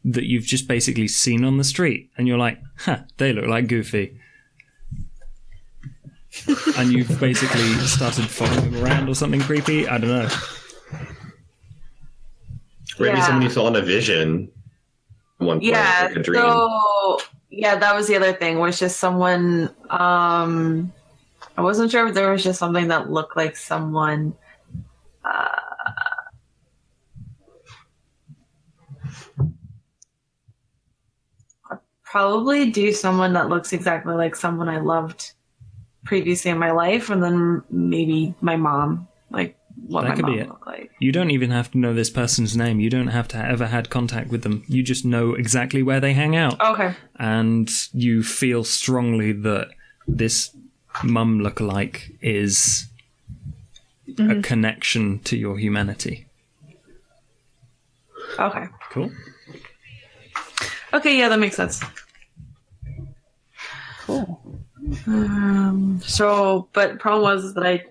that you've just basically seen on the street, and you're like, huh, they look like Goofy. And you've basically started following him around or something creepy. I don't know. Or maybe someone you saw in a vision at one point, like a dream. So yeah, that was the other thing, was just someone, I wasn't sure if there was just something that looked like someone, I'd probably do someone that looks exactly like someone I loved previously in my life, and then maybe my mom, like what That my could mom be it. looked like. You don't even have to know this person's name. You don't have to ever had contact with them. You just know exactly where they hang out. Okay. And you feel strongly that this mum lookalike is a connection to your humanity. Okay. Cool. Okay, yeah, that makes sense. Cool. But problem was that I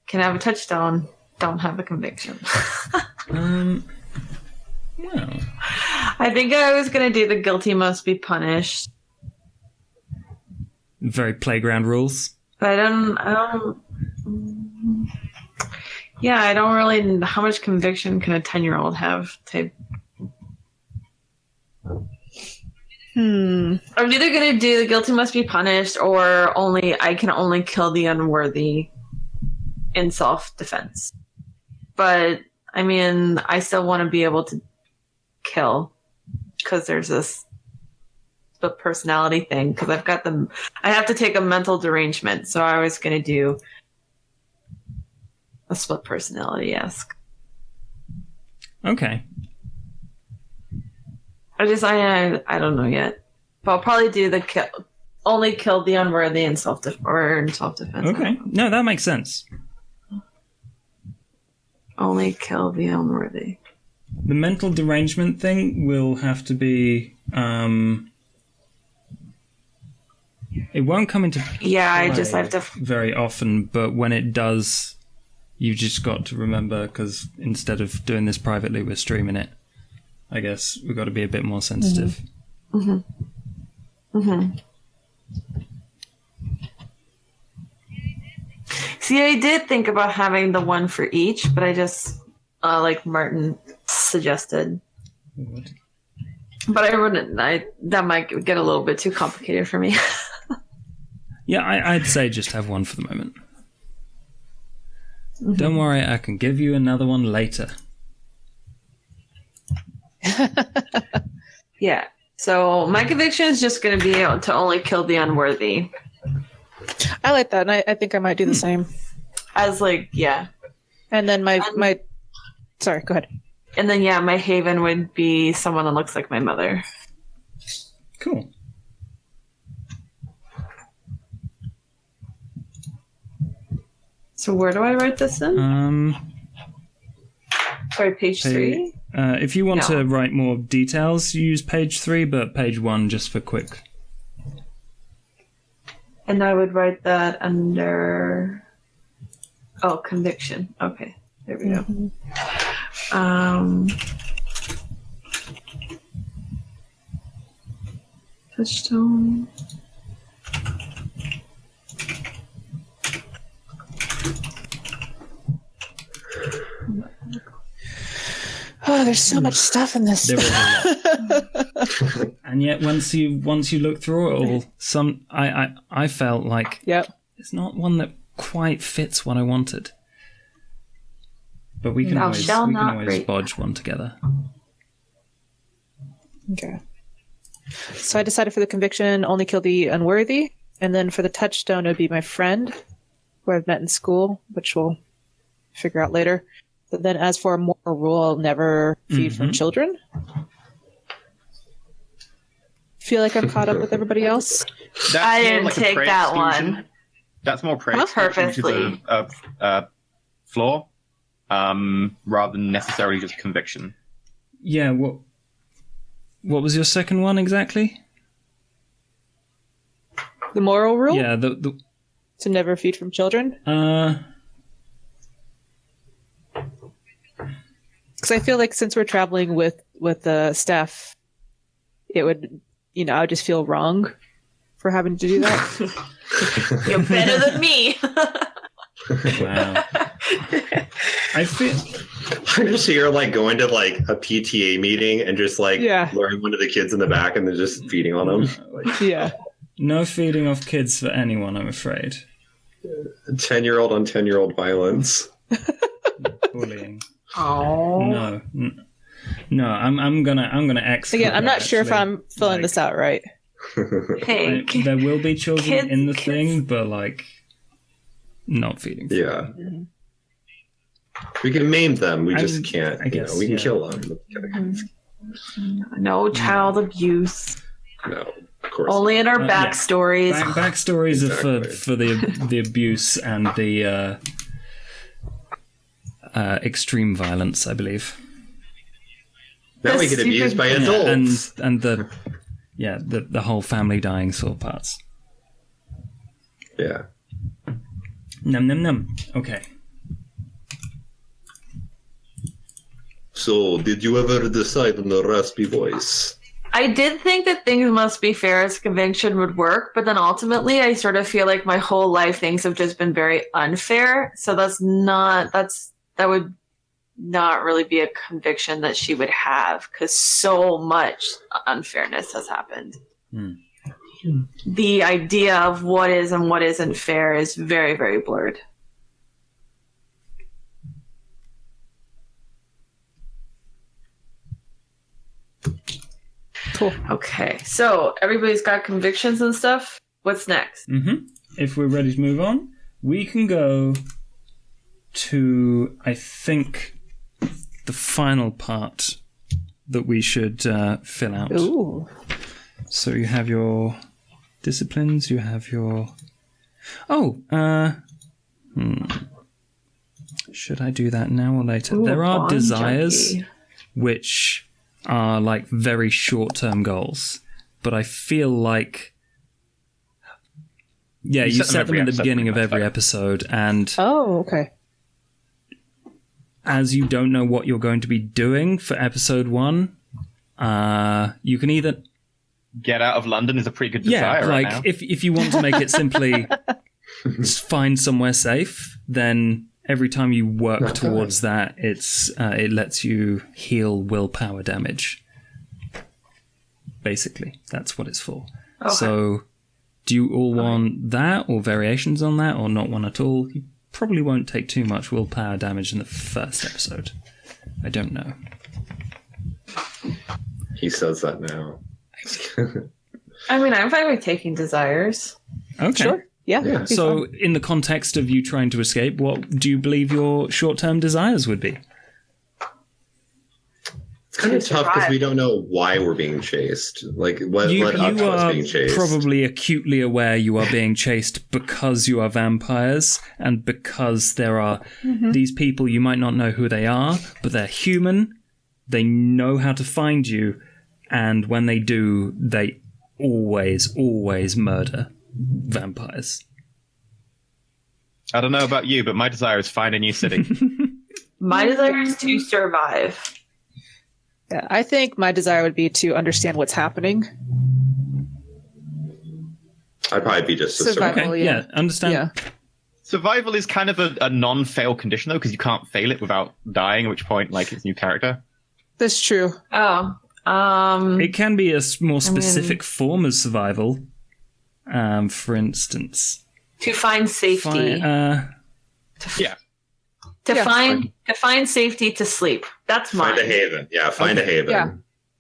can have a touchstone, don't have a conviction. Well, I think I was gonna do the guilty must be punished, very playground rules. but I don't. Yeah, I don't really. How much conviction can a 10-year-old have? I'm either gonna do the guilty must be punished, or I can only kill the unworthy in self-defense. But I mean, I still want to be able to kill, because there's this split personality thing. Because I have to take a mental derangement, so I was gonna do a split personality-esque. Okay. I don't know yet. But I'll probably do only kill the unworthy in self-defense. Okay. No, that makes sense. Only kill the unworthy. The mental derangement thing will have to be... it won't come into Yeah, I play have to. very often, but when it does, you've just got to remember, because instead of doing this privately, we're streaming it. I guess we've got to be a bit more sensitive. See, I did think about having the one for each, but I just, like Martin suggested. But I wouldn't. That might get a little bit too complicated for me. Yeah, I'd say just have one for the moment. Don't worry, I can give you another one later. Yeah. So my conviction is just going to be able to only kill the unworthy. I like that, and I think I might do the same. As yeah. And then my sorry, go ahead. And then my haven would be someone that looks like my mother. Cool. So where do I write this in? Sorry, page 3? If you want to write more details, use page 3, but page 1 just for quick. And I would write that under... Oh, conviction. Okay, there we go. Touchstone. Oh, there's so much stuff in this. There is a lot. And yet, once you look through it all, I felt like it's not one that quite fits what I wanted. But we can always bodge one together. Okay. So I decided for the conviction, only kill the unworthy, and then for the touchstone, it would be my friend, who I've met in school, which we'll figure out later. But then as for a moral rule, I'll never feed from children. Feel like I'm caught up with everybody else? I didn't take that one. That's more praise. Purposely. Which is a flaw, rather than necessarily just conviction. Yeah, what was your second one exactly? The moral rule? Yeah, To never feed from children? Because I feel like since we're traveling with with the staff, it would, I would just feel wrong for having to do that. You're better than me. Wow. I feel I just hear like going to like a PTA meeting and just like luring one of the kids in the back and then just feeding on them. Yeah. no feeding off kids for anyone, I'm afraid. 10-year-old on 10-year-old violence. Bullying. Oh. No, I'm gonna exclude. Again, I'm not sure if actually. I'm filling this out right. Hey, There will be children in the kids. thing, but like not feeding. Yeah. We can maim them. We just can't. I guess, we can yeah. kill them. no child abuse. No, of course. Only in our Yeah. backstories. Backstories are Exactly. for the abuse and the extreme violence, I believe. Now we get abused by adults. Yeah, and the whole family dying sort of parts. Yeah. Num num num. Okay. So, did you ever decide on the raspy voice? I did think that Things Must Be Fair as conviction would work, but then ultimately I sort of feel like my whole life things have just been very unfair. So that would not really be a conviction that she would have, because so much unfairness has happened. The idea of what is and what isn't fair is very, very blurred. Cool. Okay, so everybody's got convictions and stuff. What's next? If we're ready to move on, we can go to, I think, the final part that we should fill out. Ooh. So you have your disciplines, you have your... Should I do that now or later? Ooh, there are bond desires junkie. which are like very short-term goals, but I feel like... Yeah, you set them every at the episode, beginning of pretty every much. episode, and Oh, okay. as you don't know what you're going to be doing for episode 1, you can either... Get out of London is a pretty good desire right now. if you want to make it simply find somewhere safe, then every time you work towards that, it lets you heal willpower damage. Basically, that's what it's for. Okay. So, do you all want that, or variations on that, or not one at all? You probably won't take too much willpower damage in the first episode. I don't know. He says that now. I mean, I'm fine with taking desires. Okay. Sure. Yeah. Yeah. So, in the context of you trying to escape, what do you believe your short-term desires would be? It's kind of To tough because survive. we don't know why we're being chased. Like, what You up to us are being chased. probably acutely aware you are being chased because you are vampires and because there are these people, you might not know who they are, but they're human. They know how to find you, and when they do, they always murder vampires. I don't know about you, but my desire is find a new city. My desire is to survive. Yeah, I think my desire would be to understand what's happening. I'd probably be just a Survival. survivor. Okay, yeah. understand. Yeah. Survival is kind of a non-fail condition, though, because you can't fail it without dying, at which point, like, it's a new character. That's true. Oh, It can be a more specific form of survival. For instance, to find safety. Yeah. To Yeah. find safety to sleep. That's mine. Find a haven. Yeah, find a haven.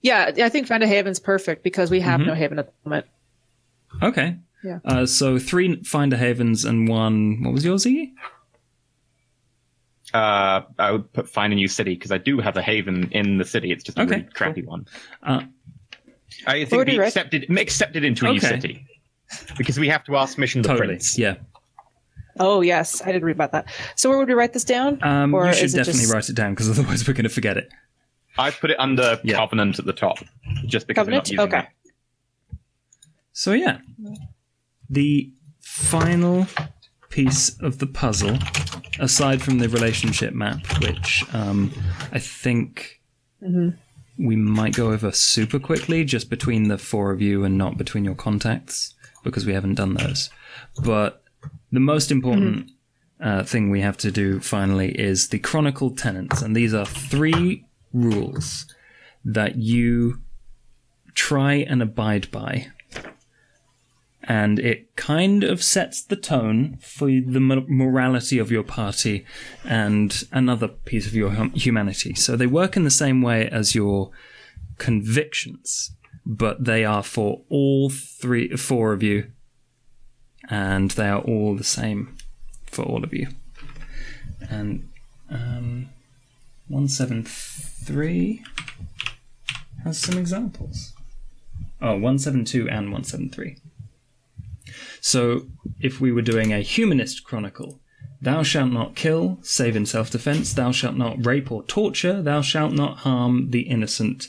Yeah. Yeah, I think Find a Haven's perfect because we have no haven at the moment. okay. Yeah. So 3 Finder Havens and 1. What was yours, Iggy? I would put find a new city, because I do have a haven in the city. It's just a Okay, really crappy one. Uh, I think Already be read. accepted into a new Okay. city. Because we have to ask permission of the Totally. prince. Yeah. Oh, yes. I did read about that. So where would we write this down? You should is it definitely just write it down because otherwise we're going to forget it. I put it under Yeah. Covenant at the top, just because Covenant? we're not using Okay. it. So yeah, the final piece of the puzzle, aside from the relationship map, which I think we might go over super quickly, just between the four of you and not between your contacts, because we haven't done those. But the most important thing we have to do finally is the Chronicle Tenants, and these are 3 rules that you try and abide by. And it kind of sets the tone for the morality of your party and another piece of your humanity. So they work in the same way as your convictions, but they are for all 4 of you, and they are all the same for all of you. And 173 has some examples. Oh, 172 and 173. So, if we were doing a humanist chronicle, thou shalt not kill, save in self-defense, thou shalt not rape or torture, thou shalt not harm the innocent,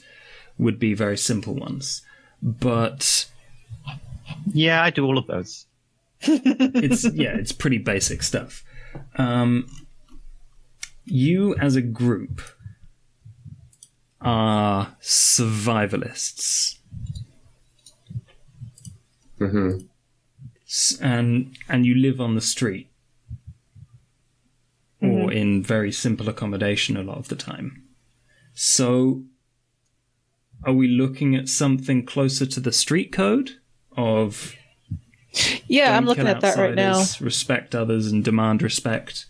would be very simple ones. But... Yeah, I do all of those. it's pretty basic stuff. You, as a group, are survivalists. Mm-hmm. And you live on the street, or in very simple accommodation a lot of the time. So, are we looking at something closer to the street code of... Yeah, I'm looking at that right now. Respect others and demand respect,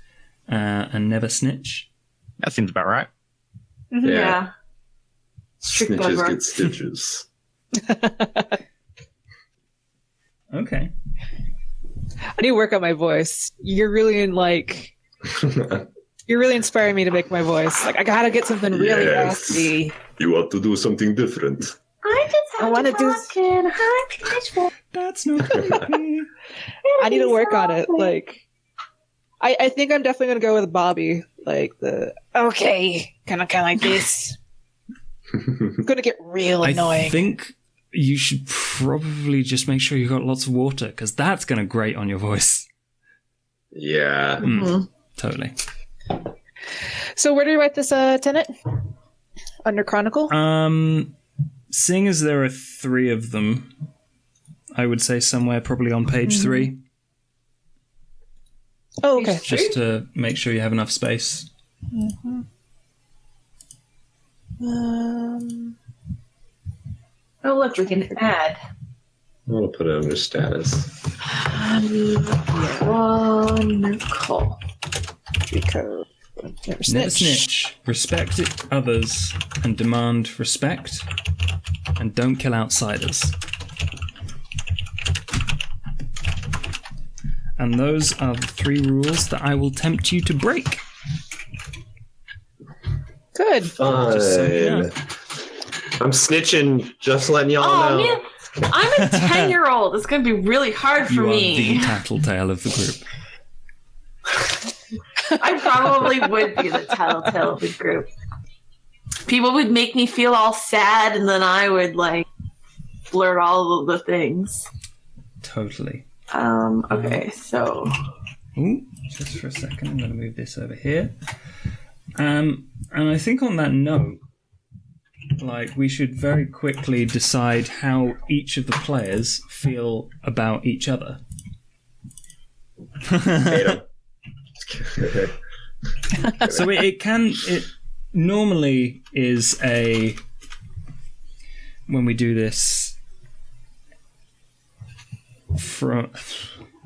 and never snitch? That seems about right. Yeah. Strict Snitches bugger. get stitches. Okay. I need to work on my voice. You're really you're really inspiring me to make my voice. Like, I gotta get something really Yes. raspy. You want to do something different. I want to do. That's not creepy. I need to work on it. Like, I think I'm definitely gonna go with Bobby. Like kind of like this. It's gonna get real annoying. I think you should probably just make sure you got lots of water, because that's going to grate on your voice. Yeah. Totally. So where do you write this tenant? Under Chronicle? Seeing as there are 3 of them, I would say somewhere probably on page 3. Oh, okay. Just to make sure you have enough space. Oh, look, we can add. We'll put it under status. Chronicle. Street code. Never snitch. Never snitch. Respect others and demand respect. And don't kill outsiders. And those are the 3 rules that I will tempt you to break. Good. Fine. so you know. I'm snitching, just letting y'all know. Man, I'm a 10-year-old. It's going to be really hard for You are me. the tattletale of the group. I probably would be the tattletale of the group. People would make me feel all sad, and then I would, blurt all of the things. Totally. Okay, so... Ooh, just for a second, I'm going to move this over here. And I think on that note, we should very quickly decide how each of the players feel about each other. Hate 'em. So it normally is when we do this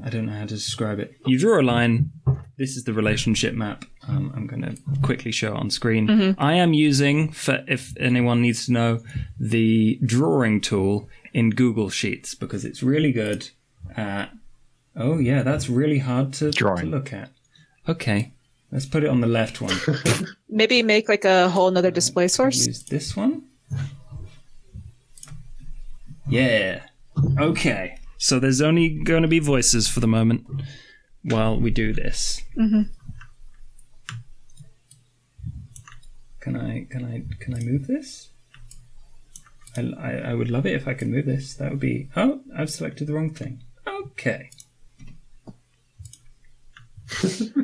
I don't know how to describe it. You draw a line. This is the relationship map. I'm going to quickly show it on screen. I am using, if anyone needs to know, the drawing tool in Google Sheets, because it's really good at... Oh, yeah, that's really hard to look at. Okay, let's put it on the left one. Maybe make a whole nother display source. Use this one. Yeah. Okay. So there's only going to be voices for the moment while we do this. Can I move this? I would love it if I could move this. That would be... Oh, I've selected the wrong thing. Okay.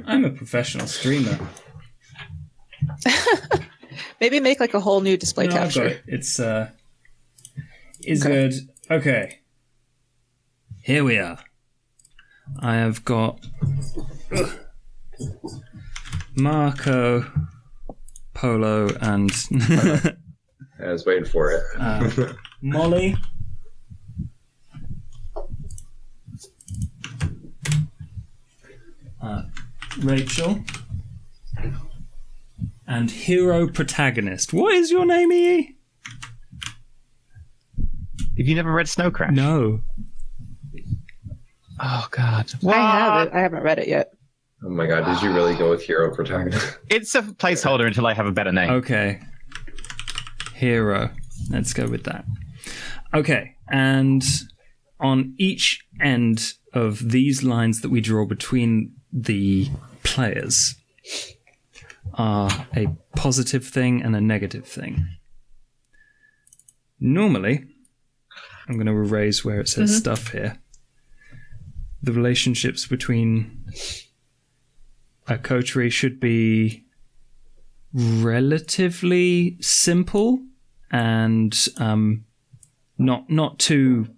I'm a professional streamer. Maybe make like a whole new display No, I've got capture. it. It's good. Okay. Here we are. I have got Marco, Polo, and I was waiting for it. Molly. Rachel. And hero protagonist. What is your name, EE? Have you never read Snow Crash? No. Oh God. I have it. I haven't read it yet. Oh my god, did you really go with hero protagonist? It's a placeholder until I have a better name. Okay. Hero. Let's go with that. Okay. And on each end of these lines that we draw between the players are a positive thing and a negative thing. Normally, I'm going to erase where it says stuff here. The relationships between a coterie should be relatively simple and not too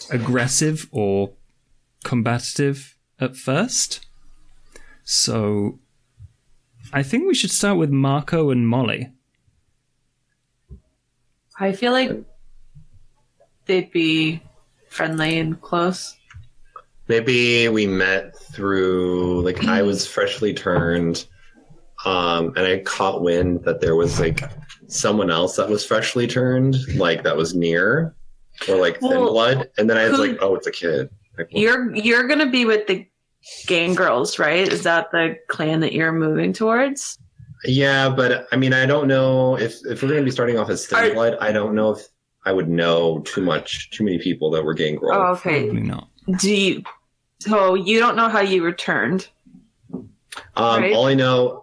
aggressive or combative at first. So I think we should start with Marco and Molly. I feel like they'd be friendly and close. Maybe we met through, like, I was freshly turned, and I caught wind that there was, like, someone else that was freshly turned, like, that was near, or, like, thin blood, and then I was like, oh, it's a kid. Like, You're gonna be with the gang girls, right? Is that the clan that you're moving towards? yeah, but, I mean, I don't know, if we're going to be starting off as thin blood, I don't know if I would know too many people that were gang girls. Oh, okay. Probably not. So you don't know how you returned? Right? All I know,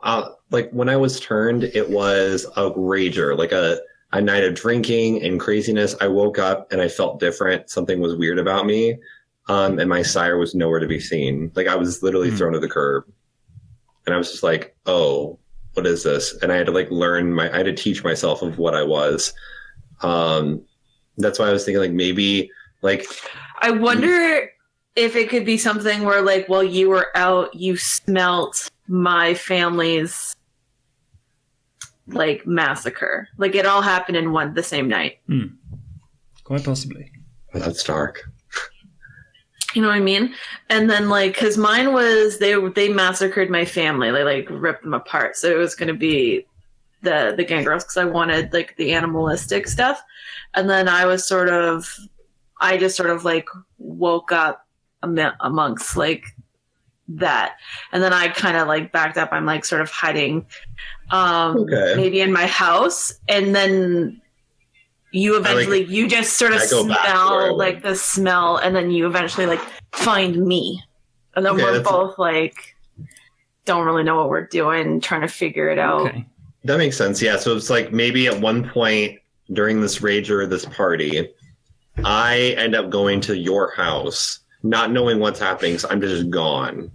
like when I was turned, it was a rager, like a night of drinking and craziness. I woke up and I felt different. Something was weird about me. And my sire was nowhere to be seen. Like I was literally thrown to the curb. And I was just like, oh, what is this? And I had to like I had to teach myself of what I was. That's why I was thinking like maybe like. I wonder if it could be something where like while you were out, you smelt my family's like massacre. Like it all happened in the same night. Quite possibly. Oh, that's dark. You know what I mean? And then like, cause mine was, they massacred my family. They like ripped them apart. So it was going to be the gang girls. Cause I wanted like the animalistic stuff. And then I just sort of like woke up amongst like that. And then I kind of like backed up. I'm like sort of hiding, maybe in my house. And then you eventually, you just sort of smell like the smell. And then you eventually like find me. And then we're both like, don't really know what we're doing, trying to figure it out. Okay. That makes sense. Yeah. So it's like maybe at one point during this rager, this party, I end up going to your house, not knowing what's happening. So I'm just gone.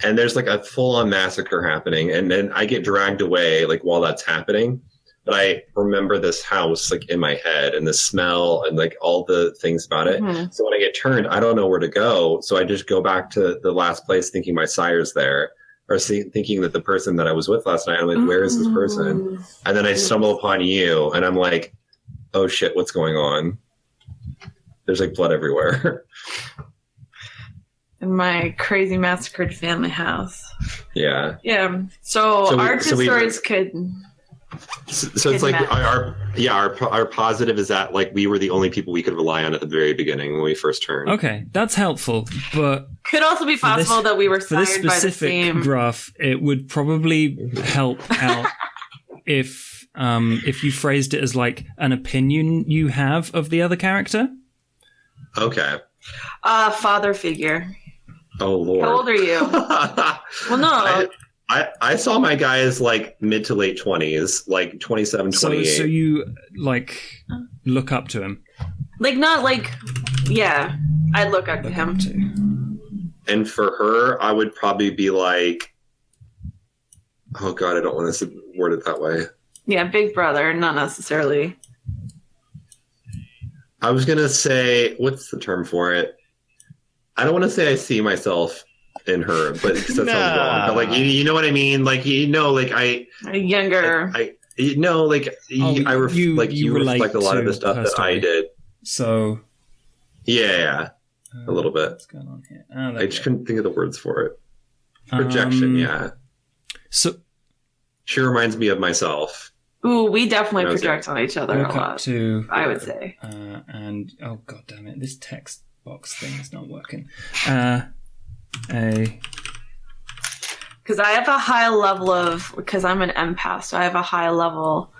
And there's like a full-on massacre happening. And then I get dragged away like while that's happening. But I remember this house like in my head and the smell and like all the things about it. Mm-hmm. So when I get turned, I don't know where to go. So I just go back to the last place thinking my sire's there. Or thinking that the person that I was with last night, I'm like, where is this person? And then I stumble upon you, and I'm like, oh shit, what's going on? There's like blood everywhere. In my crazy massacred family house. Yeah. Yeah. So our two stories could. So it's like our positive is that like we were the only people we could rely on at the very beginning when we first turned. Okay, that's helpful, but could also be possible that we were for this sired by the specific same graph. It would probably help out if you phrased it as like an opinion you have of the other character. Okay. Father figure. Oh Lord. How old are you? Well, no. I saw my guy as like mid to late 20s, like 27, 28. So you like look up to him? Like not like, yeah, I'd look up to him. And for her, I would probably be like, Oh God, I don't want to word it that way. Yeah, big brother, not necessarily. I was gonna say, what's the term for it? I don't want to say I see myself in her, but because that sounds wrong. But like, you know what I mean? Like, like Younger. you reflect a lot of the stuff that I did. So, yeah, a little bit. What's going on here? I just couldn't think of the words for it. Projection, yeah. So she reminds me of myself. Ooh, we definitely project on each other a look up lot. to, I would say. And oh god damn it, this text box thing is not working. Because I have a high level of, because I'm an empath, so I have a high level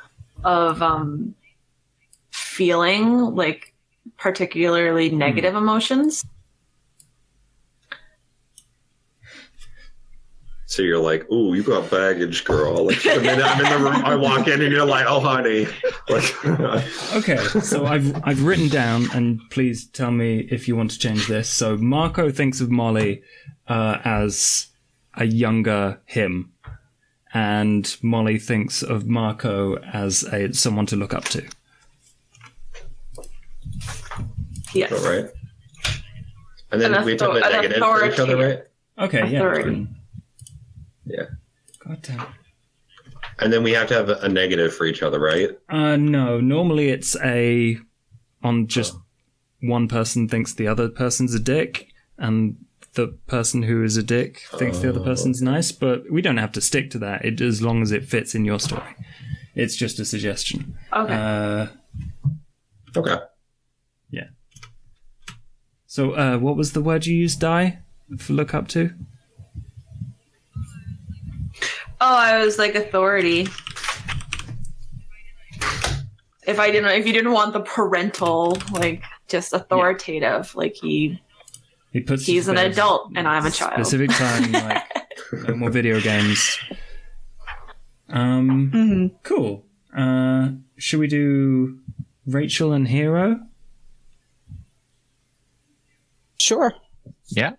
of feeling like particularly negative emotions. So you're like, ooh, you got baggage, girl. Like the minute I'm in the room, I walk in and you're like, oh, honey. Like, okay, so I've written down, and please tell me if you want to change this. So Marco thinks of Molly as a younger him, and Molly thinks of Marco as someone to look up to. Yes. all right. And then we have a negative for each other, right? Okay, Authority. Yeah. God damn it. And then we have to have a negative for each other, right? No, normally it's just one person thinks the other person's a dick, and the person who is a dick thinks the other person's nice, but we don't have to stick to that as long as it fits in your story. It's just a suggestion. Okay. Okay. Yeah. So what was the word you used, Di, for look up to? Oh, I was like authority. If you didn't want the parental, like just authoritative, like he's an adult and I'm a child. Specific time, like no more video games. Cool. Should we do Rachel and Hero? Sure. Yeah.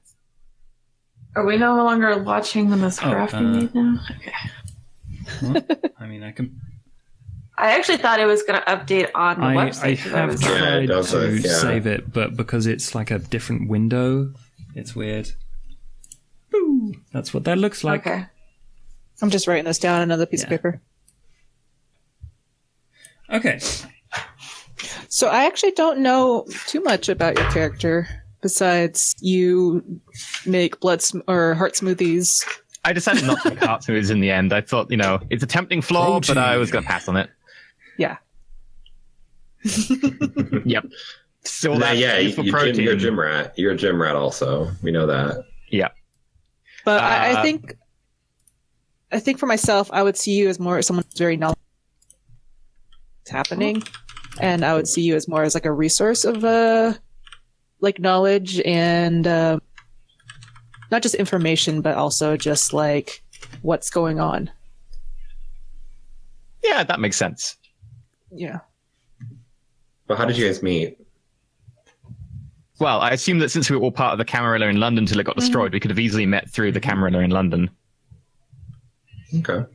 Are we no longer watching them as crafting these now? Okay. Well, I mean, I can. I actually thought it was going to update on the website. I have tried to save it, but because it's like a different window, it's weird. Boo! That's what that looks like. Okay. I'm just writing this down on another piece of paper. Okay. So I actually don't know too much about your character besides you make or heart smoothies. I decided not to make heart smoothies in the end. I thought, it's a tempting flaw, but I was going to pass on it. Yeah. Yep. So you're a gym rat. You're a gym rat also. We know that. Yeah. But I think for myself, I would see you as more someone who's very knowledgeable what's happening. And I would see you as more as like a resource of like knowledge and not just information, but also just like what's going on. Yeah, that makes sense. Yeah. But how did you guys meet? Well, I assume that since we were all part of the Camarilla in London till it got destroyed, we could have easily met through the Camarilla in London. Okay.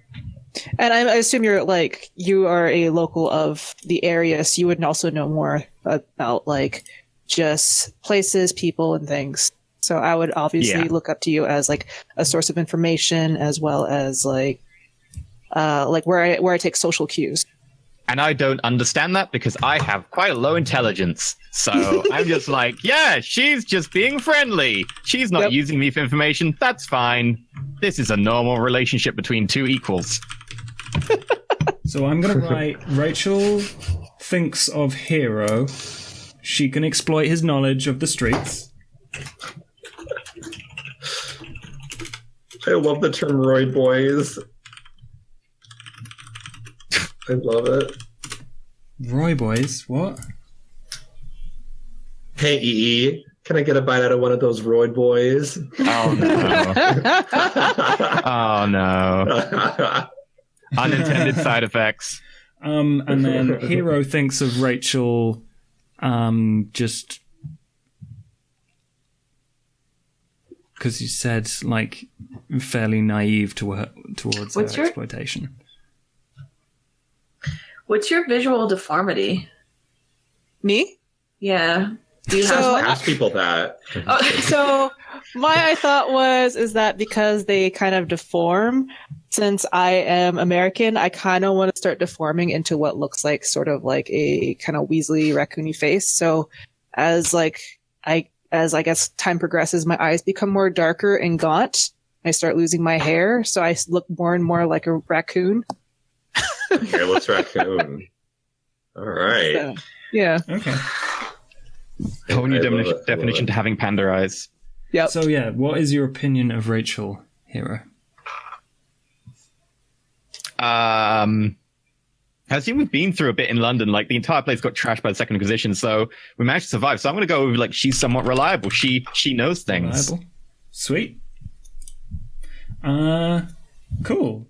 And I assume you are a local of the area, so you would also know more about like just places, people, and things. So I would obviously look up to you as like a source of information, as well as like where I take social cues. And I don't understand that because I have quite a low intelligence. So I'm just like, yeah, she's just being friendly. She's not using me for information. That's fine. This is a normal relationship between two equals. So I'm going to write, Rachel thinks of Hero. She can exploit his knowledge of the streets. I love the term Roy Boys. I love it. Roy Boys? What? Hey, EE, can I get a bite out of one of those Roy Boys? Oh, no. Oh, no. Unintended side effects. And then Hero thinks of Rachel just because you said like fairly naive towards What's your- exploitation. What's your visual deformity? Me? Yeah. Do you So- have one? Ask people that. Oh, So my thought is that because they kind of deform, since I am American, I kind of want to start deforming into what looks like sort of like a kind of Weasley raccoony face. So as I guess time progresses, my eyes become more darker and gaunt. I start losing my hair, so I look more and more like a raccoon. Hairless raccoon. All right. So, yeah. Okay. Whole new I love it. definition to having panda eyes. Yep. So yeah, what is your opinion of Rachel, Hero? I assume we've been through a bit in London. Like the entire place got trashed by the Second Inquisition, so we managed to survive. So I'm going to go with like she's somewhat reliable. She knows things. Reliable. Sweet. Cool.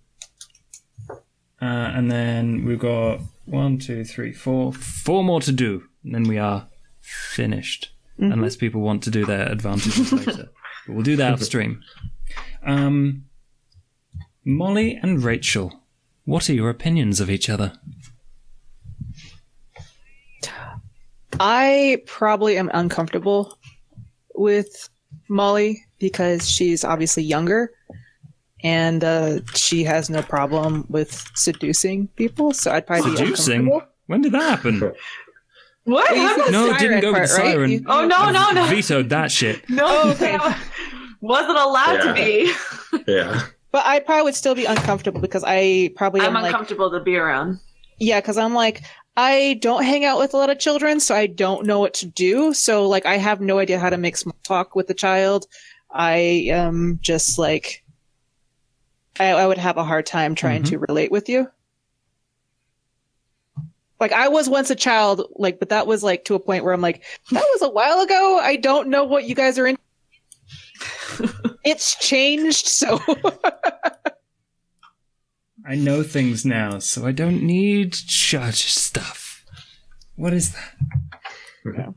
And then we've got 1, 2, 3, 4 more to do, and then we are finished. Unless people want to do their advantages later, but we'll do that off stream. Molly and Rachel, what are your opinions of each other? I probably am uncomfortable with Molly because she's obviously younger and she has no problem with seducing people. So I'd probably be Seducing? uncomfortable. When did that happen? what? Well, you How said about- No, it didn't go with the part, right? siren. You- Oh, no. Vetoed that shit. No, Oh, okay. wasn't allowed to be. Yeah. But I probably would still be uncomfortable because I probably I'm am like, uncomfortable to be around. yeah, because I'm like, I don't hang out with a lot of children, so I don't know what to do. So like, I have no idea how to make small talk with a child. I am just like, I would have a hard time trying to relate with you. Like I was once a child, like, but that was like to a point where I'm like, that was a while ago. I don't know what you guys are in. It's changed, so I know things now, so I don't need judge stuff. What is that? Yeah.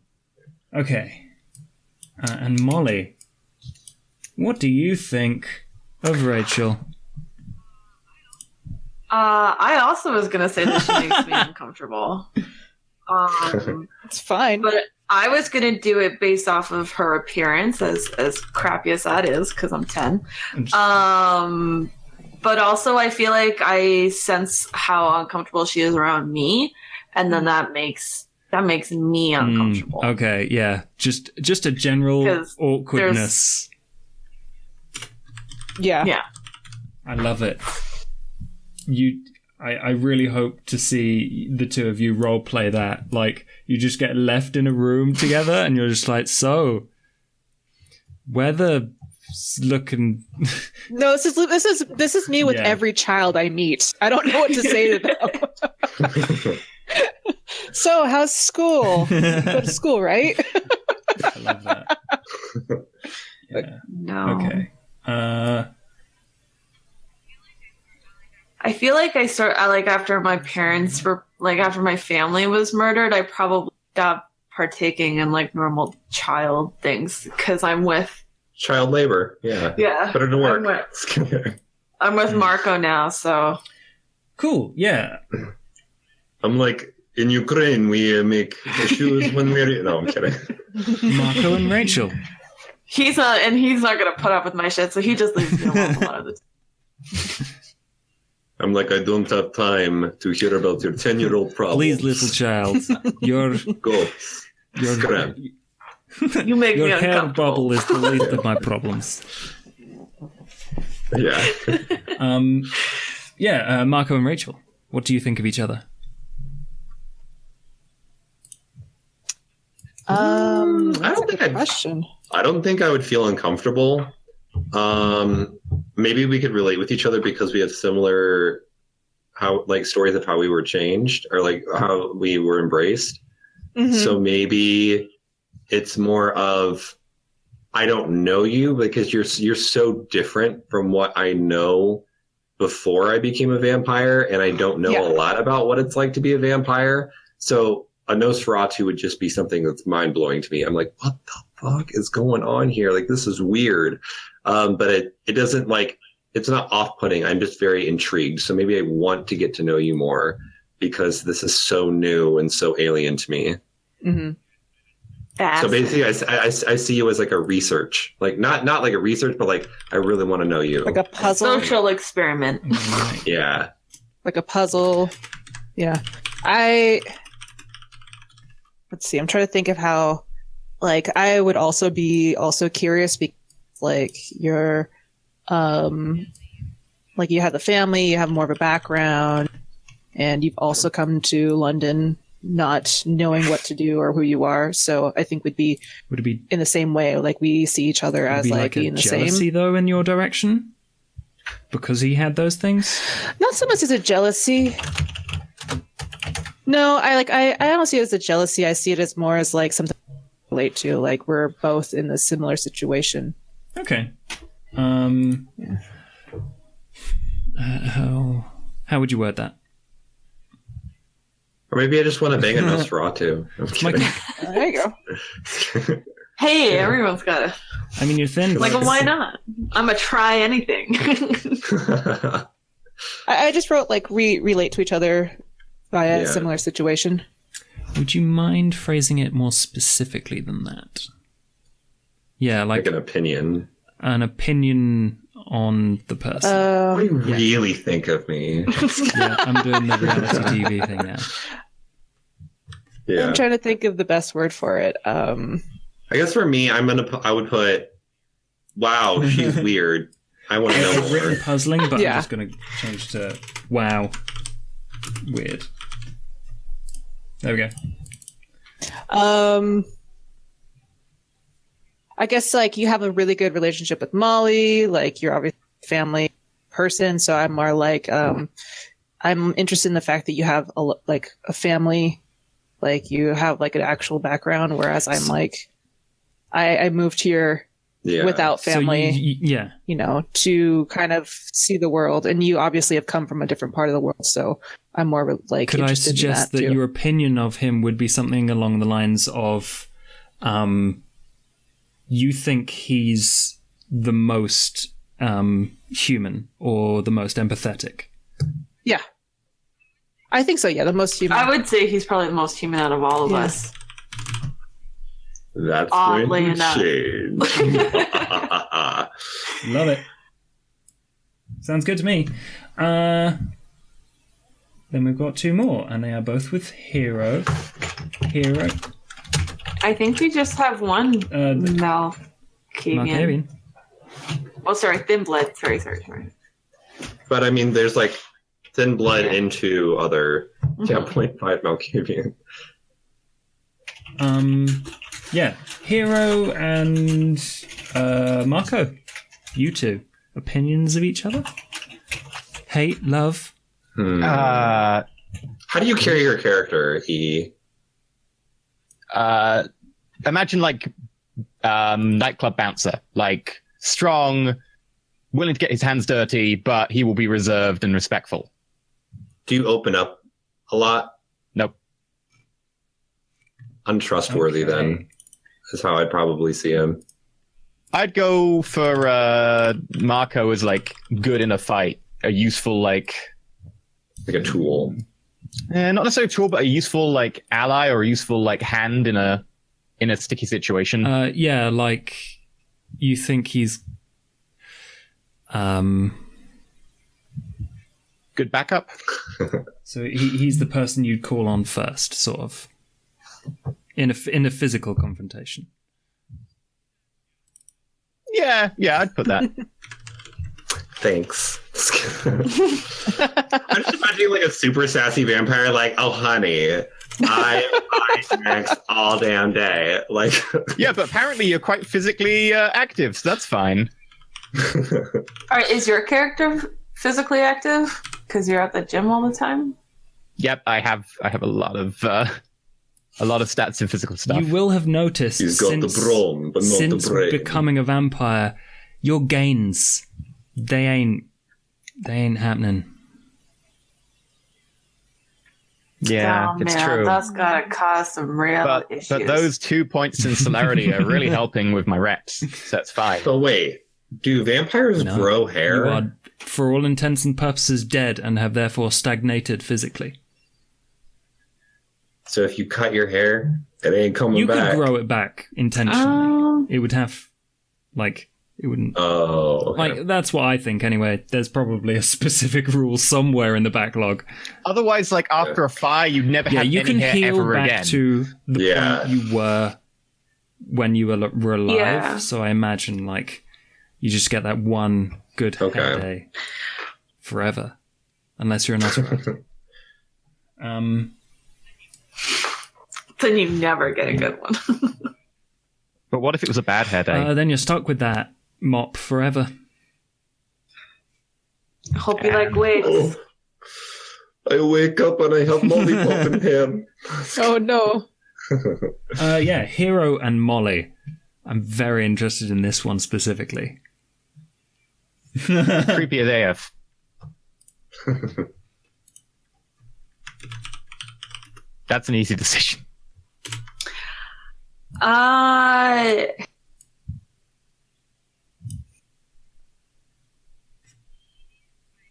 Okay. And Molly, what do you think of Rachel? I also was gonna say that she makes me uncomfortable. it's fine. But I was gonna do it based off of her appearance, as crappy as that is, because I'm 10. But also I feel like I sense how uncomfortable she is around me, and then that makes me uncomfortable. Okay, yeah. Just a general 'Cause awkwardness. Yeah. Yeah. I love it. I really hope to see the two of you role play that. Like, you just get left in a room together and you're just like, so, weather looking... No, this is me with Yeah. every child I meet. I don't know what to say to them. So, how's school? You go to school, right? I love that. Yeah. No. Okay. I feel like after my parents were after my family was murdered, I probably stopped partaking in like normal child things because I'm with Child labor. Yeah. Put it to work. I'm with Marco now, so Cool, yeah. I'm like, in Ukraine, we make shoes when we're... No, I'm kidding. Marco and Rachel. he's not gonna put up with my shit, so he just leaves me alone a lot of the time. I'm like, I don't have time to hear about your 10-year-old problems. Please, little child. Your Go. Scram. You make me your hair uncomfortable. bubble is the least of my problems. Yeah. Marco and Rachel. What do you think of each other? That's don't a think good I'd- question. I don't think I would feel uncomfortable. Maybe we could relate with each other because we have similar stories of how we were changed or like how we were embraced. Mhm. So maybe it's more of I don't know you because you're so different from what I know before I became a vampire, and I don't know a lot about what it's like to be a vampire. So a Nosferatu would just be something that's mind blowing to me. I'm like, what the fuck is going on here? Like, this is weird. But it doesn't like, it's not off-putting. I'm just very intrigued. So maybe I want to get to know you more because this is so new and so alien to me. Mm-hmm. So basically, I see you as like a research, like not like a research, but like I really want to know you. Like a puzzle. Social experiment. Yeah. Like a puzzle. Yeah. Let's see. I'm trying to think of how, like, I would also be curious because, like, you're, like, you have the family, you have more of a background, and you've also come to London not knowing what to do or who you are. So I think would it be in the same way? Like, we see each other as like being the same. Jealousy though in your direction because he had those things. Not so much as a jealousy. No, I don't see it as a jealousy. I see it as more as like something to relate to. Like, we're both in a similar situation. Okay. How would you word that? Or maybe I just want to bang a Nosferatu. I'm kidding. There you go. Hey, everyone's got to. I mean, you're thin. Like, why not? I'm going to try anything. I just wrote, like, relate to each other via a similar situation. Would you mind phrasing it more specifically than that? Yeah, like an opinion. An opinion on the person. What do you really think of me? Yeah, I'm doing the reality TV thing now. Yeah. I'm trying to think of the best word for it. I guess for me, I would put, wow, she's weird. I want to know I've written more. puzzling, but I'm just going to change to wow, weird. There we go. I guess, like, you have a really good relationship with Molly. Like, you're obviously a family person, so I'm more like, I'm interested in the fact that you have a family, like, you have like an actual background, whereas I'm like, I moved here without family, so you know, to kind of see the world, and you obviously have come from a different part of the world, so I'm more like. Could I suggest that your opinion of him would be something along the lines of, you think he's the most human or the most empathetic? Yeah. I think so, yeah, the most human. I would say he's probably the most human out of all of us. That's oddly going to enough. change. Love it. Sounds good to me. Then we've got two more, and they are both with Hero. I think we just have one Malkavian. Oh, sorry, Thin Blood. Sorry. But I mean, there's like Thin Blood into other 0.5 Malkavian. Yeah, Hero and Marco. You two. Opinions of each other? Hate, love? How do you carry your character, E? Imagine like nightclub bouncer, like strong, willing to get his hands dirty, but he will be reserved and respectful. Do you open up a lot? Nope. Untrustworthy, then, is how I'd probably see him. I'd go for Marco as like good in a fight, a useful like a tool. Not necessarily a tool, but a useful like ally or a useful like hand in a sticky situation. Yeah, like you think he's good backup. So he's the person you'd call on first, sort of, in a physical confrontation. Yeah, I'd put that. Thanks. I'm just imagining like a super sassy vampire, like, oh honey, I snacks all damn day. Like, yeah, but apparently you're quite physically active, so that's fine. All right, is your character physically active? Because you're at the gym all the time. Yep, I have a lot of stats in physical stuff. You will have noticed he's got the brawn, but not the brain. Becoming a vampire, your gains, they ain't happening. Yeah, Oh, it's man, true. That's gotta cause some real issues. But those 2 points in celerity are really helping with my reps, so it's fine. So wait, do vampires No. grow hair? You are, for all intents and purposes, dead and have therefore stagnated physically. So if you cut your hair, it ain't coming You back. could grow it back intentionally. It would have, like, it wouldn't. Oh, okay. Like, that's what I think anyway. There's probably a specific rule somewhere in the backlog. Otherwise, like after a fire, you'd never Yeah, have you any can hair heal ever back again. to the Yeah. point you were when you were alive. Yeah. So I imagine, like, you just get that one good hair Okay. day forever. Unless you're an Nosferatu. Then you never get a good one. But what if it was a bad hair day? Then you're stuck with that mop forever. Hope you like wigs. Oh. I wake up and I have lollipop in hand. Oh no. Yeah, Hero and Molly. I'm very interested in this one specifically. Creepy as AF. That's an easy decision.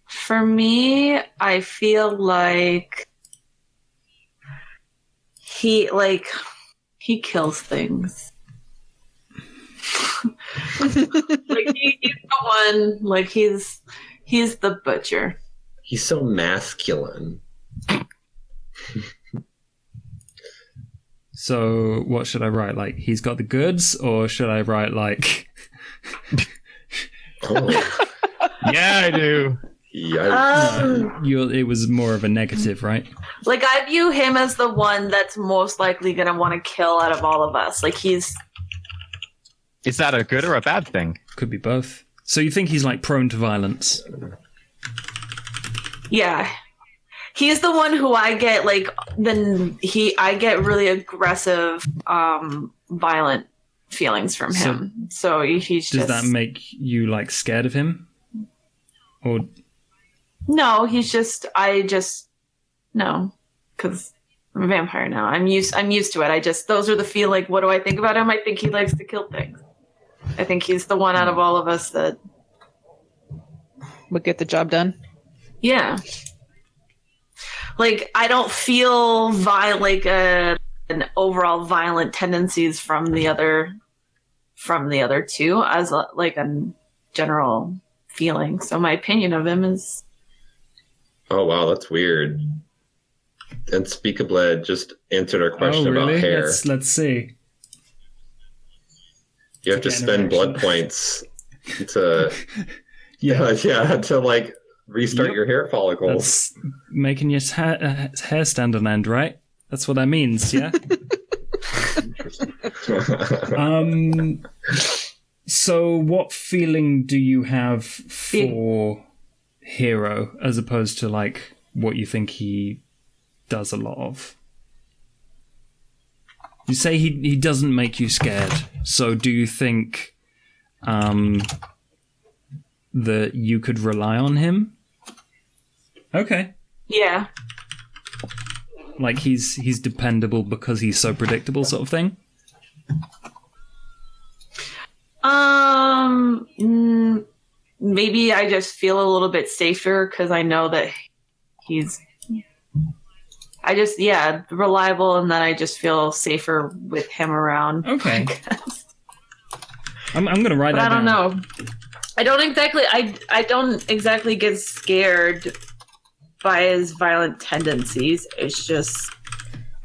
For me, I feel like he kills things. He's the one. Like he's the butcher. He's so masculine. So what should I write? Like, he's got the goods, or should I write like Oh, Yeah, I do. yeah. it was more of a negative, right? Like I view him as the one that's most likely gonna want to kill out of all of us. Like he's Is that a good or a bad thing? Could be both. So you think he's like prone to violence? yeah. He's the one who I get like I get really aggressive, violent feelings from him. So he's Does just that make you like scared of him? Or no. He's just no, because I'm a vampire now. I'm used to it. Those are the feel like. What do I think about him? I think he likes to kill things. I think he's the one out of all of us that Would get the job done. yeah. Like I don't feel an overall violent tendencies from the other two as a general feeling. So my opinion of him is Oh wow, that's weird. Unspeakable just answered our question about hair. Let's see. You have to get an spend blood erection. points to Yeah, to like restart Yep. your hair follicles. that's making your hair stand on end, right? That's what that means, yeah? So what feeling do you have for Hero as opposed to like what you think he does a lot of? You say he doesn't make you scared. So do you think that you could rely on him? Okay. yeah. Like he's dependable because he's so predictable, sort of thing. Maybe I just feel a little bit safer because I know that he's reliable, and then I just feel safer with him around. Okay. I'm gonna write But that I don't down. know. I don't exactly get scared by his violent tendencies. It's just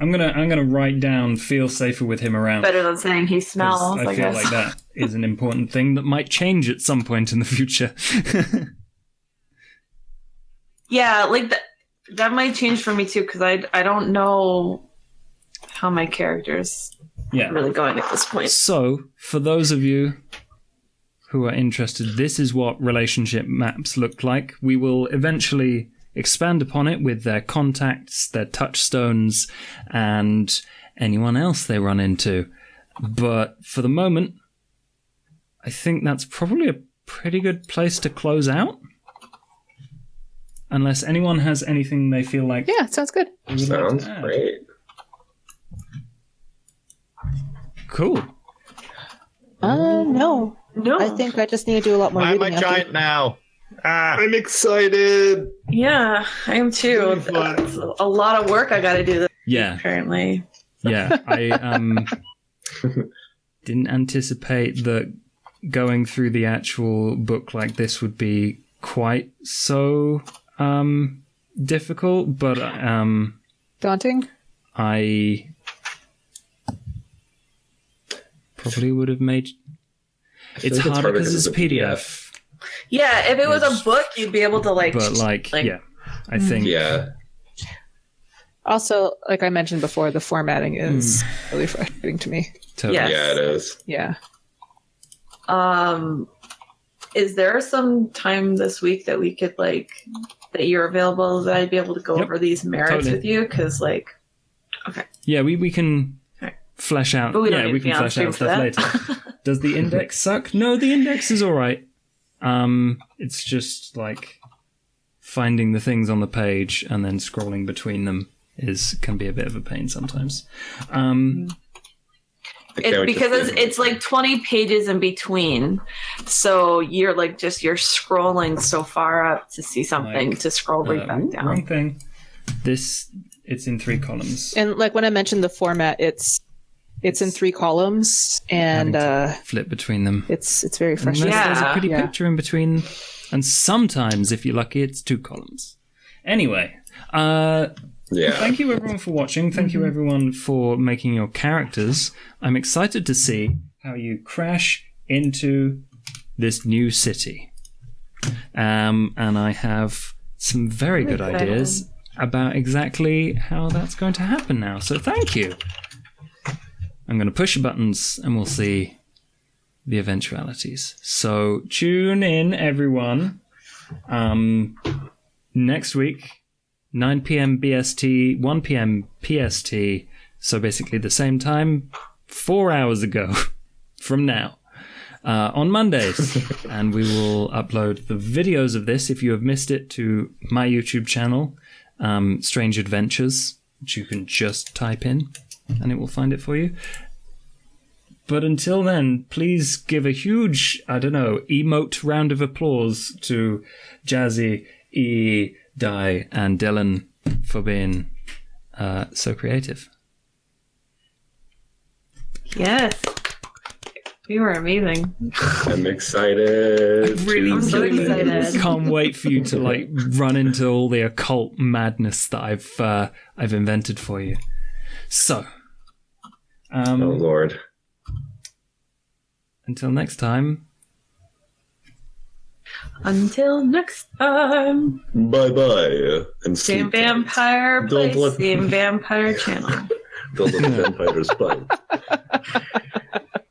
I'm gonna write down feel safer with him around. better than saying he 'Cause smells. I I feel guess. like that is an important thing that might change at some point in the future. Yeah, like that might change for me too because I don't know how my character's Yeah. really going at this point. So, for those of you who are interested, this is what relationship maps look like. We will eventually expand upon it with their contacts, their touchstones, and anyone else they run into. But for the moment, I think that's probably a pretty good place to close out. unless anyone has anything they feel like. Yeah, sounds good. they would like Sounds to add. great. Cool. No. No. I think I just need to do a lot more Why am I reading. after- giant now? Ah. I'm excited. Yeah, I am too. Really fun. It's a lot of work I got to do this Yeah. apparently. Yeah, I didn't anticipate that going through the actual book like this would be quite so difficult, but Daunting? I probably would have made. It's like it's harder harder because 'cause it's it's a PDF, Yeah, if it was a book, you'd be able to like. but yeah, I think Yeah. Also, like I mentioned before, the formatting is really frustrating to me. totally. Yes. Yeah, it is. Yeah. Is there some time this week that we could like that you're available that I'd be able to go Yep. over these merits Totally. with you? Because like, Yeah, we can Okay. flesh out. But we don't Yeah, need we to be can on flesh stream out for stuff that. later. Does the index suck? No, the index is all right. It's just like finding the things on the page and then scrolling between them can be a bit of a pain sometimes. it's because it's like 20 pages in between, so you're like you're scrolling so far up to see something Like, to scroll right back down. Wrong thing. It's in 3 columns. And like when I mentioned the format, it's in 3 columns, and Having to flip between them. it's very Unless frustrating. Yeah. there's a pretty Yeah. picture in between, and sometimes, if you're lucky, it's 2 columns. Anyway, Yeah. thank you everyone for watching. Thank you everyone for making your characters. I'm excited to see how you crash into this new city. And I have some very good excited. ideas about exactly how that's going to happen now. So thank you. I'm going to push the buttons and we'll see the eventualities. So tune in, everyone. Next week, 9 p.m. BST, 1 p.m. PST. So basically the same time, 4 hours ago from now, on Mondays. And we will upload the videos of this, if you have missed it, to my YouTube channel, Strange Adventures, which you can just type in and it will find it for you. But until then, please give a huge, emote round of applause to Jazzy, E, Di, and Dylan for being so creative. Yes, you were amazing. I'm excited. Really, so really excited. can't wait for you to run into all the occult madness that I've invented for you. So, Oh, Lord. until next time. Until next time, Bye-bye. And same sleep tight. vampire Don't place, let- same vampire channel. Don't let the vampires bite.